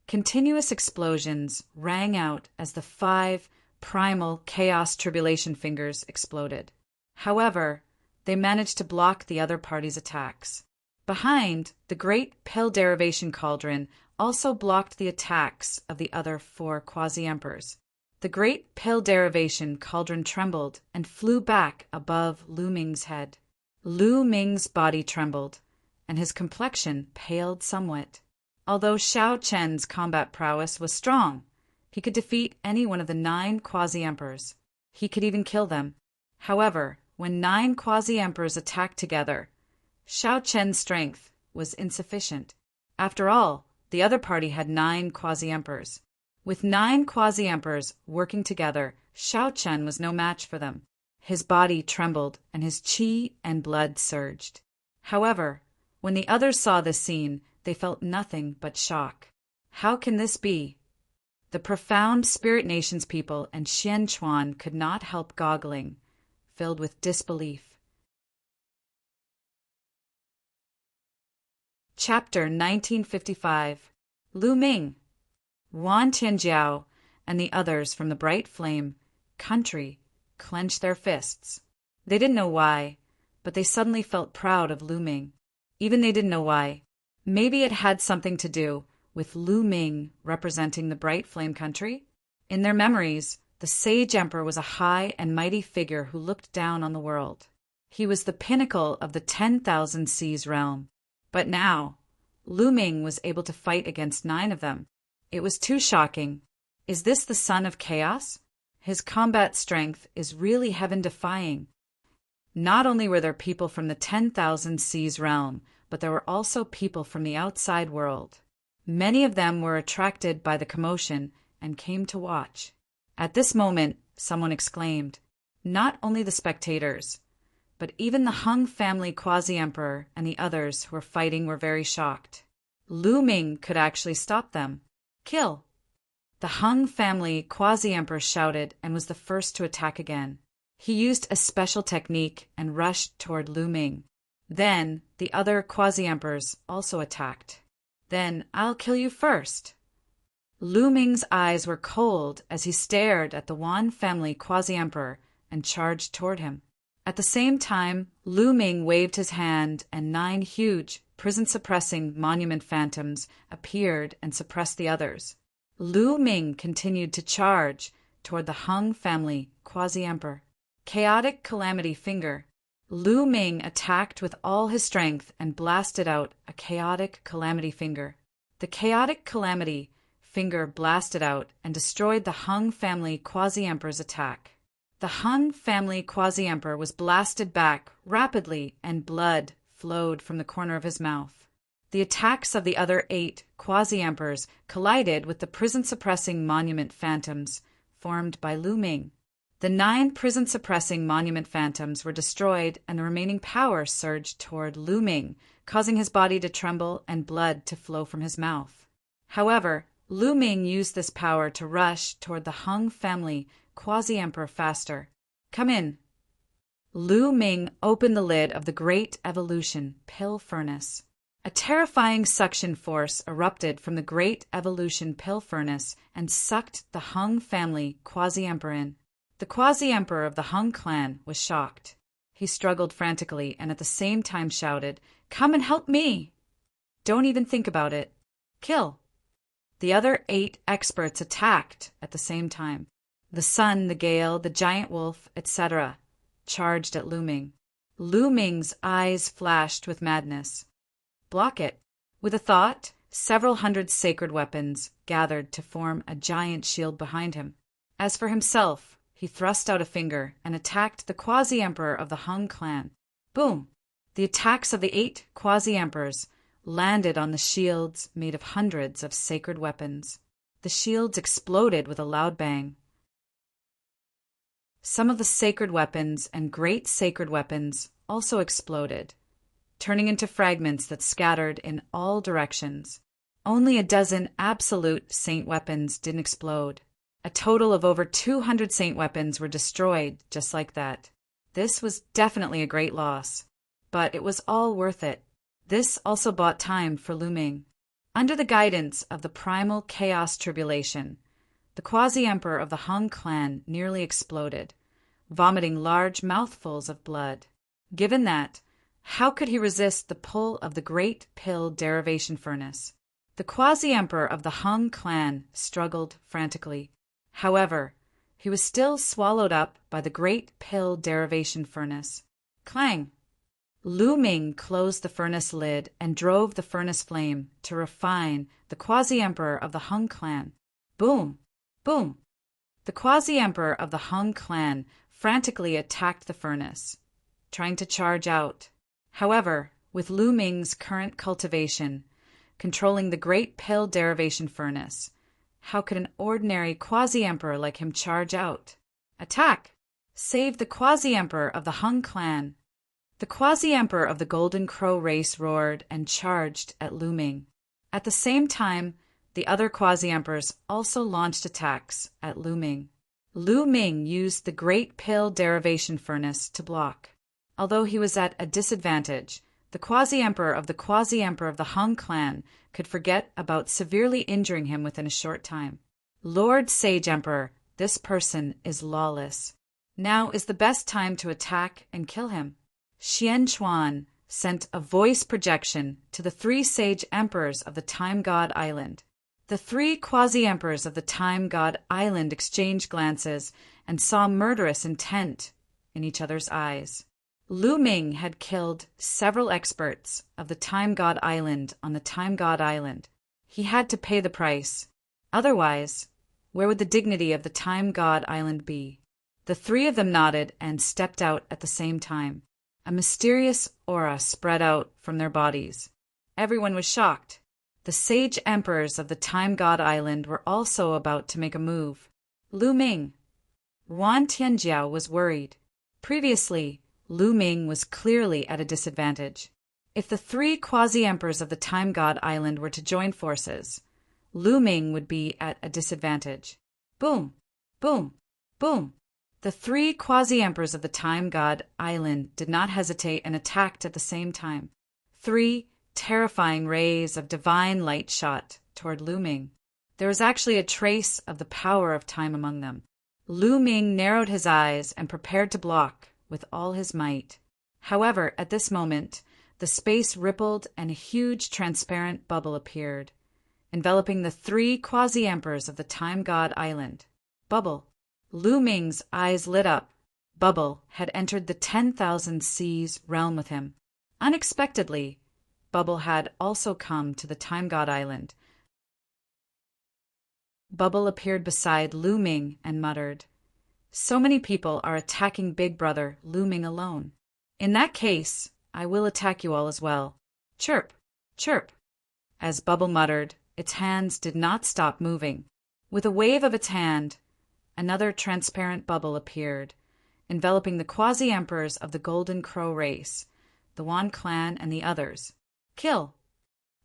Continuous explosions rang out as the 5 primal Chaos Tribulation fingers exploded. However, they managed to block the other party's attacks. Behind, the Great Pill Derivation Cauldron also blocked the attacks of the other 4 quasi-emperors. The Great Pill Derivation Cauldron trembled and flew back above Lu Ming's head. Lu Ming's body trembled, and his complexion paled somewhat. Although Xiao Chen's combat prowess was strong, he could defeat any one of the 9 quasi-emperors. He could even kill them. However, when 9 quasi-emperors attacked together, Xiao Chen's strength was insufficient. After all, the other party had 9 quasi-emperors. With 9 quasi-emperors working together, Xiao Chen was no match for them. His body trembled and his qi and blood surged. However, when the others saw this scene, they felt nothing but shock. How can this be? The profound Spirit Nation's people and Xian Chuan could not help goggling, filled with disbelief. Chapter 1955. Lu Ming, Wan Tianjiao, and the others from the Bright Flame country clenched their fists. They didn't know why, but they suddenly felt proud of Lu Ming. Even they didn't know why. Maybe it had something to do with Lu Ming representing the bright flame country? In their memories, the sage emperor was a high and mighty figure who looked down on the world. He was the pinnacle of the 10,000 Seas realm. But now, Lu Ming was able to fight against 9 of them. It was too shocking. Is this the son of chaos? His combat strength is really heaven-defying. Not only were there people from the 10,000 Seas realm, but there were also people from the outside world. Many of them were attracted by the commotion and came to watch. At this moment, someone exclaimed, not only the spectators, but even the Hung family quasi-emperor and the others who were fighting were very shocked. Lu Ming could actually stop them. Kill! The Hung family quasi-emperor shouted and was the first to attack again. He used a special technique and rushed toward Lu Ming. Then the other quasi-emperors also attacked. Then I'll kill you first. Lu Ming's eyes were cold as he stared at the Wan family quasi-emperor and charged toward him. At the same time, Lu Ming waved his hand and 9 huge, prison-suppressing monument phantoms appeared and suppressed the others. Lu Ming continued to charge toward the Hung family quasi-emperor. Chaotic Calamity Finger. Lu Ming attacked with all his strength and blasted out a Chaotic Calamity Finger. The Chaotic Calamity Finger blasted out and destroyed the Hung family quasi-emperor's attack. The Hung family quasi-emperor was blasted back rapidly and blood flowed from the corner of his mouth. The attacks of the other 8 quasi-emperors collided with the prison-suppressing monument phantoms formed by Lu Ming. The 9 prison-suppressing monument phantoms were destroyed and the remaining power surged toward Lu Ming, causing his body to tremble and blood to flow from his mouth. However, Lu Ming used this power to rush toward the Hung family quasi-emperor faster. Come in. Lu Ming opened the lid of the Great Evolution Pill Furnace. A terrifying suction force erupted from the Great Evolution Pill Furnace and sucked the Hung family quasi-emperor in. The quasi-emperor of the Hung clan was shocked. He struggled frantically and at the same time shouted, "Come and help me!" Don't even think about it. Kill. The other 8 experts attacked at the same time. The sun, the gale, the giant wolf, etc. charged at Lu Ming. Lu Ming's eyes flashed with madness. Block it. With a thought, several hundred sacred weapons gathered to form a giant shield behind him. As for himself, he thrust out a finger and attacked the quasi-emperor of the Hung clan. Boom! The attacks of the 8 quasi-emperors landed on the shields made of hundreds of sacred weapons. The shields exploded with a loud bang. Some of the sacred weapons and great sacred weapons also exploded, turning into fragments that scattered in all directions. Only a dozen absolute saint weapons didn't explode. A total of over 200 saint weapons were destroyed just like that. This was definitely a great loss, but it was all worth it. This also bought time for Lu Ming. Under the guidance of the primal chaos tribulation, the quasi-emperor of the Hung clan nearly exploded, vomiting large mouthfuls of blood. Given that, how could he resist the pull of the great pill derivation furnace? The quasi-emperor of the Hung clan struggled frantically. However, he was still swallowed up by the great pill derivation furnace. Clang! Lu Ming closed the furnace lid and drove the furnace flame to refine the quasi-emperor of the Hung clan. Boom! Boom! The quasi-emperor of the Hung clan frantically attacked the furnace, trying to charge out. However, with Lu Ming's current cultivation, controlling the great pill derivation furnace, how could an ordinary quasi-emperor like him charge out? Attack! Save the quasi-emperor of the Hung clan! The quasi-emperor of the Golden Crow race roared and charged at Lu Ming. At the same time, the other quasi-emperors also launched attacks at Lu Ming. Lu Ming used the Great Pill Derivation Furnace to block. Although he was at a disadvantage, the quasi-emperor of the Hung clan could forget about severely injuring him within a short time. Lord Sage Emperor, this person is lawless. Now is the best time to attack and kill him. Xian Chuan sent a voice projection to the three sage emperors of the Time God Island. The three quasi-emperors of the Time God Island exchanged glances and saw murderous intent in each other's eyes. Lu Ming had killed several experts of the Time God Island on the Time God Island. He had to pay the price. Otherwise, where would the dignity of the Time God Island be? The three of them nodded and stepped out at the same time. A mysterious aura spread out from their bodies. Everyone was shocked. The sage emperors of the Time God Island were also about to make a move. Lu Ming. Wan Tianjiao was worried. Previously, Lu Ming was clearly at a disadvantage. If the three quasi-emperors of the Time God Island were to join forces, Lu Ming would be at a disadvantage. Boom! Boom! Boom! The three quasi-emperors of the Time God Island did not hesitate and attacked at the same time. 3 terrifying rays of divine light shot toward Lu Ming. There was actually a trace of the power of time among them. Lu Ming narrowed his eyes and prepared to block with all his might. However, at this moment, the space rippled and a huge transparent bubble appeared, enveloping the 3 quasi-emperors of the Time God Island. Bubble. Lu Ming's eyes lit up. Bubble had entered the 10,000 Seas realm with him. Unexpectedly, Bubble had also come to the Time God Island. Bubble appeared beside Lu Ming and muttered, "So many people are attacking Big Brother Lu Ming alone. In that case, I will attack you all as well. Chirp, chirp." As Bubble muttered, its hands did not stop moving. With a wave of its hand, another transparent bubble appeared, enveloping the quasi-emperors of the Golden Crow race, the Wan clan and the others. Kill!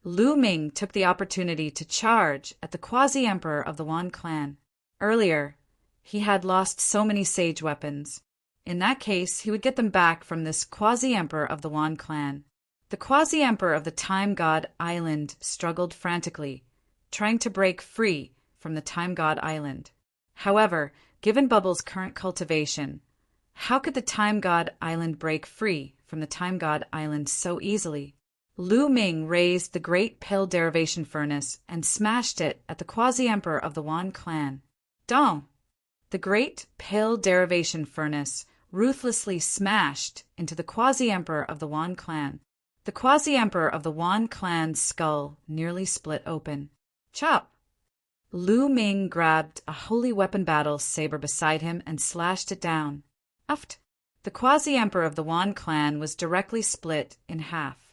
Lu Ming took the opportunity to charge at the quasi-emperor of the Wan clan. Earlier, he had lost so many sage weapons. In that case, he would get them back from this quasi-emperor of the Wan clan. The quasi-emperor of the Time God Island struggled frantically, trying to break free from the Time God Island. However, given Bubble's current cultivation, how could the Time God Island break free from the Time God Island so easily? Lu Ming raised the Great Pill Derivation Furnace and smashed it at the quasi-emperor of the Wan clan. Dong! The Great Pill Derivation Furnace ruthlessly smashed into the quasi-emperor of the Wan clan. The quasi-emperor of the Wan clan's skull nearly split open. Chop! Lu Ming grabbed a holy weapon battle saber beside him and slashed it down. Uft! The quasi-emperor of the Wan clan was directly split in half.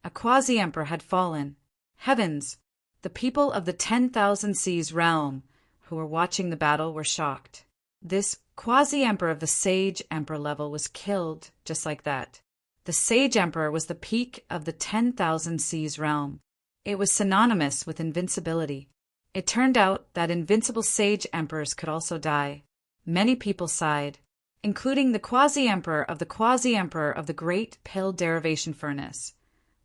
A quasi-emperor had fallen. Heavens! The people of the 10,000 Seas realm who were watching the battle were shocked. This quasi-emperor of the Sage Emperor level was killed just like that. The Sage Emperor was the peak of the 10,000 Seas realm. It was synonymous with invincibility. It turned out that invincible Sage Emperors could also die. Many people sighed, including the quasi-emperor of the Great Pill Derivation Furnace.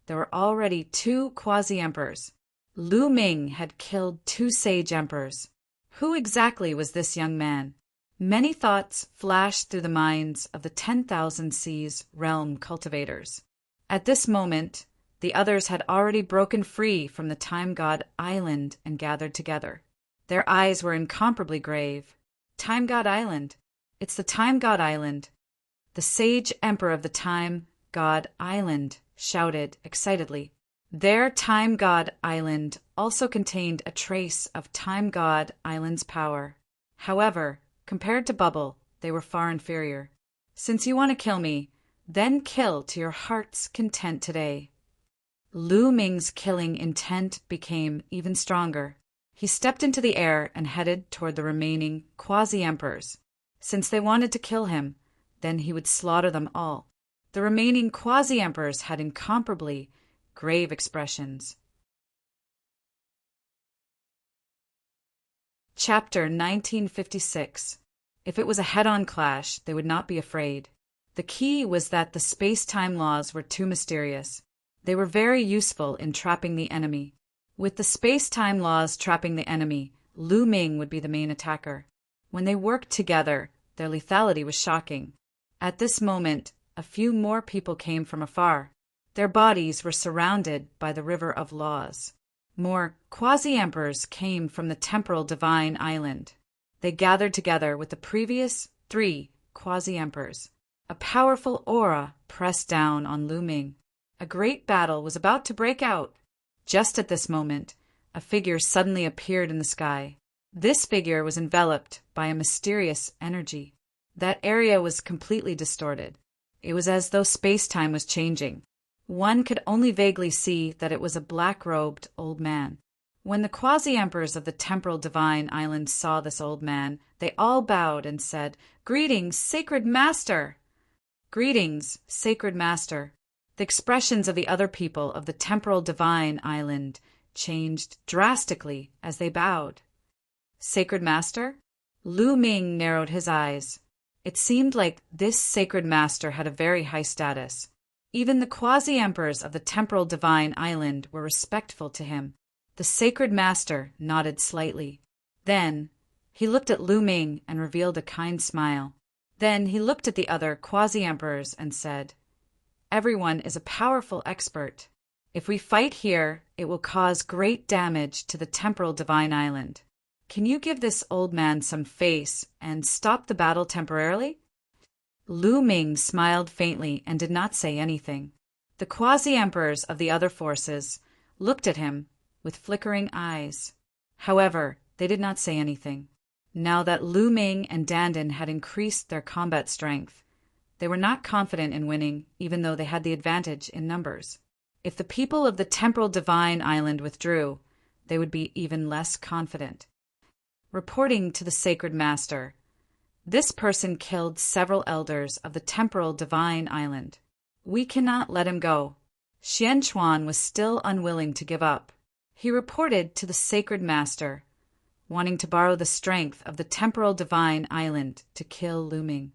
There were already 2 quasi-emperors. Lu Ming had killed 2 Sage Emperors. Who exactly was this young man? Many thoughts flashed through the minds of the 10,000 Seas realm cultivators. At this moment, the others had already broken free from the Time God Island and gathered together. Their eyes were incomparably grave. Time God Island. It's the Time God Island. The Sage Emperor of the Time God Island shouted excitedly. Their Time God Island also contained a trace of Time God Island's power. However, compared to Bubble, they were far inferior. Since you want to kill me, then kill to your heart's content today. Lu Ming's killing intent became even stronger. He stepped into the air and headed toward the remaining quasi-emperors. Since they wanted to kill him, then he would slaughter them all. The remaining quasi-emperors had incomparably grave expressions. Chapter 1956. If it was a head-on clash, they would not be afraid. The key was that the space-time laws were too mysterious. They were very useful in trapping the enemy. With the space-time laws trapping the enemy, Lu Ming would be the main attacker. When they worked together, their lethality was shocking. At this moment, a few more people came from afar. Their bodies were surrounded by the river of laws. More quasi-emperors came from the temporal divine island. They gathered together with the previous 3 quasi-emperors. A powerful aura pressed down on Lu Ming. A great battle was about to break out. Just at this moment, a figure suddenly appeared in the sky. This figure was enveloped by a mysterious energy. That area was completely distorted. It was as though space-time was changing. One could only vaguely see that it was a black-robed old man. When the quasi-emperors of the temporal divine island saw this old man, they all bowed and said, "Greetings, sacred master!" "Greetings, sacred master." The expressions of the other people of the temporal divine island changed drastically as they bowed. "Sacred master?" Lu Ming narrowed his eyes. It seemed like this sacred master had a very high status. Even the quasi-emperors of the temporal divine island were respectful to him. The sacred master nodded slightly. Then he looked at Lu Ming and revealed a kind smile. Then he looked at the other quasi-emperors and said, "Everyone is a powerful expert. If we fight here, it will cause great damage to the temporal divine island. Can you give this old man some face and stop the battle temporarily?" Lu Ming smiled faintly and did not say anything. The quasi-emperors of the other forces looked at him with flickering eyes. However, they did not say anything. Now that Lu Ming and Dandan had increased their combat strength, they were not confident in winning, even though they had the advantage in numbers. If the people of the temporal divine island withdrew, they would be even less confident. Reporting to the sacred master, this person killed several elders of the temporal divine island. We cannot let him go. Xian Chuan was still unwilling to give up. He reported to the sacred master, wanting to borrow the strength of the temporal divine island to kill Lu Ming.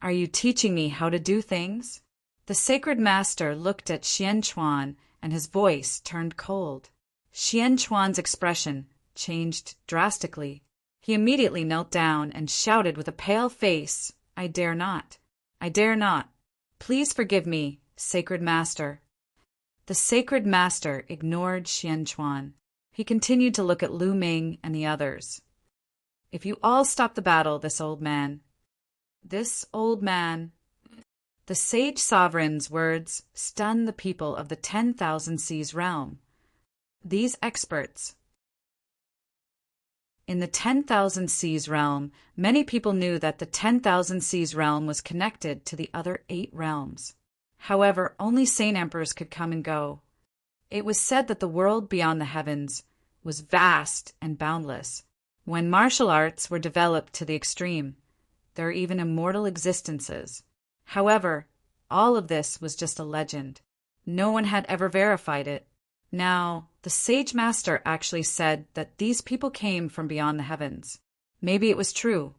"Are you teaching me how to do things?" The sacred master looked at Xian Chuan and his voice turned cold. Xian Chuan's expression changed drastically. He immediately knelt down and shouted with a pale face, "I dare not. I dare not. Please forgive me, sacred master." The sacred master ignored Xian Chuan. He continued to look at Lu Ming and the others. "If you all stop the battle, this old man. The sage sovereign's words stunned the people of the 10,000 Seas realm. These experts. In the 10,000 Seas realm, many people knew that the 10,000 Seas realm was connected to the other 8 realms. However, only sane emperors could come and go. It was said that the world beyond the heavens was vast and boundless. When martial arts were developed to the extreme, there are even immortal existences. However, all of this was just a legend. No one had ever verified it. Now, the sage master actually said that these people came from beyond the heavens. Maybe it was true.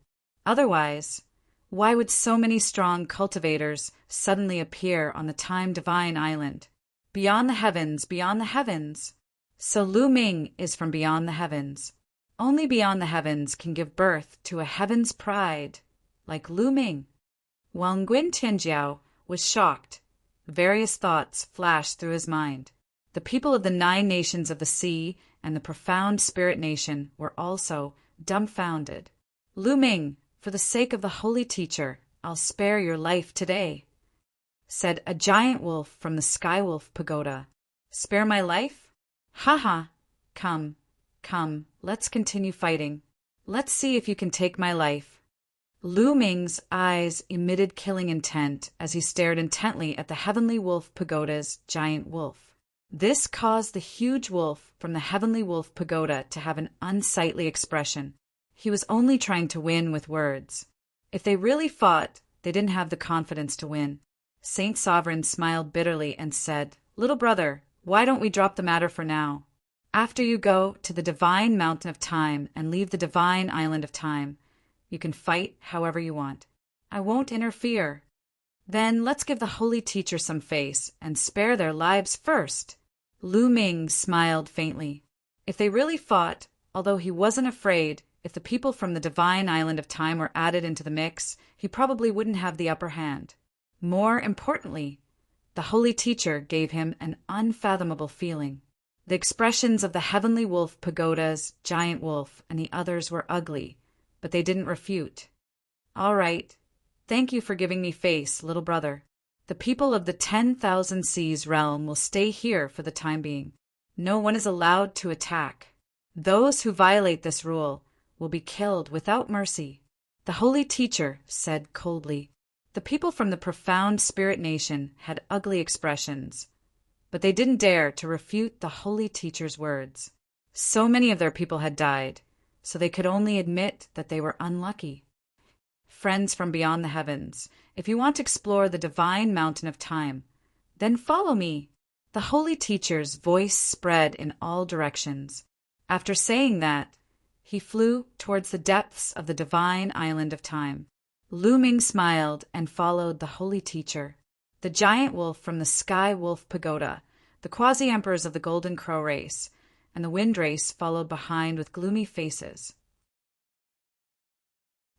Otherwise, why would so many strong cultivators suddenly appear on the time divine island? Beyond the heavens, beyond the heavens. So Lu Ming is from beyond the heavens. Only beyond the heavens can give birth to a heaven's pride, like Lu Ming. While Nguyen Tianjiao was shocked, various thoughts flashed through his mind. The people of the 9 nations of the sea and the profound spirit nation were also dumbfounded. "Lu Ming, for the sake of the holy teacher, I'll spare your life today," said a giant wolf from the Sky Wolf Pagoda. "Spare my life? Ha! Come, let's continue fighting. Let's see if you can take my life." Lu Ming's eyes emitted killing intent as he stared intently at the Heavenly Wolf Pagoda's giant wolf. This caused the huge wolf from the Heavenly Wolf Pagoda to have an unsightly expression. He was only trying to win with words. If they really fought, they didn't have the confidence to win. Saint Sovereign smiled bitterly and said, "Little brother, why don't we drop the matter for now? After you go to the divine mountain of time and leave the divine island of time, you can fight however you want. I won't interfere. Then let's give the holy teacher some face and spare their lives first." Lu Ming smiled faintly. If they really fought, although he wasn't afraid, if the people from the divine island of time were added into the mix, he probably wouldn't have the upper hand. More importantly, The holy teacher gave him an unfathomable feeling. The expressions of the heavenly wolf pagodas, giant wolf, and the others were ugly, but they didn't refute. All right. Thank you for giving me face, little brother. The people of the 10,000 Seas realm will stay here for the time being. No one is allowed to attack. Those who violate this rule will be killed without mercy. The holy teacher said coldly. The people from the profound spirit nation had ugly expressions, but they didn't dare to refute the holy teacher's words. So many of their people had died, so they could only admit that they were unlucky. Friends from beyond the heavens, if you want to explore the divine mountain of time, then follow me. The holy teacher's voice spread in all directions. After saying that, he flew towards the depths of the divine island of time. Looming smiled and followed the holy teacher. The giant wolf from the sky wolf pagoda, the quasi-emperors of the golden crow race, and the wind race followed behind with gloomy faces.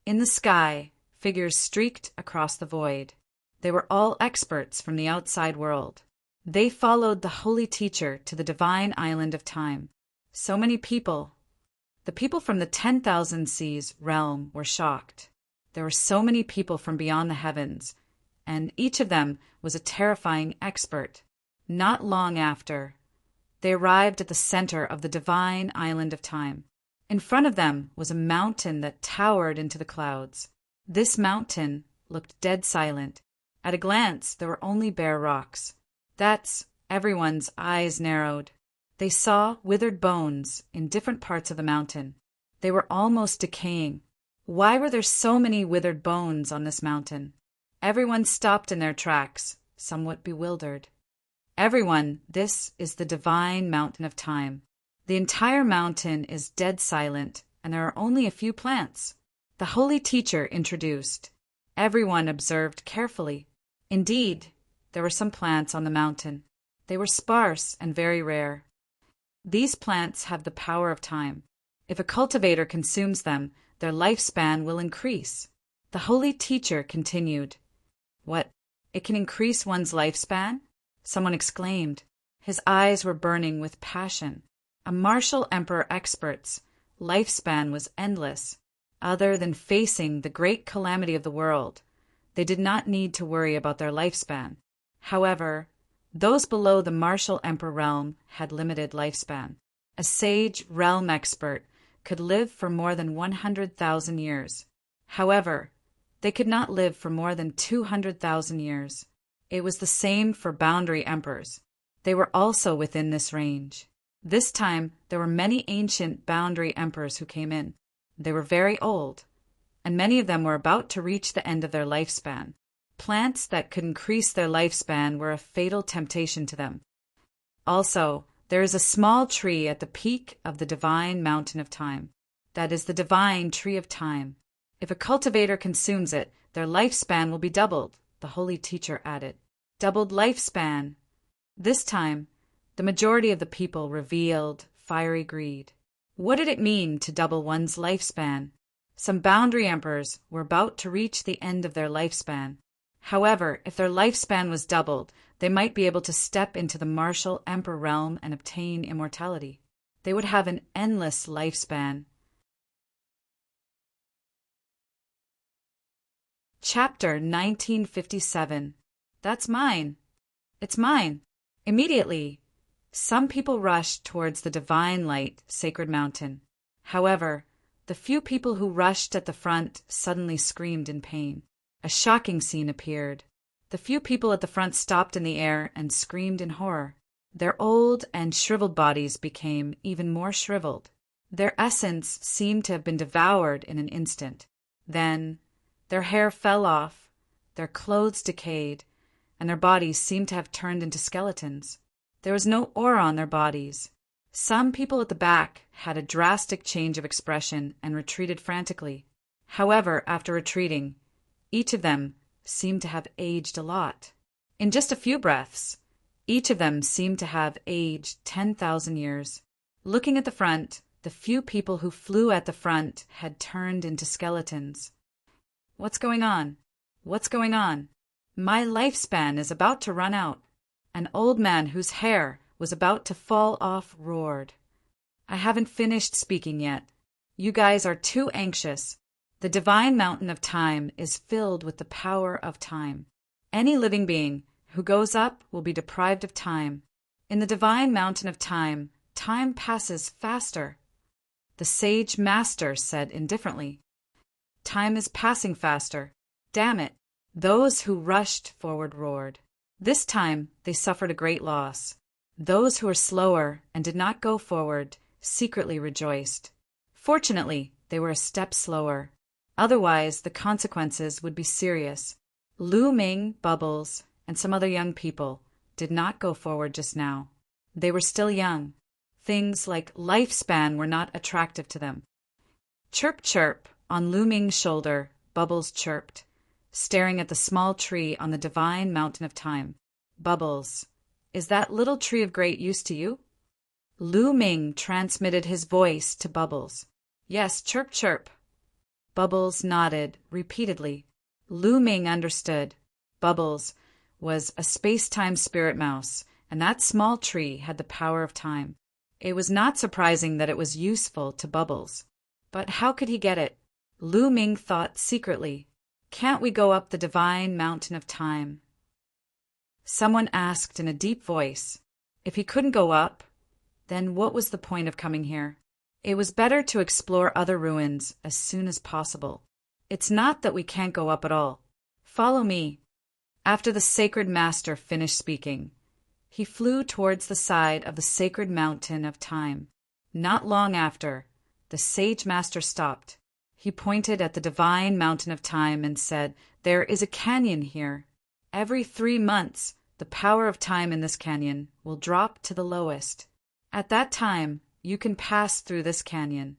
In the sky, figures streaked across the void. They were all experts from the outside world. They followed the holy teacher to the divine island of time. So many people. The people from the 10,000 Seas realm were shocked. There were so many people from beyond the heavens, and each of them was a terrifying expert. Not long after, they arrived at the center of the divine island of time. In front of them was a mountain that towered into the clouds. This mountain looked dead silent. At a glance, there were only bare rocks. Everyone's eyes narrowed. They saw withered bones in different parts of the mountain. They were almost decaying. Why were there so many withered bones on this mountain? Everyone stopped in their tracks, somewhat bewildered. Everyone, this is the divine mountain of time. The entire mountain is dead silent, and there are only a few plants. The holy teacher introduced. Everyone observed carefully. Indeed, there were some plants on the mountain. They were sparse and very rare. These plants have the power of time. If a cultivator consumes them, their lifespan will increase. The holy teacher continued. What? It can increase one's lifespan? Someone exclaimed. His eyes were burning with passion. A martial emperor expert's lifespan was endless. Other than facing the great calamity of the world, they did not need to worry about their lifespan. However, those below the martial emperor realm had limited lifespan. A sage realm expert could live for more than 100,000 years. However, they could not live for more than 200,000 years. It was the same for boundary emperors. They were also within this range. This time, there were many ancient boundary emperors who came in. They were very old, and many of them were about to reach the end of their lifespan. Plants that could increase their lifespan were a fatal temptation to them. Also, there is a small tree at the peak of the divine mountain of time. That is the divine tree of time. If a cultivator consumes it, their lifespan will be doubled, the holy teacher added. Doubled lifespan. This time, the majority of the people revealed fiery greed. What did it mean to double one's lifespan? Some boundary emperors were about to reach the end of their lifespan. However, if their lifespan was doubled, they might be able to step into the martial emperor realm and obtain immortality. They would have an endless lifespan. Chapter 1957. That's mine. It's mine. Immediately, some people rushed towards the divine light, sacred mountain. However, the few people who rushed at the front suddenly screamed in pain. A shocking scene appeared. The few people at the front stopped in the air and screamed in horror. Their old and shriveled bodies became even more shriveled. Their essence seemed to have been devoured in an instant. Then, their hair fell off, their clothes decayed, and their bodies seemed to have turned into skeletons. There was no aura on their bodies. Some people at the back had a drastic change of expression and retreated frantically. However, after retreating, each of them seemed to have aged a lot. In just a few breaths, each of them seemed to have aged 10,000 years. Looking at the front, the few people who flew at the front had turned into skeletons. What's going on? What's going on? My lifespan is about to run out. An old man whose hair was about to fall off roared. I haven't finished speaking yet. You guys are too anxious. The divine mountain of time is filled with the power of time. Any living being who goes up will be deprived of time. In the divine mountain of time, time passes faster. The sage master said indifferently, Time is passing faster. Damn it. Those who rushed forward roared. This time they suffered a great loss. Those who were slower and did not go forward secretly rejoiced. Fortunately, they were a step slower. Otherwise, the consequences would be serious. Lu Ming, Bubbles, and some other young people did not go forward just now. They were still young. Things like lifespan were not attractive to them. Chirp, chirp, on Lu Ming's shoulder, Bubbles chirped, staring at the small tree on the divine mountain of time. Bubbles, is that little tree of great use to you? Lu Ming transmitted his voice to Bubbles. Yes, chirp, chirp. Bubbles nodded repeatedly. Lu Ming understood. Bubbles was a space-time spirit mouse, and that small tree had the power of time. It was not surprising that it was useful to Bubbles. But how could he get it? Lu Ming thought secretly. Can't we go up the divine mountain of time? Someone asked in a deep voice. If he couldn't go up, then what was the point of coming here? It was better to explore other ruins as soon as possible. It's not that we can't go up at all. Follow me. After the sacred master finished speaking, he flew towards the side of the sacred mountain of time. Not long after, the sage master stopped. He pointed at the divine mountain of time and said, There is a canyon here. Every 3 months, the power of time in this canyon will drop to the lowest. At that time, you can pass through this canyon.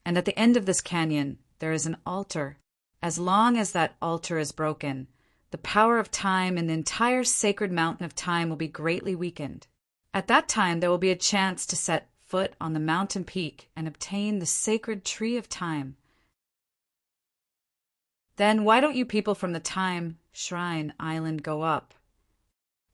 And at the end of this canyon, there is an altar. As long as that altar is broken, the power of time in the entire sacred mountain of time will be greatly weakened. At that time, there will be a chance to set foot on the mountain peak and obtain the sacred tree of time. Then why don't you people from the Time Shrine Island go up?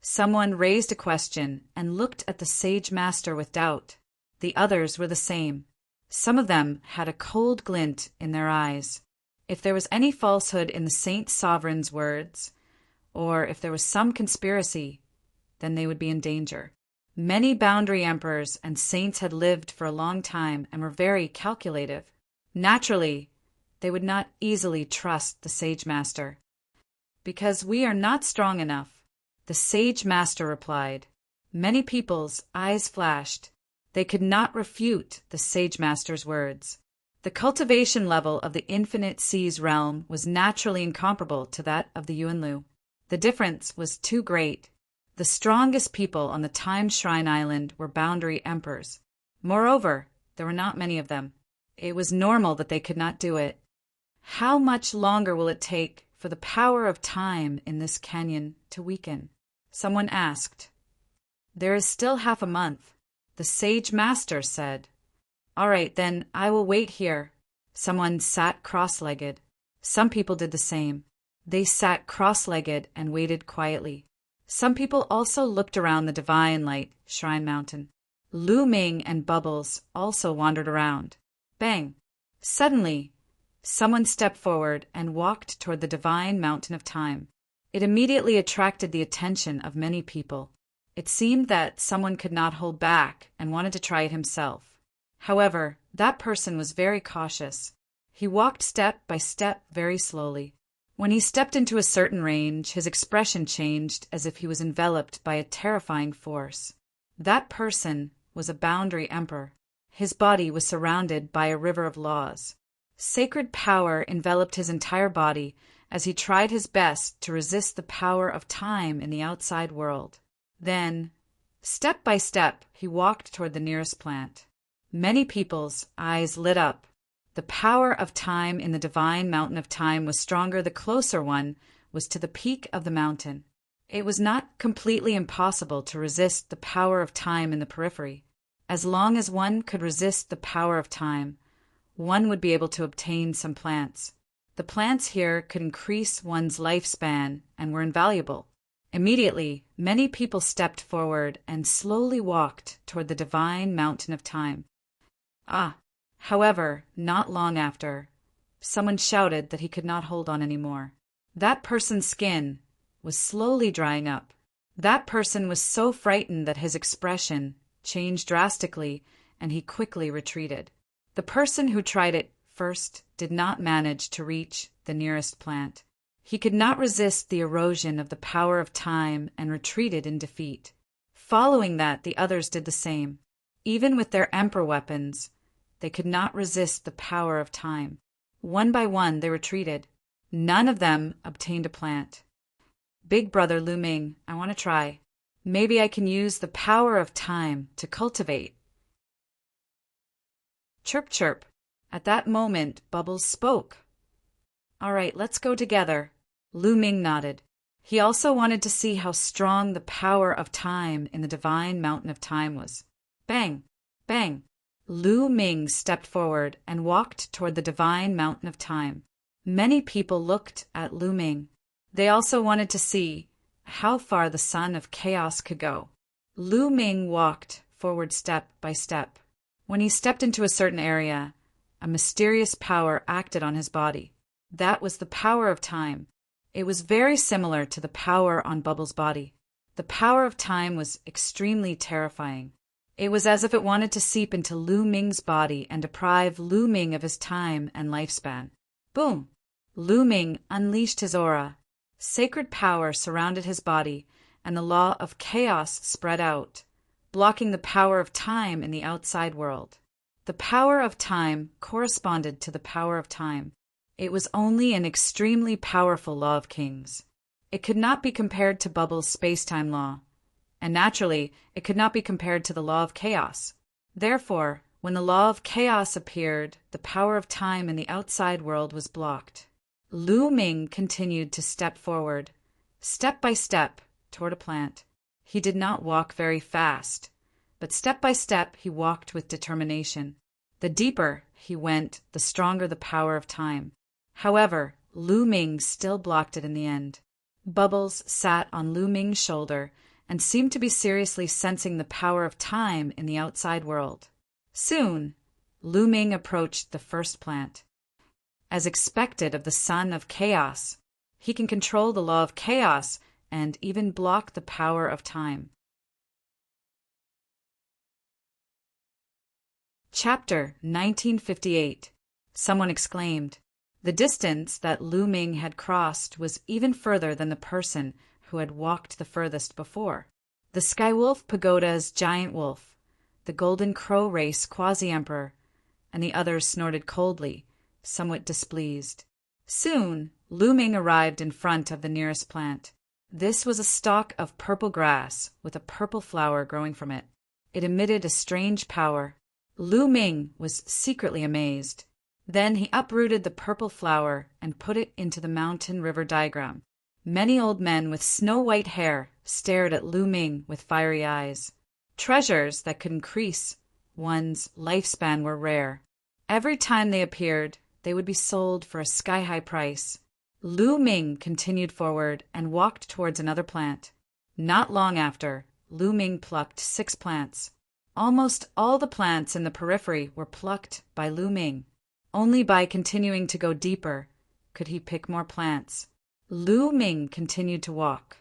Someone raised a question and looked at the sage master with doubt. The others were the same. Some of them had a cold glint in their eyes. If there was any falsehood in the Saint Sovereign's words, or if there was some conspiracy, then they would be in danger. Many boundary emperors and saints had lived for a long time and were very calculative. Naturally, they would not easily trust the sage master. Because we are not strong enough, the sage master replied. Many people's eyes flashed. They could not refute the sage master's words. The cultivation level of the infinite seas realm was naturally incomparable to that of the Yuanlu. The difference was too great. The strongest people on the Time Shrine Island were boundary emperors. Moreover, there were not many of them. It was normal that they could not do it. How much longer will it take for the power of time in this canyon to weaken? Someone asked. There is still half a month, the sage master said. All right, then I will wait here. Someone sat cross-legged. Some people did the same. They sat cross-legged and waited quietly. Some people also looked around the divine light shrine mountain. Lu Ming and Bubbles also wandered around. Bang! Suddenly, someone stepped forward and walked toward the divine mountain of time. It immediately attracted the attention of many people. It seemed that someone could not hold back and wanted to try it himself. However, that person was very cautious. He walked step by step very slowly. When he stepped into a certain range, his expression changed as if he was enveloped by a terrifying force. That person was a boundary emperor. His body was surrounded by a river of laws. Sacred power enveloped his entire body as he tried his best to resist the power of time in the outside world. Then, step by step, he walked toward the nearest plant. Many people's eyes lit up. The power of time in the divine mountain of time was stronger the closer one was to the peak of the mountain. It was not completely impossible to resist the power of time in the periphery. As long as one could resist the power of time, one would be able to obtain some plants. The plants here could increase one's lifespan and were invaluable. Immediately, Many people stepped forward and slowly walked toward the divine mountain of time. However, not long after, someone shouted that he could not hold on anymore. That person's skin was slowly drying up. That person was so frightened that his expression changed drastically and he quickly retreated. The person who tried it first did not manage to reach the nearest plant. He could not resist the erosion of the power of time and retreated in defeat. Following that, the others did the same. Even with their emperor weapons, they could not resist the power of time. One by one, they retreated. None of them obtained a plant. Big brother Lu Ming, I want to try. Maybe I can use the power of time to cultivate. Chirp, chirp. At that moment, Bubbles spoke. All right, let's go together. Lu Ming nodded. He also wanted to see how strong the power of time in the divine mountain of time was. Bang! Bang! Lu Ming stepped forward and walked toward the divine mountain of time. Many people looked at Lu Ming. They also wanted to see how far the son of chaos could go. Lu Ming walked forward step by step. When he stepped into a certain area, a mysterious power acted on his body. That was the power of time. It was very similar to the power on Bubbles' body. The power of time was extremely terrifying. It was as if it wanted to seep into Lu Ming's body and deprive Lu Ming of his time and lifespan. Boom! Lu Ming unleashed his aura. Sacred power surrounded his body, and the law of chaos spread out, blocking the power of time in the outside world. The power of time corresponded to the power of time. It was only an extremely powerful law of kings. It could not be compared to Bubbles' space-time law, and naturally, it could not be compared to the law of chaos. Therefore, when the law of chaos appeared, the power of time in the outside world was blocked. Lu Ming continued to step forward, step by step, toward a plant. He did not walk very fast, but step by step he walked with determination. The deeper he went, the stronger the power of time. However, Lu Ming still blocked it in the end. Bubbles sat on Lu Ming's shoulder and seemed to be seriously sensing the power of time in the outside world. Soon, Lu Ming approached the first plant. As expected of the son of chaos, he can control the law of chaos and even block the power of time. Chapter 1958. Someone exclaimed. The distance that Lu Ming had crossed was even further than the person who had walked the furthest before. The Skywolf Pagoda's giant wolf, the Golden Crow race quasi-emperor, and the others snorted coldly, somewhat displeased. Soon, Lu Ming arrived in front of the nearest plant. This was a stalk of purple grass with a purple flower growing from it. It emitted a strange power. Lu Ming was secretly amazed. Then he uprooted the purple flower and put it into the mountain river diagram. Many old men with snow-white hair stared at Lu Ming with fiery eyes. Treasures that could increase one's lifespan were rare. Every time they appeared, they would be sold for a sky-high price. Lu Ming continued forward and walked towards another plant. Not long after, Lu Ming plucked 6 plants. Almost all the plants in the periphery were plucked by Lu Ming. Only by continuing to go deeper could he pick more plants. Lu Ming continued to walk,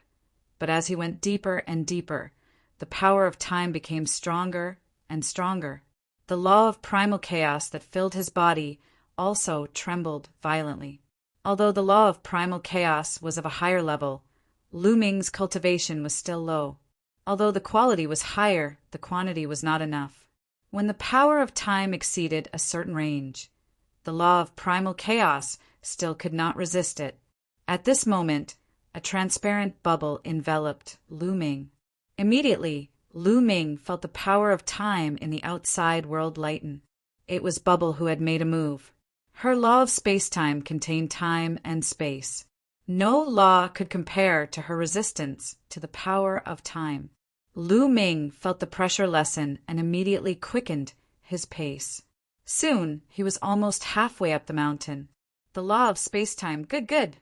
but as he went deeper and deeper, the power of time became stronger and stronger. The law of primal chaos that filled his body also trembled violently. Although the law of primal chaos was of a higher level, Lu Ming's cultivation was still low. Although the quality was higher, the quantity was not enough. When the power of time exceeded a certain range, the law of primal chaos still could not resist it. At this moment, a transparent bubble enveloped Lu Ming. Immediately, Lu Ming felt the power of time in the outside world lighten. It was Bubble who had made a move. Her law of space-time contained time and space. No law could compare to her resistance to the power of time. Lu Ming felt the pressure lessen and immediately quickened his pace. Soon, he was almost halfway up the mountain. The law of space-time, good.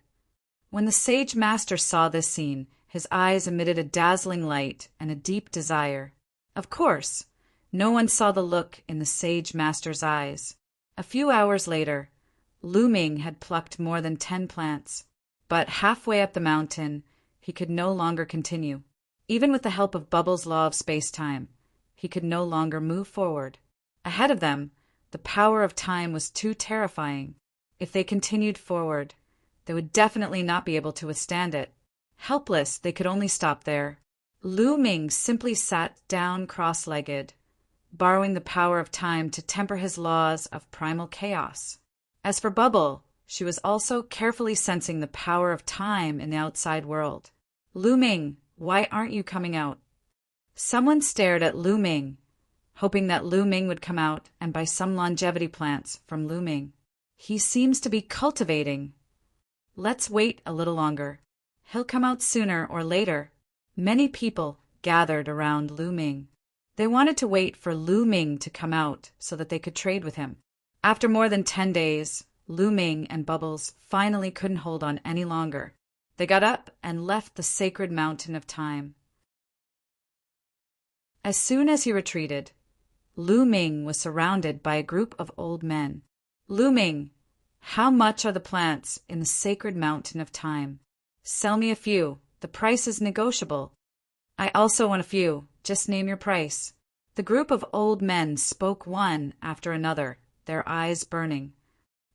When the sage master saw this scene, His eyes emitted a dazzling light and a deep desire. Of course, no one saw the look in the sage master's eyes. A few hours later, Lu Ming had plucked more than 10 plants, but halfway up the mountain, he could no longer continue. Even with the help of Bubbles' law of space-time, he could no longer move forward. Ahead of them, the power of time was too terrifying. If they continued forward, they would definitely not be able to withstand it. Helpless, they could only stop there. Lu Ming simply sat down cross-legged, borrowing the power of time to temper his laws of primal chaos. As for Bubble, she was also carefully sensing the power of time in the outside world. Lu Ming, why aren't you coming out? Someone stared at Lu Ming, hoping that Lu Ming would come out and buy some longevity plants from Lu Ming. He seems to be cultivating. Let's wait a little longer. He'll come out sooner or later. Many people gathered around Lu Ming. They wanted to wait for Lu Ming to come out so that they could trade with him. After more than 10 days, Lu Ming and Bubbles finally couldn't hold on any longer. They got up and left the sacred mountain of time. As soon as he retreated, Lu Ming was surrounded by a group of old men. Lu Ming, how much are the plants in the sacred mountain of time? Sell me a few. The price is negotiable. I also want a few. Just name your price. The group of old men spoke one after another, their eyes burning.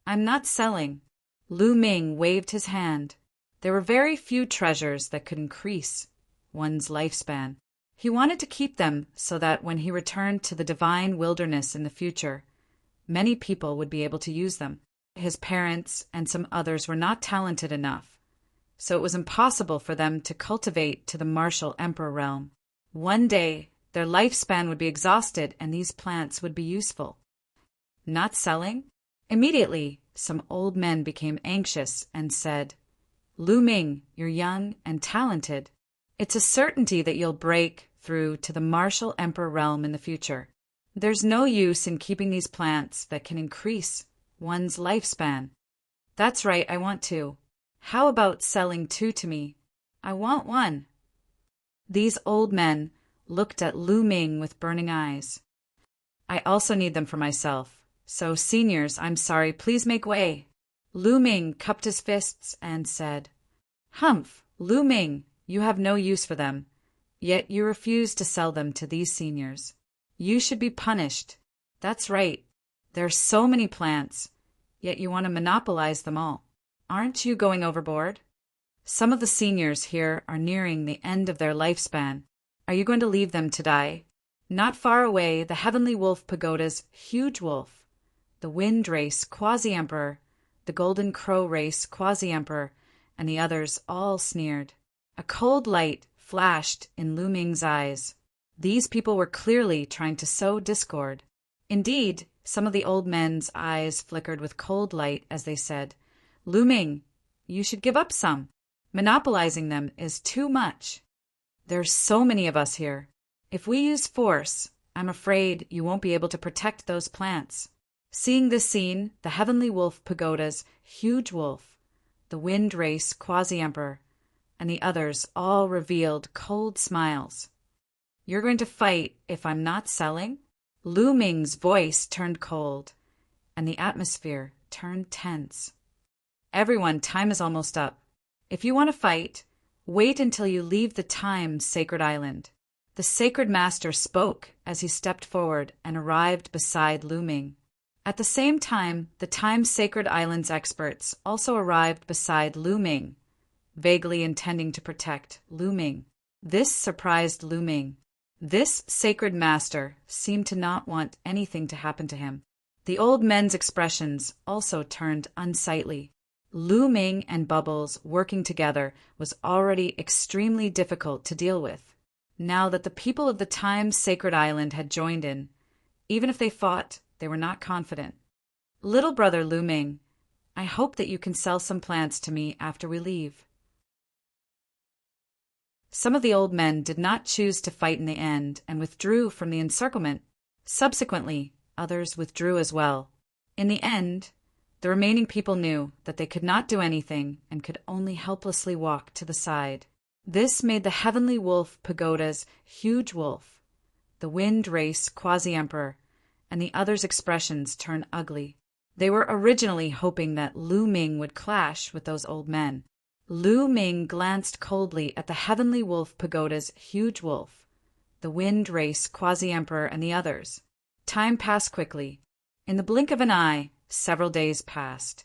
I'm not selling. Lu Ming waved his hand. There were very few treasures that could increase one's lifespan. He wanted to keep them so that when he returned to the divine wilderness in the future, many people would be able to use them. His parents and some others were not talented enough, so it was impossible for them to cultivate to the martial emperor realm. One day, their lifespan would be exhausted and these plants would be useful. Not selling? Immediately, some old men became anxious and said, Lu Ming, you're young and talented. It's a certainty that you'll break through to the martial emperor realm in the future. There's no use in keeping these plants that can increase one's lifespan. That's right, I want two. How about selling 2 to me? I want 1. These old men looked at Lu Ming with burning eyes. I also need them for myself. So, seniors, I'm sorry, please make way. Lu Ming cupped his fists and said, Humph, Lu Ming, you have no use for them, yet you refuse to sell them to these seniors. You should be punished. That's right. There are so many plants, yet you want to monopolize them all. Aren't you going overboard? Some of the seniors here are nearing the end of their lifespan. Are you going to leave them to die? Not far away, the Heavenly Wolf Pagoda's huge wolf, the Wind Race Quasi-Emperor, the Golden Crow Race Quasi-Emperor, and the others all sneered. A cold light flashed in Lu Ming's eyes. These people were clearly trying to sow discord. Indeed, some of the old men's eyes flickered with cold light as they said, Lu Ming, you should give up some. Monopolizing them is too much. There's so many of us here. If we use force, I'm afraid you won't be able to protect those plants. Seeing this scene, the Heavenly Wolf Pagoda's huge wolf, the Wind Race Quasi-Emperor, and the others all revealed cold smiles. You're going to fight if I'm not selling? Lu Ming's voice turned cold, and the atmosphere turned tense. Everyone, time is almost up. If you want to fight, wait until you leave the Time Sacred Island. The Sacred Master spoke as he stepped forward and arrived beside Lu Ming. At the same time, the Time Sacred Island's experts also arrived beside Lu Ming, vaguely intending to protect Lu Ming. This surprised Lu Ming. This Sacred Master seemed to not want anything to happen to him. The old men's expressions also turned unsightly. Lu Ming and Bubbles working together was already extremely difficult to deal with. Now that the people of the Time Sacred Island had joined in, even if they fought, they were not confident. Little brother Lu Ming, I hope that you can sell some plants to me after we leave. Some of the old men did not choose to fight in the end and withdrew from the encirclement. Subsequently, others withdrew as well. In the end, the remaining people knew that they could not do anything and could only helplessly walk to the side. This made the Heavenly Wolf Pagoda's huge wolf, the Wind Race Quasi-Emperor, and the others' expressions turn ugly. They were originally hoping that Lu Ming would clash with those old men. Lu Ming glanced coldly at the Heavenly Wolf Pagoda's huge wolf, the Wind Race Quasi-Emperor, and the others. Time passed quickly. In the blink of an eye, several days passed.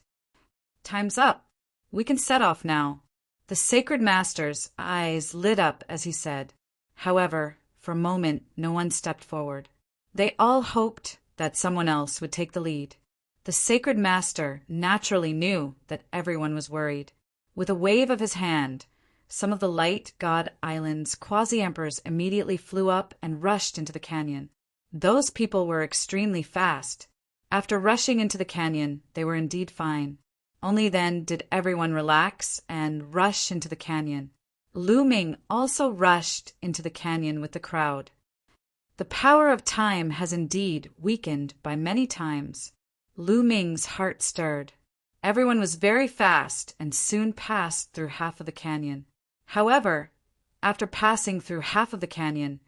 "Time's up. We can set off now." The Sacred Master's eyes lit up as he said. However, for a moment no one stepped forward. They all hoped that someone else would take the lead. The Sacred Master naturally knew that everyone was worried. With a wave of his hand, some of the Light God Island's quasi-emperors immediately flew up and rushed into the canyon. Those people were extremely fast. After rushing into the canyon, they were indeed fine. Only then did everyone relax and rush into the canyon. Lu Ming also rushed into the canyon with the crowd. The power of time has indeed weakened by many times. Lu Ming's heart stirred. Everyone was very fast and soon passed through half of the canyon. However, after passing through half of the canyon,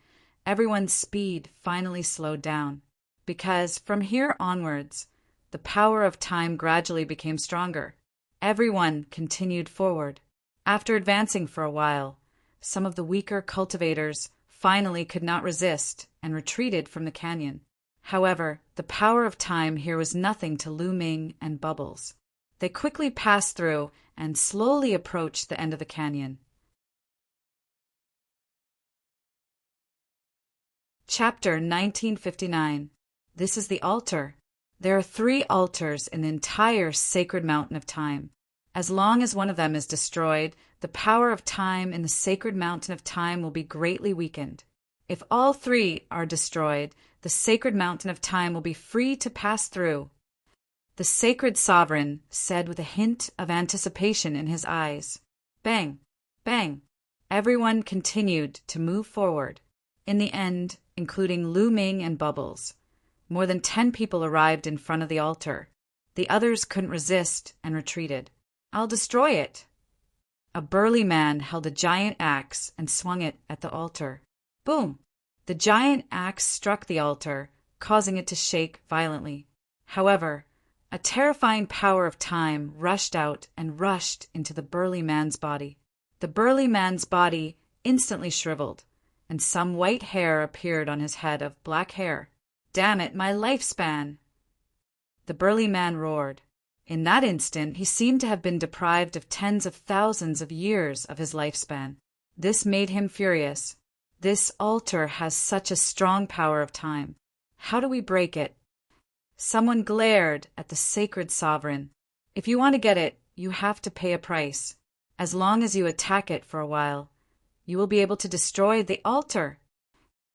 everyone's speed finally slowed down, because from here onwards, the power of time gradually became stronger. Everyone continued forward. After advancing for a while, some of the weaker cultivators finally could not resist and retreated from the canyon. However, the power of time here was nothing to Lu Ming and Bubbles. They quickly passed through and slowly approached the end of the canyon. Chapter 1959. This is the altar. There are 3 altars in the entire sacred mountain of time. As long as one of them is destroyed, the power of time in the sacred mountain of time will be greatly weakened. If all 3 are destroyed, the sacred mountain of time will be free to pass through. The sacred sovereign said with a hint of anticipation in his eyes. Bang! Bang! Everyone continued to move forward. In the end, including Lu Ming and Bubbles, more than 10 people arrived in front of the altar. The others couldn't resist and retreated. "I'll destroy it." A burly man held a giant axe and swung it at the altar. Boom! The giant axe struck the altar, causing it to shake violently. However, a terrifying power of time rushed out and rushed into the burly man's body. The burly man's body instantly shriveled, and some white hair appeared on his head of black hair. "Damn it, my lifespan!" The burly man roared. In that instant, he seemed to have been deprived of tens of thousands of years of his lifespan. This made him furious. This altar has such a strong power of time. How do we break it? Someone glared at the sacred sovereign. "If you want to get it, you have to pay a price. As long as you attack it for a while, you will be able to destroy the altar."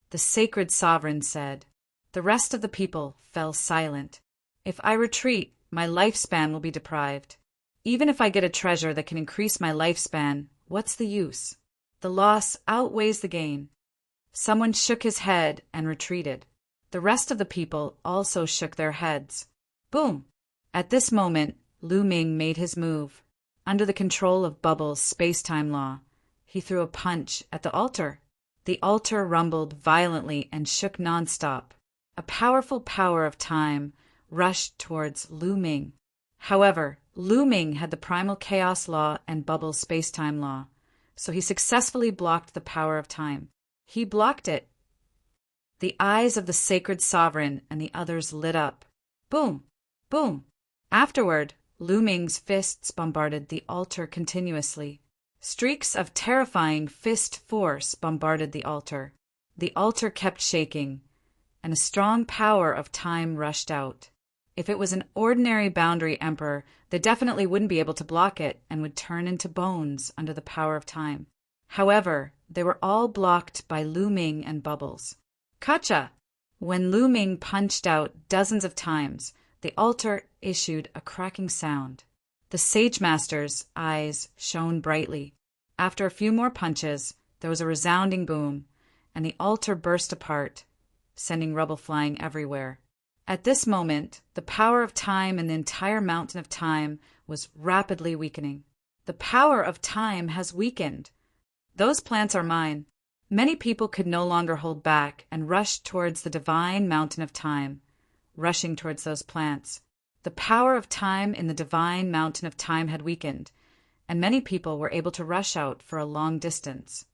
The sacred sovereign said. The rest of the people fell silent. "If I retreat, my lifespan will be deprived. Even if I get a treasure that can increase my lifespan, what's the use? The loss outweighs the gain." Someone shook his head and retreated. The rest of the people also shook their heads. Boom! At this moment, Lu Ming made his move. Under the control of Bubbles' space-time law, he threw a punch at the altar. The altar rumbled violently and shook nonstop. A powerful power of time rushed towards Lu Ming. However, Lu Ming had the primal chaos law and Bubbles' space-time law, so he successfully blocked the power of time. He blocked it. The eyes of the sacred sovereign and the others lit up. Boom! Boom! Afterward, Lu Ming's fists bombarded the altar continuously. Streaks of terrifying fist force bombarded the altar. The altar kept shaking, and a strong power of time rushed out. If it was an ordinary boundary emperor, they definitely wouldn't be able to block it and would turn into bones under the power of time. However, they were all blocked by Lu Ming and Bubbles. Kacha! When Lu Ming punched out dozens of times, the altar issued a cracking sound. The Sage Master's eyes shone brightly. After a few more punches, there was a resounding boom, and the altar burst apart, sending rubble flying everywhere. At this moment, the power of time in the entire mountain of time was rapidly weakening. The power of time has weakened. Those plants are mine. Many people could no longer hold back and rushed towards the divine mountain of time, rushing towards those plants. The power of time in the divine mountain of time had weakened, and many people were able to rush out for a long distance.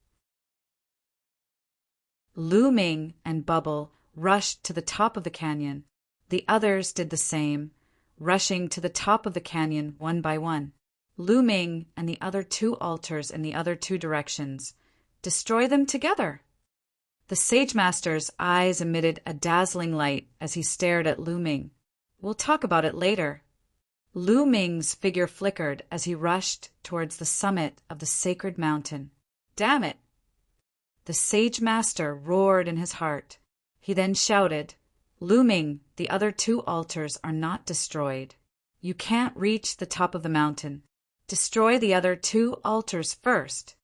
Lu Ming and Bubble rushed to the top of the canyon. The others did the same, rushing to the top of the canyon one by one. Lu Ming and the other two altars in the other two directions. Destroy them together. The Sage Master's eyes emitted a dazzling light as he stared at Lu Ming. We'll talk about it later. Lu Ming's figure flickered as he rushed towards the summit of the sacred mountain. Damn it! The Sage Master roared in his heart. He then shouted, Lu Ming, the other two altars are not destroyed. You can't reach the top of the mountain. Destroy the other two altars first.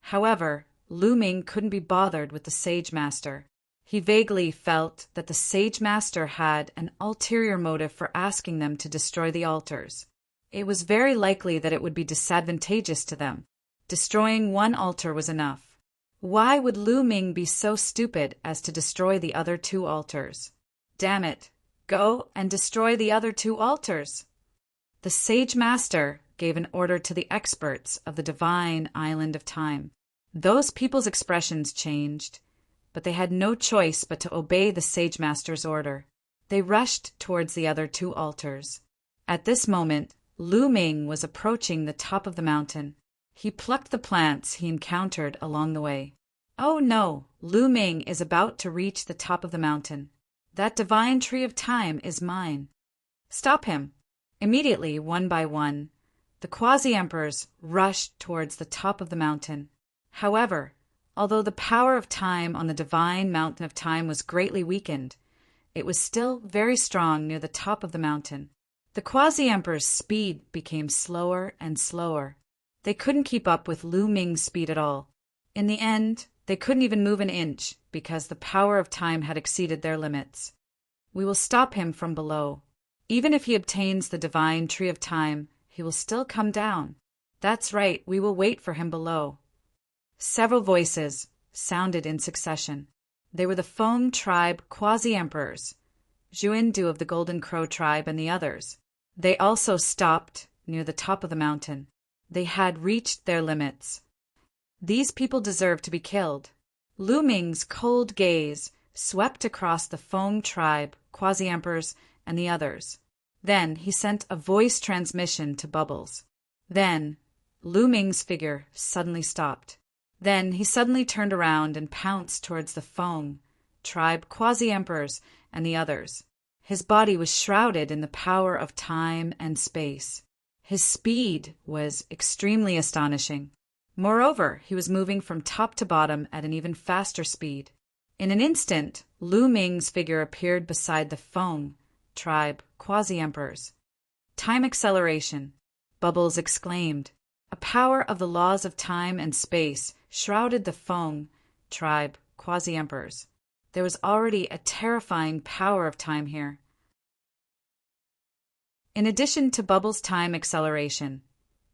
However, Lu Ming couldn't be bothered with the Sage Master. He vaguely felt that the Sage Master had an ulterior motive for asking them to destroy the altars. It was very likely that it would be disadvantageous to them. Destroying one altar was enough. Why would Lu Ming be so stupid as to destroy the other two altars? Damn it! Go and destroy the other two altars! The Sage Master gave an order to the experts of the divine island of time. Those people's expressions changed, but they had no choice but to obey the Sage Master's order. They rushed towards the other two altars. At this moment, Lu Ming was approaching the top of the mountain. He plucked the plants he encountered along the way. Oh no, Lu Ming is about to reach the top of the mountain. That divine tree of time is mine. Stop him! Immediately, one by one, the quasi-emperors rushed towards the top of the mountain. However, although the power of time on the divine mountain of time was greatly weakened, it was still very strong near the top of the mountain. The quasi-emperor's speed became slower and slower. They couldn't keep up with Lu Ming's speed at all. In the end, they couldn't even move an inch because the power of time had exceeded their limits. We will stop him from below. Even if he obtains the divine tree of time, he will still come down. That's right, we will wait for him below. Several voices sounded in succession. They were the Feng tribe quasi-emperors, Zhuindu of the Golden Crow tribe and the others. They also stopped near the top of the mountain. They had reached their limits. These people deserved to be killed. Lu Ming's cold gaze swept across the Feng tribe, quasi-emperors, and the others. Then he sent a voice transmission to Bubbles. Then Lu Ming's figure suddenly stopped. Then he suddenly turned around and pounced towards the Feng tribe, quasi-emperors, and the others. His body was shrouded in the power of time and space. His speed was extremely astonishing. Moreover, he was moving from top to bottom at an even faster speed. In an instant, Lu Ming's figure appeared beside the Feng tribe, quasi-emperors. Time acceleration, Bubbles exclaimed. A power of the laws of time and space shrouded the Feng tribe, quasi-emperors. There was already a terrifying power of time here. In addition to Bubbles' time acceleration,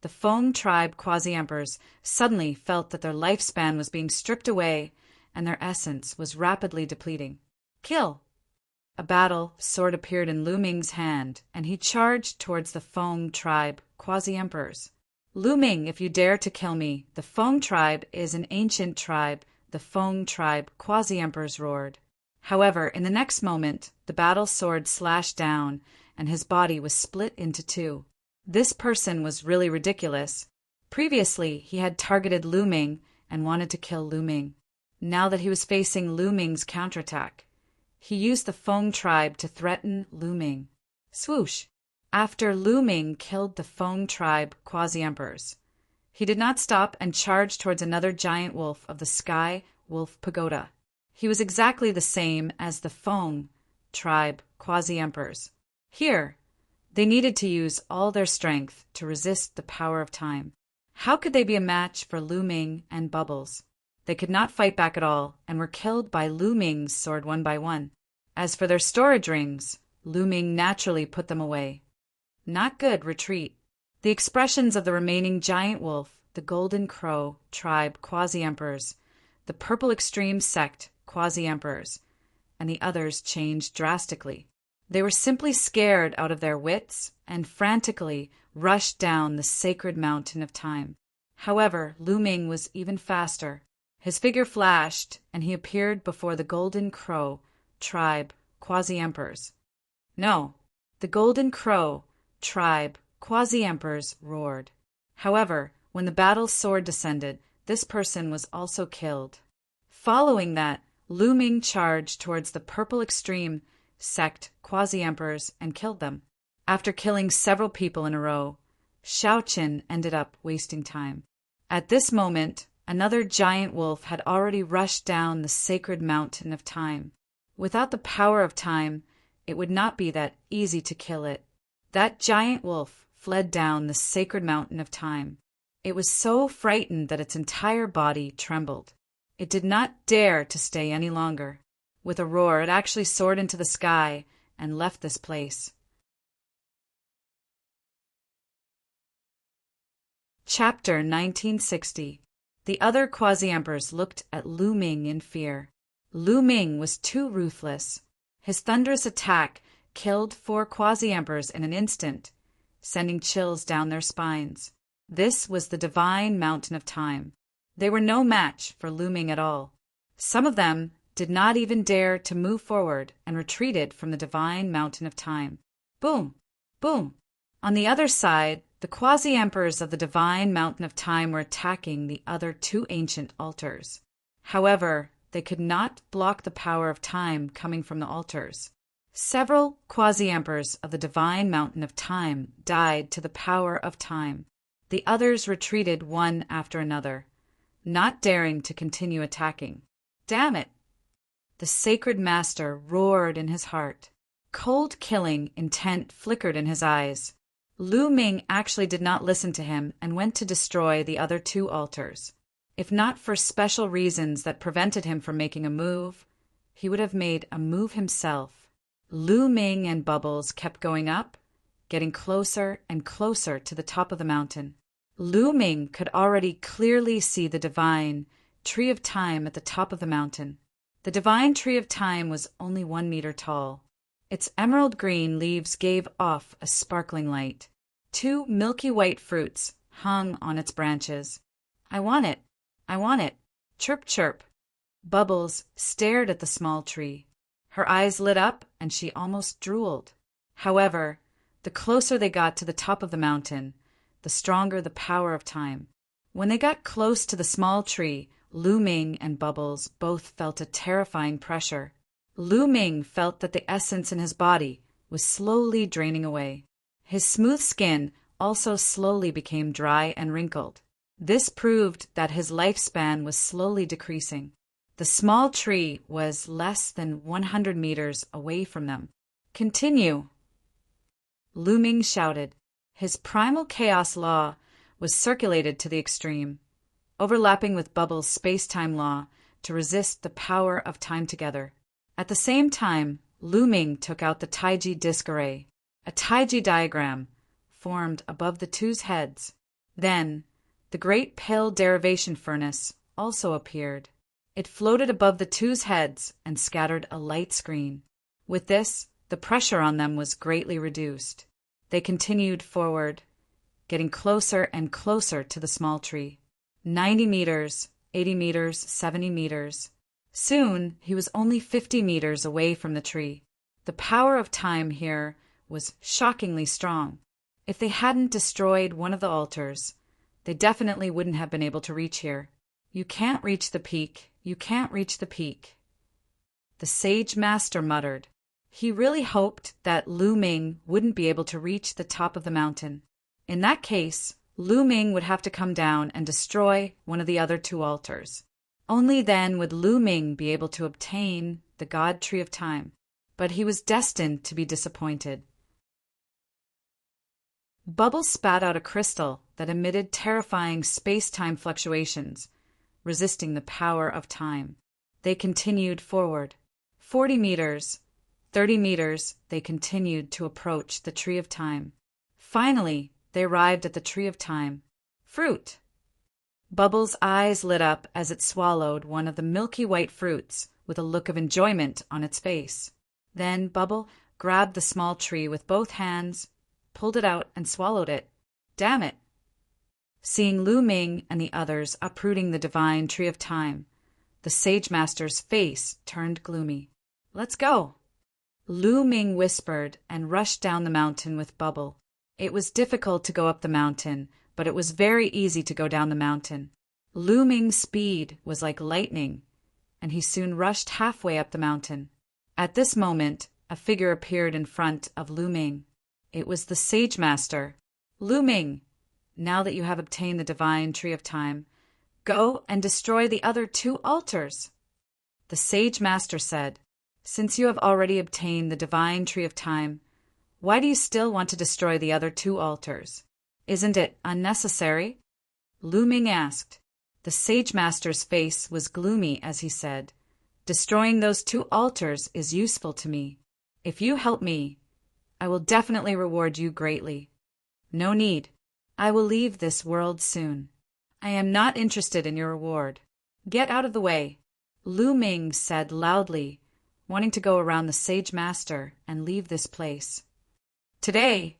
the Feng tribe quasi-emperors suddenly felt that their lifespan was being stripped away and their essence was rapidly depleting. Kill! A battle sword appeared in Lu Ming's hand, and he charged towards the Feng tribe, quasi-emperors. Lu Ming, if you dare to kill me, the Feng tribe is an ancient tribe, the Feng tribe, quasi-emperors roared. However, in the next moment, the battle sword slashed down, and his body was split into two. This person was really ridiculous. Previously, he had targeted Lu Ming and wanted to kill Lu Ming. Now that he was facing Lu Ming's counterattack, he used the Feng tribe to threaten Lu Ming. Swoosh! After Lu Ming killed the Feng tribe quasi-emperors, he did not stop and charged towards another giant wolf of the Sky Wolf Pagoda. He was exactly the same as the Feng tribe quasi-emperors. Here, they needed to use all their strength to resist the power of time. How could they be a match for Lu Ming and Bubbles? They could not fight back at all and were killed by Lu Ming's sword one by one. As for their storage rings, Lu Ming naturally put them away. Not good, retreat. The expressions of the remaining giant wolf the Golden Crow tribe quasi-emperors, the Purple Extreme sect quasi-emperors, and the others changed drastically. They were simply scared out of their wits and frantically rushed down the sacred mountain of time. However, Lu Ming was even faster. His figure flashed, and he appeared before the Golden Crow tribe quasi-emperors. No, the Golden Crow tribe quasi-emperors roared. However, when the battle sword descended, this person was also killed. Following that, Lu Ming charged towards the Purple Extreme sect quasi-emperors and killed them. After killing several people in a row, Shao Qin ended up wasting time. At this moment, another giant wolf had already rushed down the sacred mountain of time. Without the power of time, it would not be that easy to kill it. That giant wolf fled down the sacred mountain of time. It was so frightened that its entire body trembled. It did not dare to stay any longer. With a roar, it actually soared into the sky and left this place. Chapter 1960. The other quasi-emperors looked at Lu Ming in fear. Lu Ming was too ruthless. His thunderous attack killed 4 quasi-emperors in an instant, sending chills down their spines. This was the divine mountain of time. They were no match for Lu Ming at all. Some of them did not even dare to move forward and retreated from the divine mountain of time. Boom! Boom! On the other side, the quasi-emperors of the divine mountain of time were attacking the other 2 ancient altars. However, they could not block the power of time coming from the altars. Several quasi-emperors of the divine mountain of time died to the power of time. The others retreated one after another, not daring to continue attacking. Damn it! The sacred master roared in his heart. Cold killing intent flickered in his eyes. Lu Ming actually did not listen to him and went to destroy the other 2 altars. If not for special reasons that prevented him from making a move, he would have made a move himself. Lu Ming and Bubbles kept going up, getting closer and closer to the top of the mountain. Lu Ming could already clearly see the divine tree of time at the top of the mountain. The divine tree of time was only 1 meter tall. Its emerald green leaves gave off a sparkling light. 2 milky white fruits hung on its branches. I want it. I want it. Chirp, chirp. Bubbles stared at the small tree. Her eyes lit up and she almost drooled. However, the closer they got to the top of the mountain, the stronger the power of time. When they got close to the small tree, Lu Ming and Bubbles both felt a terrifying pressure. Lu Ming felt that the essence in his body was slowly draining away. His smooth skin also slowly became dry and wrinkled. This proved that his lifespan was slowly decreasing. The small tree was less than 100 meters away from them. Continue! Lu Ming shouted. His primal chaos law was circulated to the extreme, overlapping with Bubbles' space-time law to resist the power of time together. At the same time, Lu Ming took out the Taiji disk array. A Taiji diagram formed above the 2's heads. Then, the great pale derivation furnace also appeared. It floated above the 2's heads and scattered a light screen. With this, the pressure on them was greatly reduced. They continued forward, getting closer and closer to the small tree. 90 meters, 80 meters, 70 meters. Soon, he was only 50 meters away from the tree. The power of time here was shockingly strong. If they hadn't destroyed one of the altars, they definitely wouldn't have been able to reach here. You can't reach the peak. You can't reach the peak. The sage master muttered. He really hoped that Lu Ming wouldn't be able to reach the top of the mountain. In that case, Lu Ming would have to come down and destroy one of the other 2 altars. Only then would Lu Ming be able to obtain the God Tree of Time. But he was destined to be disappointed. Bubbles spat out a crystal that emitted terrifying space-time fluctuations, resisting the power of time. They continued forward. 40 meters, 30 meters, they continued to approach the Tree of Time. Finally, they arrived at the Tree of Time. Fruit! Bubbles' eyes lit up as it swallowed one of the milky white fruits with a look of enjoyment on its face. Then Bubble grabbed the small tree with both hands, pulled it out, and swallowed it. Damn it! Seeing Lu Ming and the others uprooting the divine tree of time, the Sage Master's face turned gloomy. Let's go! Lu Ming whispered and rushed down the mountain with Bubble. It was difficult to go up the mountain, but it was very easy to go down the mountain. Lu Ming's speed was like lightning, and he soon rushed halfway up the mountain. At this moment, a figure appeared in front of Lu Ming. It was the Sage Master. Lu Ming, now that you have obtained the divine tree of time, go and destroy the other 2 altars. The Sage Master said, since you have already obtained the divine tree of time, why do you still want to destroy the other 2 altars? Isn't it unnecessary? Lu Ming asked. The Sage Master's face was gloomy as he said, destroying those 2 altars is useful to me. If you help me, I will definitely reward you greatly. No need. I will leave this world soon. I am not interested in your reward. Get out of the way, Lu Ming said loudly, wanting to go around the Sage Master and leave this place. Today,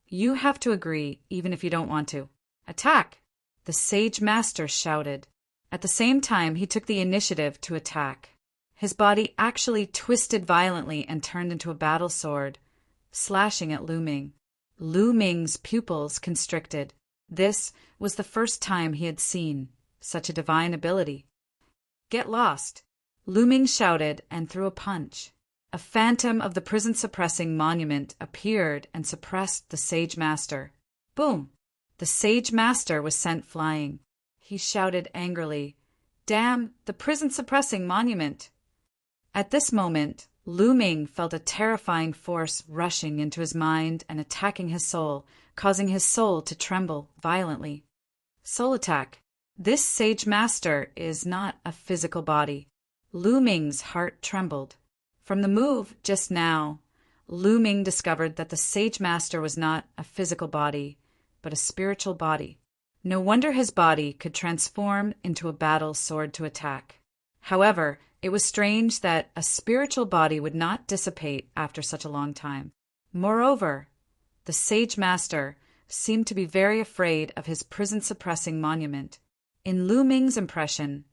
you have to agree even if you don't want to. Attack! The Sage Master shouted. At the same time, he took the initiative to attack. His body actually twisted violently and turned into a battle sword, slashing at Lu Ming. Lu Ming's pupils constricted. This was the first time he had seen such a divine ability. Get lost! Lu Ming shouted and threw a punch. A phantom of the prison-suppressing monument appeared and suppressed the Sage Master. Boom! The Sage Master was sent flying. He shouted angrily, "Damn the prison-suppressing monument!" At this moment, Lu Ming felt a terrifying force rushing into his mind and attacking his soul, causing his soul to tremble violently. Soul attack. This Sage Master is not a physical body. Lu Ming's heart trembled. From the move just now, Lu Ming discovered that the Sage Master was not a physical body, but a spiritual body. No wonder his body could transform into a battle sword to attack. However, it was strange that a spiritual body would not dissipate after such a long time. Moreover, the Sage Master seemed to be very afraid of his prison-suppressing monument. In Lu Ming's impression,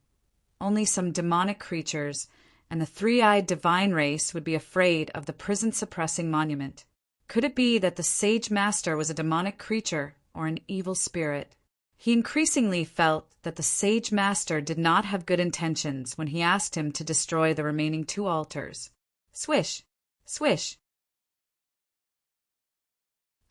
only some demonic creatures and the 3-eyed divine race would be afraid of the prison-suppressing monument. Could it be that the Sage Master was a demonic creature or an evil spirit? He increasingly felt that the Sage Master did not have good intentions when he asked him to destroy the remaining 2 altars. Swish! Swish!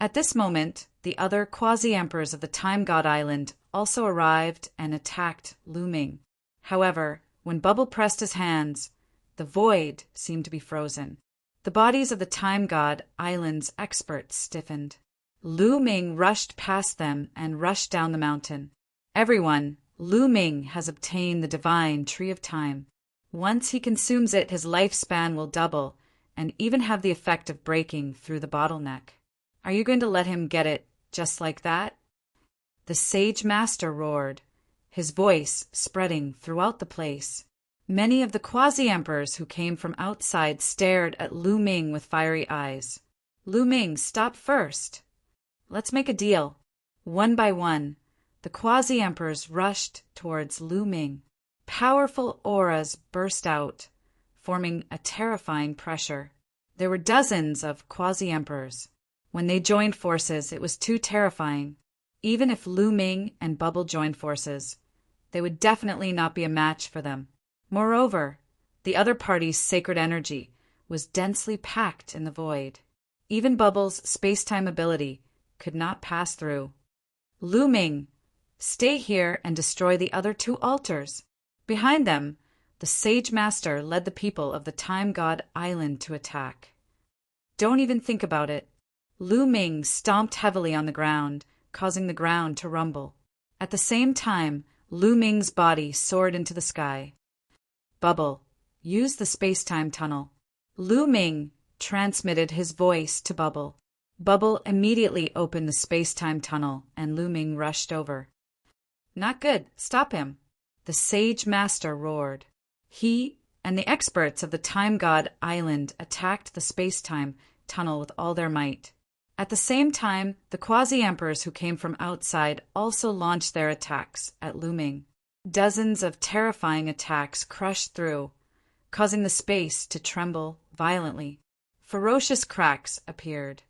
At this moment, the other quasi-emperors of the Time God Island also arrived and attacked Lu Ming. However, when Bubble pressed his hands, the void seemed to be frozen. The bodies of the Time God Island's experts stiffened. Lu Ming rushed past them and rushed down the mountain. Everyone, Lu Ming has obtained the divine tree of time. Once he consumes it, his lifespan will double and even have the effect of breaking through the bottleneck. Are you going to let him get it just like that? The Sage Master roared, his voice spreading throughout the place. Many of the quasi-emperors who came from outside stared at Lu Ming with fiery eyes. Lu Ming, stop first. Let's make a deal. One by one, the quasi-emperors rushed towards Lu Ming. Powerful auras burst out, forming a terrifying pressure. There were dozens of quasi-emperors. When they joined forces, it was too terrifying. Even if Lu Ming and Bubble joined forces, they would definitely not be a match for them. Moreover, the other party's sacred energy was densely packed in the void. Even Bubble's space-time ability could not pass through. Lu Ming, stay here and destroy the other 2 altars. Behind them, the Sage Master led the people of the Time God Island to attack. Don't even think about it. Lu Ming stomped heavily on the ground, causing the ground to rumble. At the same time, Lu Ming's body soared into the sky. Bubble, use the space-time tunnel. Lu Ming transmitted his voice to Bubble. Bubble immediately opened the space-time tunnel, and Lu Ming rushed over. Not good. Stop him. The sage master roared. He and the experts of the time god island attacked the space-time tunnel with all their might. At the same time, the quasi-emperors who came from outside also launched their attacks at Lu Ming. Dozens of terrifying attacks crushed through, causing the space to tremble violently. Ferocious cracks appeared.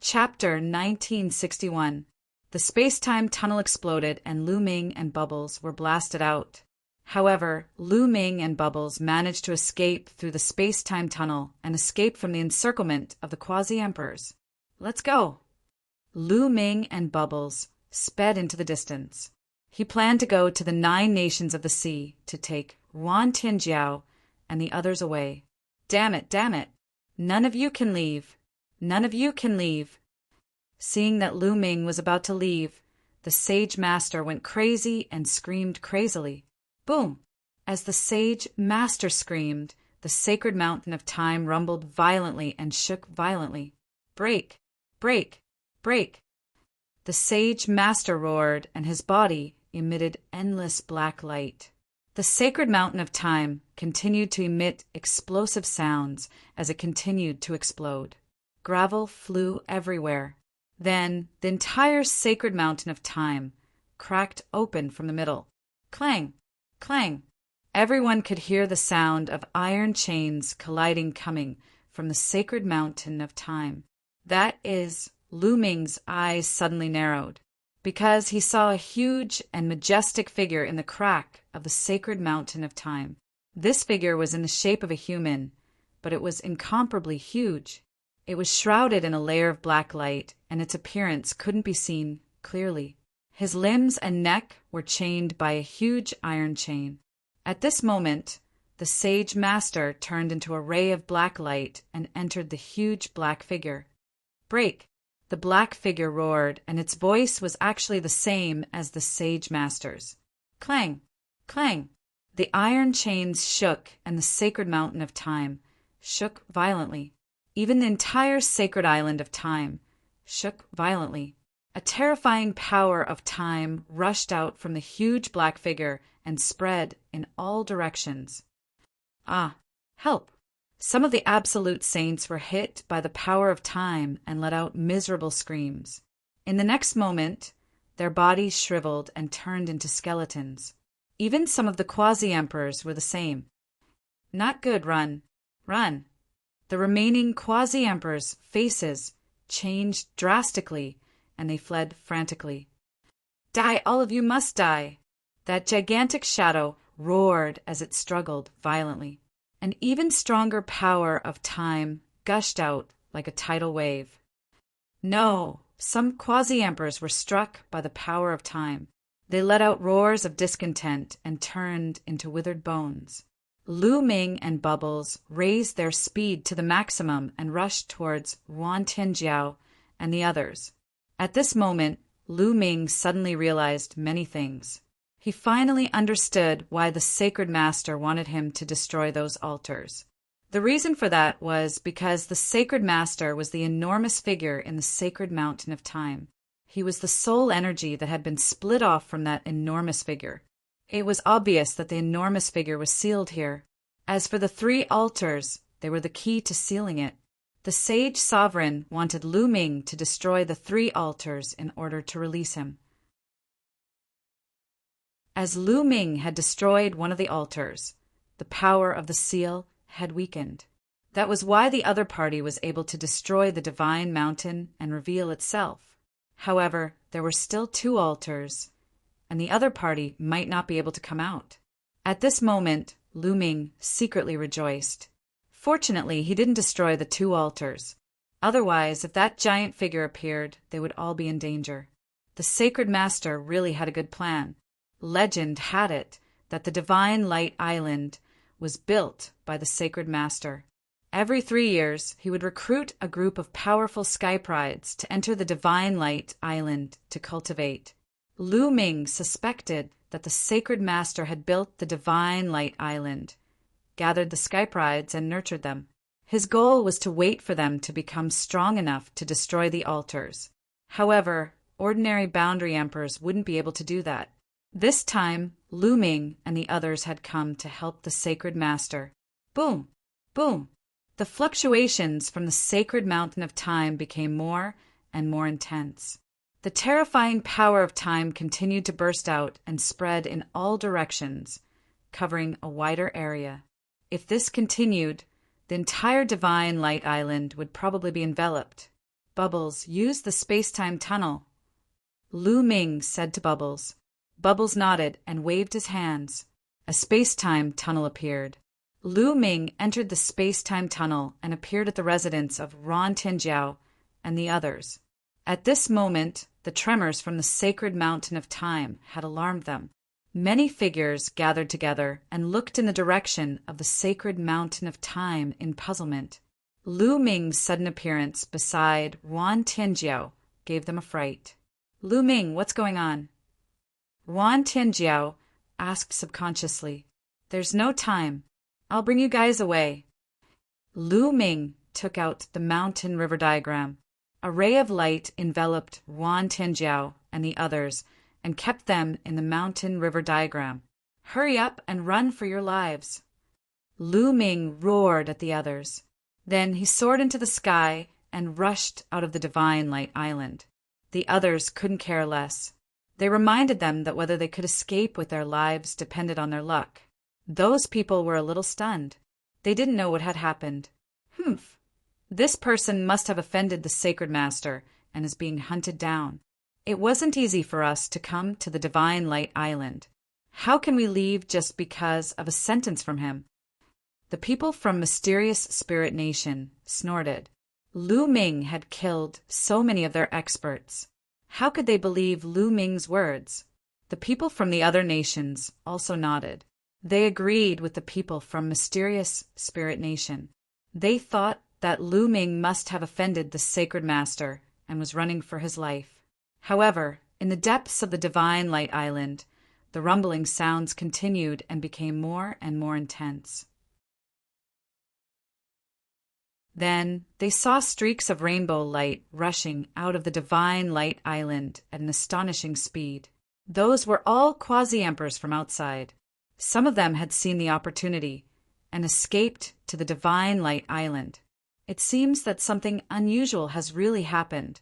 Chapter 1961. The space-time tunnel exploded and Lu Ming and Bubbles were blasted out. However, Lu Ming and Bubbles managed to escape through the space-time tunnel and escape from the encirclement of the quasi-emperors. Let's go! Lu Ming and Bubbles sped into the distance. He planned to go to the 9 nations of the sea to take Wan Tinjiao and the others away. Damn it, damn it! None of you can leave! None of you can leave! Seeing that Lu Ming was about to leave, the sage master went crazy and screamed crazily. Boom! As the sage master screamed, the sacred mountain of time rumbled violently and shook violently. Break! Break! Break! The sage master roared, and his body emitted endless black light. The sacred mountain of time continued to emit explosive sounds as it continued to explode. Gravel flew everywhere. Then the entire sacred mountain of time cracked open from the middle. Clang! Clang! Everyone could hear the sound of iron chains colliding coming from the sacred mountain of time. That is, Lu Ming's eyes suddenly narrowed, because he saw a huge and majestic figure in the crack of the sacred mountain of time. This figure was in the shape of a human, but it was incomparably huge. It was shrouded in a layer of black light, and its appearance couldn't be seen clearly. His limbs and neck were chained by a huge iron chain. At this moment, the sage master turned into a ray of black light and entered the huge black figure. Break! The black figure roared, and its voice was actually the same as the sage master's. Clang! Clang! The iron chains shook, and the sacred mountain of time shook violently. Even the entire sacred island of time shook violently. A terrifying power of time rushed out from the huge black figure and spread in all directions. Ah, help! Some of the absolute saints were hit by the power of time and let out miserable screams. In the next moment, their bodies shriveled and turned into skeletons. Even some of the quasi-emperors were the same. Not good, run, run! The remaining quasi-emperors' faces changed drastically, and they fled frantically. Die, all of you must die! That gigantic shadow roared as it struggled violently. An even stronger power of time gushed out like a tidal wave. No, some quasi-emperors were struck by the power of time. They let out roars of discontent and turned into withered bones. Lu Ming and Bubbles raised their speed to the maximum and rushed towards Wan Tinjiao and the others. At this moment, Lu Ming suddenly realized many things. He finally understood why the sacred master wanted him to destroy those altars. The reason for that was because the sacred master was the enormous figure in the sacred mountain of time. He was the soul energy that had been split off from that enormous figure. It was obvious that the enormous figure was sealed here. As for the 3 altars, they were the key to sealing it. The sage sovereign wanted Lu Ming to destroy the 3 altars in order to release him. As Lu Ming had destroyed one of the altars, the power of the seal had weakened. That was why the other party was able to destroy the divine mountain and reveal itself. However, there were still 2 altars, and the other party might not be able to come out. At this moment, Lu Ming secretly rejoiced. Fortunately, he didn't destroy the 2 altars. Otherwise, if that giant figure appeared, they would all be in danger. The sacred master really had a good plan. Legend had it that the Divine Light Island was built by the sacred master. Every 3 years, he would recruit a group of powerful sky prides to enter the Divine Light Island to cultivate. Lu Ming suspected that the sacred master had built the Divine Light Island, gathered the sky prides, and nurtured them. His goal was to wait for them to become strong enough to destroy the altars. However, ordinary boundary emperors wouldn't be able to do that. This time, Lu Ming and the others had come to help the sacred master. Boom! Boom! The fluctuations from the sacred mountain of time became more and more intense. The terrifying power of time continued to burst out and spread in all directions, covering a wider area. If this continued, the entire Divine Light Island would probably be enveloped. Bubbles, use the space-time tunnel. Lu Ming said to Bubbles. Bubbles nodded and waved his hands. A space-time tunnel appeared. Lu Ming entered the space-time tunnel and appeared at the residence of Ran Tianjiao and the others. At this moment, the tremors from the sacred mountain of time had alarmed them. Many figures gathered together and looked in the direction of the sacred mountain of time in puzzlement. Lu Ming's sudden appearance beside Ran Tianjiao gave them a fright. Lu Ming, what's going on? Ran Tianjiao asked subconsciously. There's no time. I'll bring you guys away. Lu Ming took out the mountain river diagram. A ray of light enveloped Ran Tianjiao and the others and kept them in the mountain river diagram. Hurry up and run for your lives. Lu Ming roared at the others. Then he soared into the sky and rushed out of the Divine Light Island. The others couldn't care less. They reminded them that whether they could escape with their lives depended on their luck. Those people were a little stunned. They didn't know what had happened. Humph! This person must have offended the sacred master and is being hunted down. It wasn't easy for us to come to the Divine Light Island. How can we leave just because of a sentence from him? The people from Mysterious Spirit Nation snorted. Lu Ming had killed so many of their experts. How could they believe Lu Ming's words? The people from the other nations also nodded. They agreed with the people from Mysterious Spirit Nation. They thought that Lu Ming must have offended the sacred master and was running for his life. However, in the depths of the Divine Light Island, the rumbling sounds continued and became more and more intense. Then they saw streaks of rainbow light rushing out of the Divine Light Island at an astonishing speed. Those were all quasi-emperors from outside. Some of them had seen the opportunity and escaped to the Divine Light Island. It seems that something unusual has really happened.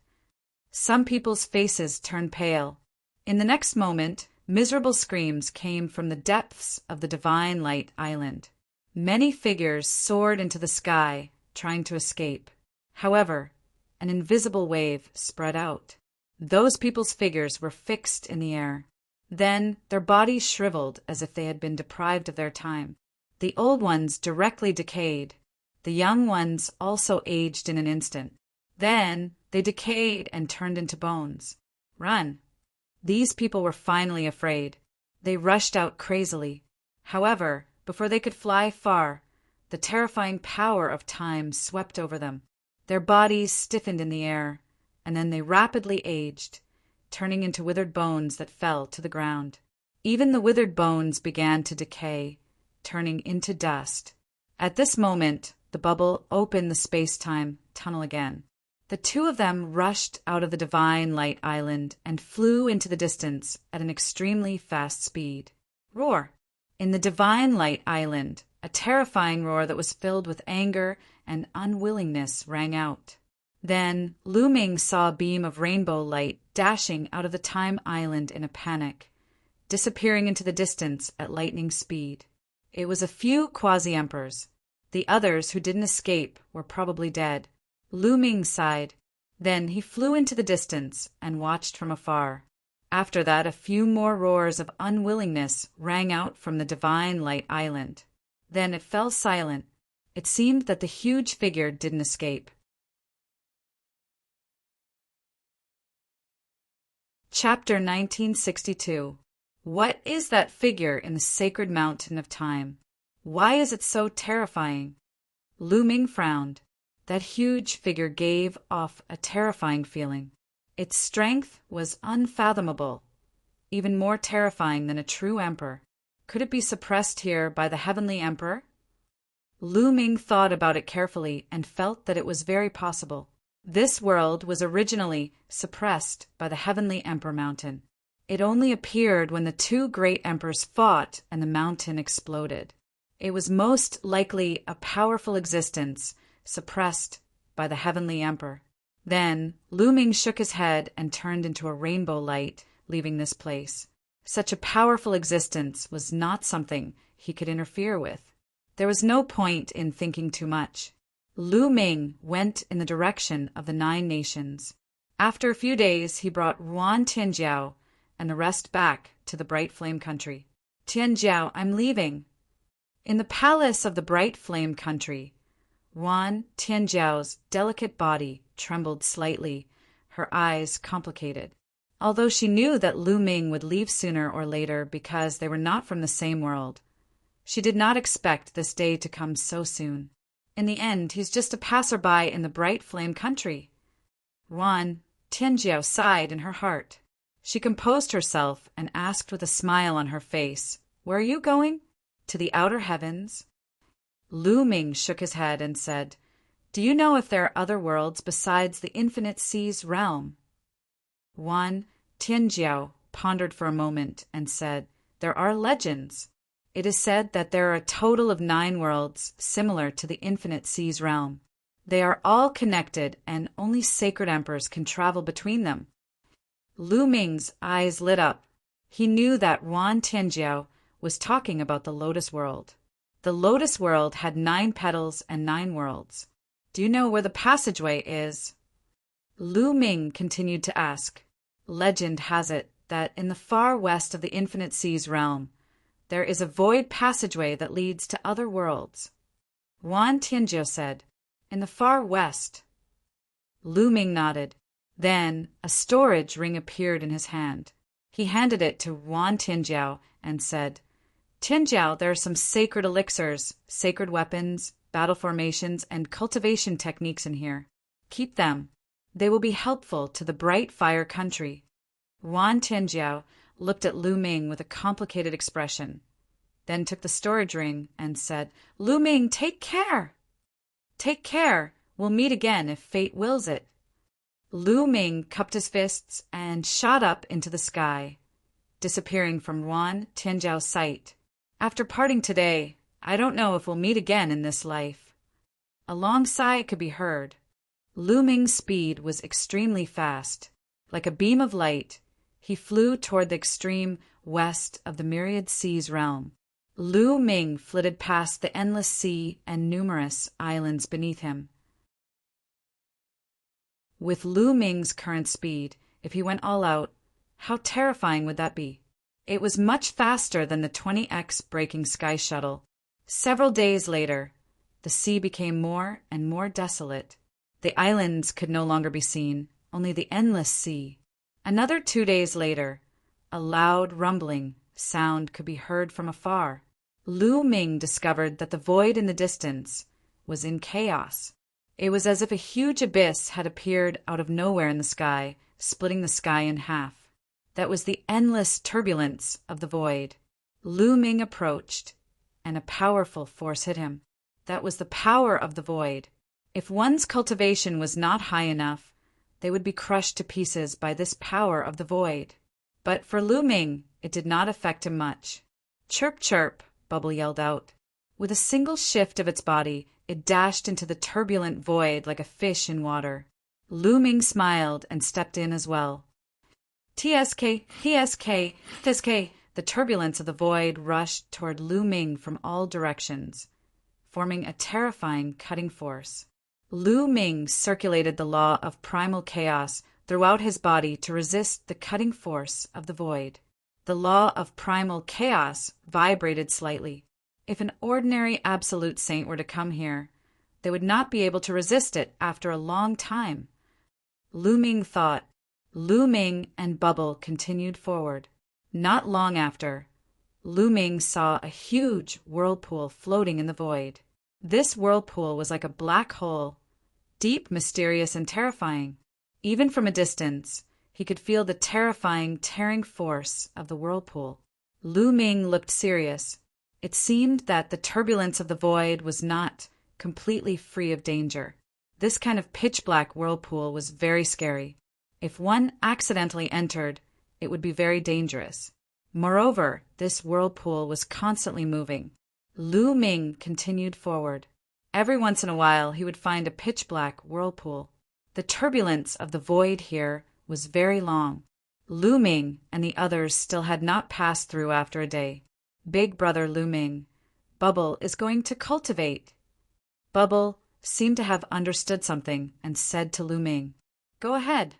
Some people's faces turned pale. In the next moment, miserable screams came from the depths of the Divine Light Island. Many figures soared into the sky, trying to escape. However, an invisible wave spread out. Those people's figures were fixed in the air. Then their bodies shriveled as if they had been deprived of their time. The old ones directly decayed. The young ones also aged in an instant. Then they decayed and turned into bones. Run! These people were finally afraid. They rushed out crazily. However, before they could fly far, the terrifying power of time swept over them. Their bodies stiffened in the air, and then they rapidly aged, turning into withered bones that fell to the ground. Even the withered bones began to decay, turning into dust. At this moment, the bubble opened the space-time tunnel again. The two of them rushed out of the Divine Light Island and flew into the distance at an extremely fast speed. Roar! In the Divine Light Island, a terrifying roar that was filled with anger and unwillingness rang out. Then Lu Ming saw a beam of rainbow light dashing out of the Time Island in a panic, disappearing into the distance at lightning speed. It was a few quasi-emperors. The others who didn't escape were probably dead. Lu Ming sighed. Then he flew into the distance and watched from afar. After that, a few more roars of unwillingness rang out from the Divine Light Island. Then it fell silent. It seemed that the huge figure didn't escape. Chapter 1962. What is that figure in the sacred mountain of time? Why is it so terrifying? Lu Ming frowned. That huge figure gave off a terrifying feeling. Its strength was unfathomable, even more terrifying than a true emperor. Could it be suppressed here by the heavenly emperor? Lu Ming thought about it carefully and felt that it was very possible. This world was originally suppressed by the Heavenly Emperor Mountain. It only appeared when the two great emperors fought and the mountain exploded. It was most likely a powerful existence suppressed by the Heavenly Emperor. Then Lu Ming shook his head and turned into a rainbow light, leaving this place. Such a powerful existence was not something he could interfere with. There was no point in thinking too much. Lu Ming went in the direction of the 9 nations. After a few days, he brought Yuan Tianjiao and the rest back to the Bright Flame Country. Tianjiao, I'm leaving. In the palace of the Bright Flame Country, Yuan Tianjiao's delicate body trembled slightly, her eyes complicated. Although she knew that Lu Ming would leave sooner or later because they were not from the same world, she did not expect this day to come so soon. In the end, he's just a passerby in the Bright Flame Country. Yuan Tianjiao sighed in her heart. She composed herself and asked with a smile on her face, "Where are you going?" "To the outer heavens." Lu Ming shook his head and said, "Do you know if there are other worlds besides the Infinite Sea's realm?" Yuan Tianjiao pondered for a moment and said, "There are legends. It is said that there are a total of 9 worlds similar to the Infinite Sea's realm. They are all connected and only sacred emperors can travel between them." Lu Ming's eyes lit up. He knew that Yuan Tianjiao was talking about the Lotus World. The Lotus World had 9 petals and 9 worlds. "Do you know where the passageway is?" Lu Ming continued to ask. "Legend has it that in the far west of the Infinite Sea's realm, there is a void passageway that leads to other worlds." Yuan Tianjiao said, "In the far west." Lu Ming nodded. Then a storage ring appeared in his hand. He handed it to Yuan Tianjiao and said, "Tianjiao, there are some sacred elixirs, sacred weapons, battle formations, and cultivation techniques in here. Keep them. They will be helpful to the Bright Fire Country." Yuan Tianjiao looked at Lu Ming with a complicated expression, then took the storage ring and said, "Lu Ming, take care! Take care! We'll meet again if fate wills it." Lu Ming cupped his fists and shot up into the sky, disappearing from Yuan Tianjiao's sight. "After parting today, I don't know if we'll meet again in this life." A long sigh could be heard. Lu Ming's speed was extremely fast. Like a beam of light, he flew toward the extreme west of the Myriad Seas realm. Lu Ming flitted past the endless sea and numerous islands beneath him. With Lu Ming's current speed, if he went all out, how terrifying would that be? It was much faster than the 20X braking sky shuttle. Several days later, the sea became more and more desolate. The islands could no longer be seen, only the endless sea. Another 2 days later, a loud rumbling sound could be heard from afar. Lu Ming discovered that the void in the distance was in chaos. It was as if a huge abyss had appeared out of nowhere in the sky, splitting the sky in half. That was the endless turbulence of the void. Lu Ming approached, and a powerful force hit him. That was the power of the void. If one's cultivation was not high enough, they would be crushed to pieces by this power of the void. But for Lu Ming, it did not affect him much. "Chirp, chirp," Bubble yelled out. With a single shift of its body, it dashed into the turbulent void like a fish in water. Lu Ming smiled and stepped in as well. TSK, TSK, TSK. The turbulence of the void rushed toward Lu Ming from all directions, forming a terrifying cutting force. Lu Ming circulated the law of primal chaos throughout his body to resist the cutting force of the void. The law of primal chaos vibrated slightly. If an ordinary absolute saint were to come here, they would not be able to resist it after a long time. Lu Ming thought. Lu Ming and Bubble continued forward. Not long after, Lu Ming saw a huge whirlpool floating in the void. This whirlpool was like a black hole, deep, mysterious, and terrifying. Even from a distance, he could feel the terrifying, tearing force of the whirlpool. Lu Ming looked serious. It seemed that the turbulence of the void was not completely free of danger. This kind of pitch-black whirlpool was very scary. If one accidentally entered, it would be very dangerous. Moreover, this whirlpool was constantly moving. Lu Ming continued forward. Every once in a while, he would find a pitch-black whirlpool. The turbulence of the void here was very long. Lu Ming and the others still had not passed through after a day. Big brother Lu Ming, Bubble is going to cultivate. Bubble seemed to have understood something and said to Lu Ming, "Go ahead."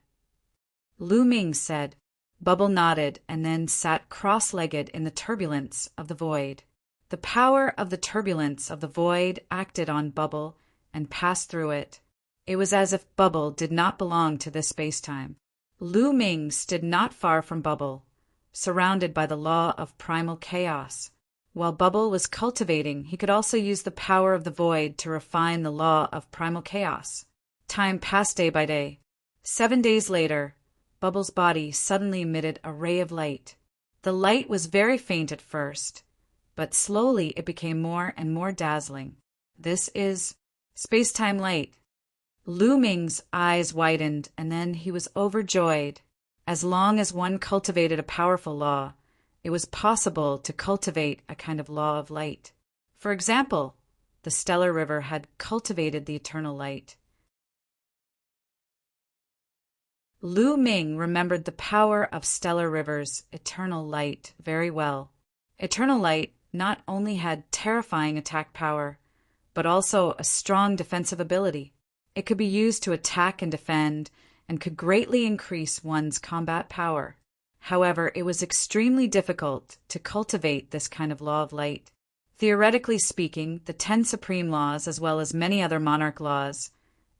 Lu Ming said. Bubble nodded and then sat cross-legged in the turbulence of the void. The power of the turbulence of the void acted on Bubble and passed through it. It was as if Bubble did not belong to this space-time. Lu Ming stood not far from Bubble, surrounded by the law of primal chaos. While Bubble was cultivating, he could also use the power of the void to refine the law of primal chaos. Time passed day by day. 7 days later, Bubble's body suddenly emitted a ray of light. The light was very faint at first, but slowly it became more and more dazzling. This is space-time light. Lu Ming's eyes widened, and then he was overjoyed. As long as one cultivated a powerful law, it was possible to cultivate a kind of law of light. For example, the stellar river had cultivated the eternal light. Lu Ming remembered the power of stellar river's eternal light very well. Eternal light not only had terrifying attack power, but also a strong defensive ability. It could be used to attack and defend, and could greatly increase one's combat power. However, it was extremely difficult to cultivate this kind of law of light. Theoretically speaking, the 10 supreme laws, as well as many other monarch laws,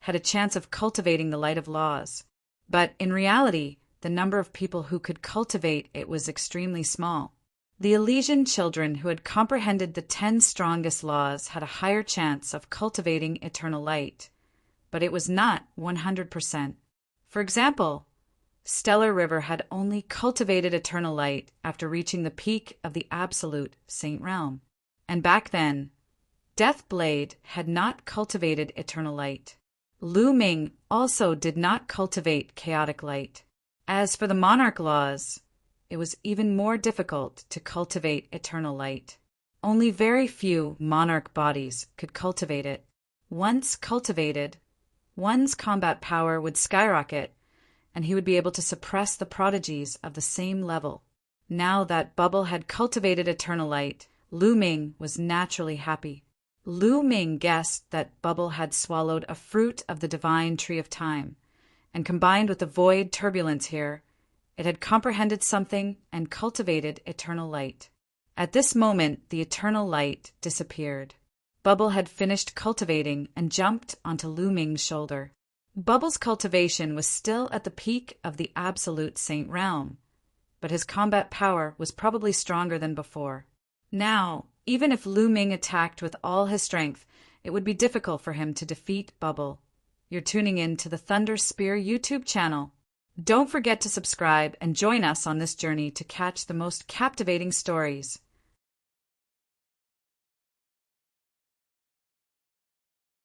had a chance of cultivating the light of laws. But in reality, the number of people who could cultivate it was extremely small. The Elysian children who had comprehended the 10 strongest laws had a higher chance of cultivating eternal light, but it was not 100%. For example, Stellar River had only cultivated eternal light after reaching the peak of the absolute Saint Realm. And back then, Deathblade had not cultivated eternal light. Lu Ming also did not cultivate chaotic light. As for the monarch laws, it was even more difficult to cultivate eternal light. Only very few monarch bodies could cultivate it. Once cultivated, one's combat power would skyrocket, and he would be able to suppress the prodigies of the same level. Now that Bubble had cultivated eternal light, Lu Ming was naturally happy. Lu Ming guessed that Bubble had swallowed a fruit of the divine tree of time, and combined with the void turbulence here, it had comprehended something and cultivated eternal light. At this moment, the eternal light disappeared. Bubble had finished cultivating and jumped onto Lu Ming's shoulder. Bubble's cultivation was still at the peak of the absolute Saint Realm, but his combat power was probably stronger than before. Now, even if Lu Ming attacked with all his strength, it would be difficult for him to defeat Bubble. You're tuning in to the Thunder Spear YouTube channel. Don't forget to subscribe and join us on this journey to catch the most captivating stories.